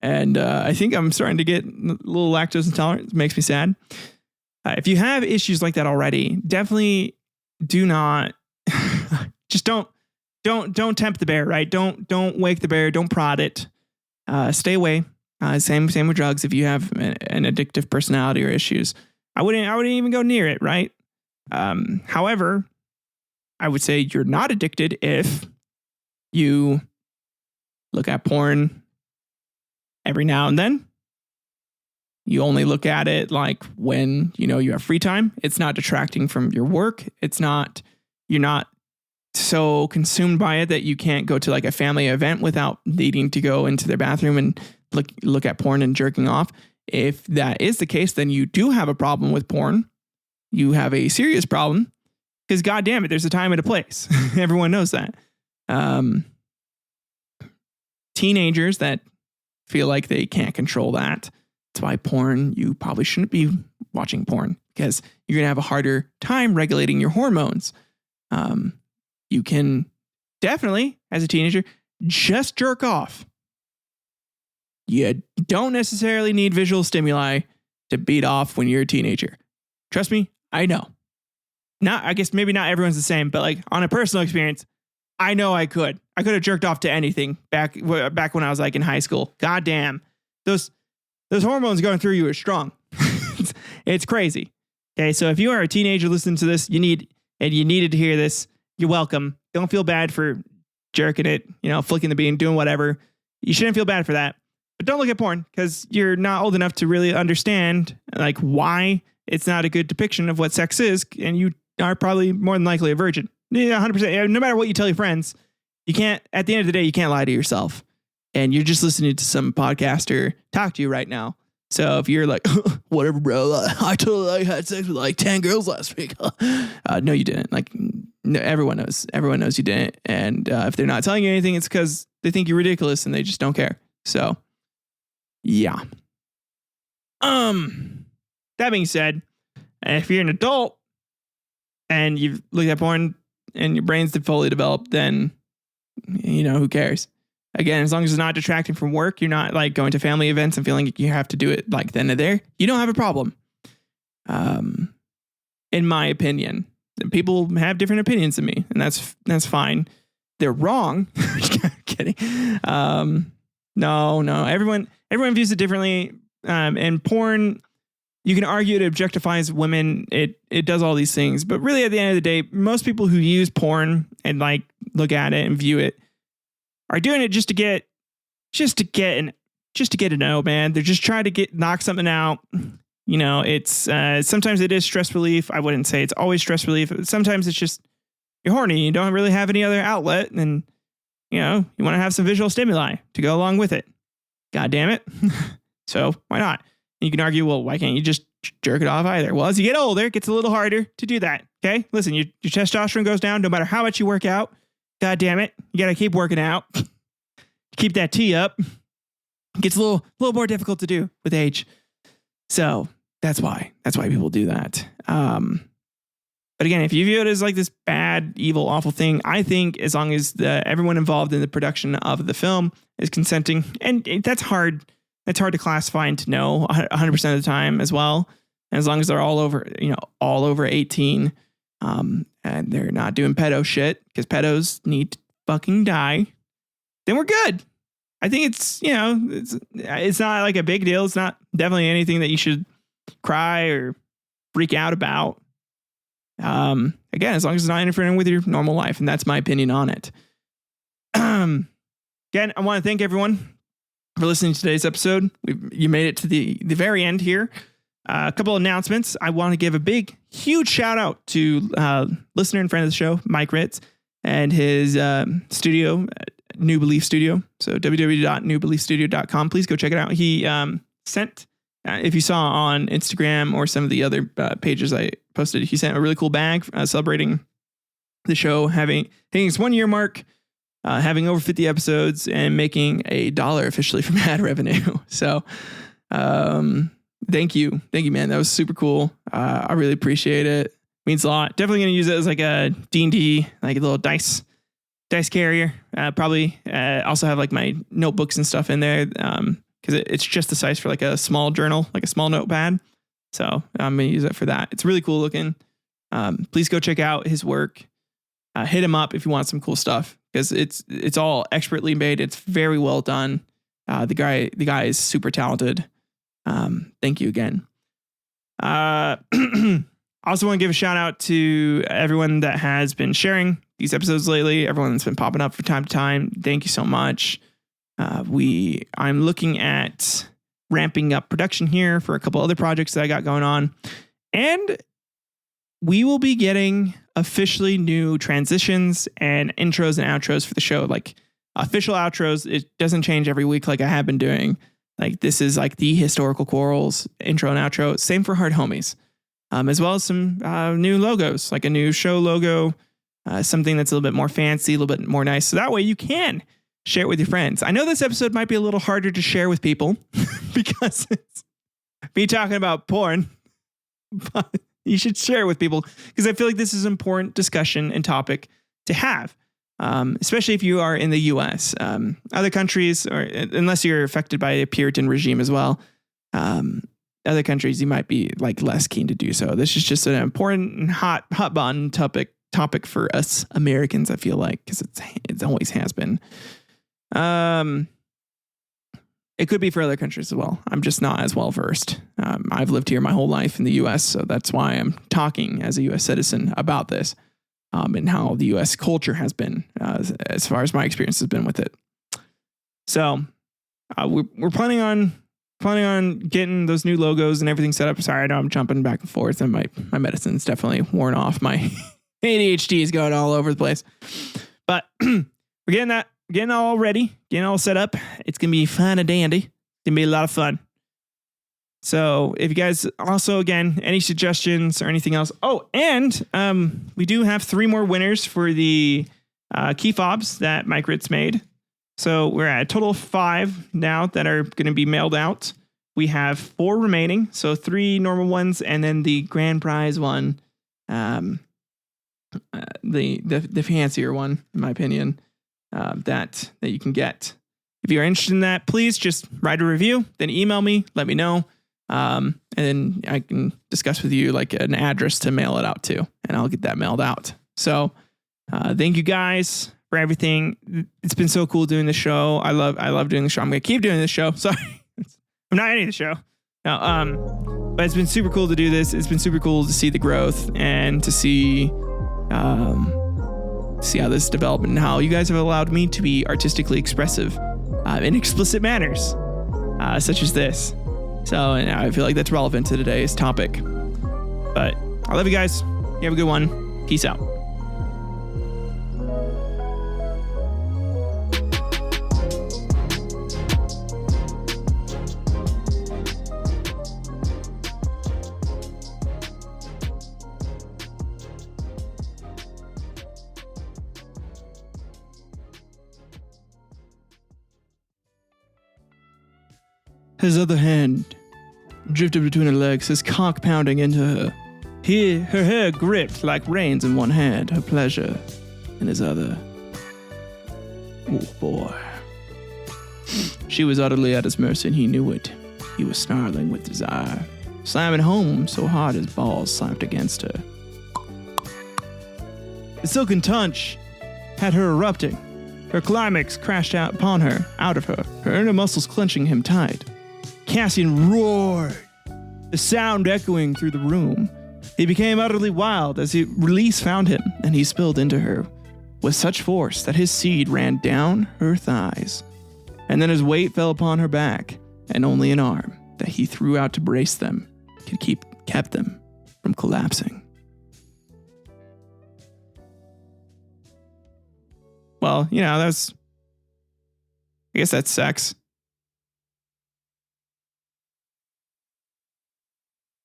And I think I'm starting to get a little lactose intolerant. It makes me sad. If you have issues like that already, definitely do not just don't tempt the bear, right? Don't wake the bear. Don't prod it. Stay away. Same with drugs. If you have an addictive personality or issues, I wouldn't even go near it, right? However, I would say you're not addicted if you look at porn every now and then. You only look at it like when you have free time. It's not detracting from your work. You're not so consumed by it that you can't go to like a family event without needing to go into their bathroom and look at porn and jerking off. If that is the case, then you do have a problem with porn. You have a serious problem because God damn it, there's a time and a place. Everyone knows that. Teenagers that feel like they can't control that. That's why you probably shouldn't be watching porn because you're going to have a harder time regulating your hormones. You can definitely, as a teenager, just jerk off. You don't necessarily need visual stimuli to beat off when you're a teenager. Trust me, I know. I guess maybe not everyone's the same, but like on a personal experience, I know I could. I could have jerked off to anything back when I was like in high school. God damn. Those hormones going through you are strong. It's crazy. Okay, so if you are a teenager listening to this, you needed to hear this. You're welcome. Don't feel bad for jerking it, flicking the bean, doing whatever. You shouldn't feel bad for that. But don't look at porn because you're not old enough to really understand like why it's not a good depiction of what sex is, and you are probably more than likely a virgin. Yeah, 100%. No matter what you tell your friends, you can't. At the end of the day, you can't lie to yourself. And you're just listening to some podcaster talk to you right now. So if you're like, whatever, bro, I totally had sex with like 10 girls last week. No, you didn't. Like, no, everyone knows. Everyone knows you didn't. And if they're not telling you anything, it's because they think you're ridiculous and they just don't care. So, yeah. That being said, if you're an adult and you've looked at porn and your brain's fully developed, then, who cares? Again, as long as it's not detracting from work, you're not like going to family events and feeling like you have to do it like then and there, you don't have a problem. In my opinion, people have different opinions than me, and that's fine. They're wrong. Kidding. No. Everyone views it differently. And porn, you can argue it objectifies women. It does all these things, but really at the end of the day, most people who use porn and like look at it and view it are doing it just to get to know, man. They're just trying to knock something out. You know, it's sometimes it is stress relief. I wouldn't say it's always stress relief. Sometimes it's just you're horny. You don't really have any other outlet, and you know you want to have some visual stimuli to go along with it. God damn it! So why not? And you can argue, well, why can't you just jerk it off either? Well, as you get older, it gets a little harder to do that. Okay, listen, your testosterone goes down no matter how much you work out. God damn it, you gotta keep working out. Keep that T up. It gets a little more difficult to do with age. So that's why people do that. But again, if you view it as like this bad, evil, awful thing, I think as long as everyone involved in the production of the film is consenting, and that's hard. That's hard to classify and to know 100% of the time as well. And as long as they're all over 18, and they're not doing pedo shit because pedos need to fucking die, then we're good. I think it's not like a big deal. It's not definitely anything that you should cry or freak out about. Again, as long as it's not interfering with your normal life, and that's my opinion on it. Again, I want to thank everyone for listening to today's episode. You made it to the very end here. A couple announcements. I want to give a huge shout out to listener and friend of the show, Mike Ritz, and his studio, New Belief Studio. So www.newbeliefstudio.com. Please go check it out. He sent, if you saw on Instagram or some of the other pages I posted, he sent a really cool bag celebrating the show hitting its 1 year mark, having over 50 episodes, and making $1 officially from ad revenue. So thank you, man. That was super cool. I really appreciate it. Means a lot. Definitely going to use it as like a D&D, like a little dice carrier. Probably also have like my notebooks and stuff in there because it's just the size for like a small journal, like a small notepad. So I'm going to use it for that. It's really cool looking. Please go check out his work. Hit him up if you want some cool stuff, because it's all expertly made. It's very well done. The guy is super talented. Thank you again. I also want to give a shout out to everyone that has been sharing these episodes lately. Everyone that's been popping up from time to time. Thank you so much. I'm looking at ramping up production here for a couple other projects that I got going on, and we will be getting officially new transitions and intros and outros for the show. Like official outros, it doesn't change every week like I have been doing. Like this is like the historical Quarrels intro and outro. Same for Hard Homies, as well as some new logos, like a new show logo, something that's a little bit more fancy, a little bit more nice. So that way you can share it with your friends. I know this episode might be a little harder to share with people because it's me talking about porn, but you should share it with people because I feel like this is an important discussion and topic to have, especially if you are in the U.S. Other countries, or unless you're affected by a Puritan regime as well, other countries you might be like less keen to do so. This is just an important and hot button topic for us Americans, I feel like, because it always has been. It could be for other countries as well. I'm just not as well versed. I've lived here my whole life in the U.S., so that's why I'm talking as a U.S. citizen about this, and how the U.S. culture has been, as far as my experience has been with it. So we're planning on getting those new logos and everything set up. Sorry, I know I'm jumping back and forth, and my medicine's definitely worn off. My ADHD is going all over the place, but we're getting all ready, getting all set up. It's going to be fun and dandy. It's going to be a lot of fun. So if you guys also, again, any suggestions or anything else. Oh, and we do have 3 more winners for the key fobs that Mike Ritz made. So we're at a total of 5 now that are going to be mailed out. We have 4 remaining. So 3 normal ones, and then the grand prize one, the fancier one, in my opinion. That you can get. if you're interested in that, please just write a review, then email me, let me know. And then I can discuss with you like an address to mail it out to, and I'll get that mailed out. So thank you guys for everything. It's been so cool doing the show. I love doing the show. I'm going to keep doing this show. Sorry. I'm not ending the show. No, but it's been super cool to do this. It's been super cool to see the growth and to see how this developed and how you guys have allowed me to be artistically expressive in explicit manners, such as this. So and I feel like that's relevant to today's topic. But I love you guys. You have a good one. Peace out. His other hand drifted between her legs, his cock pounding into her. Her hair gripped like reins in one hand, her pleasure in his other. Oh boy. She was utterly at his mercy, and he knew it. He was snarling with desire, slamming home so hard his balls slapped against her. The silken touch had her erupting. Her climax crashed out upon her, out of her inner muscles clenching him tight. Cassian roared, the sound echoing through the room. He became utterly wild as release found him, and he spilled into her with such force that his seed ran down her thighs. And then his weight fell upon her back, and only an arm that he threw out to brace them kept them from collapsing. Well, I guess that's sex.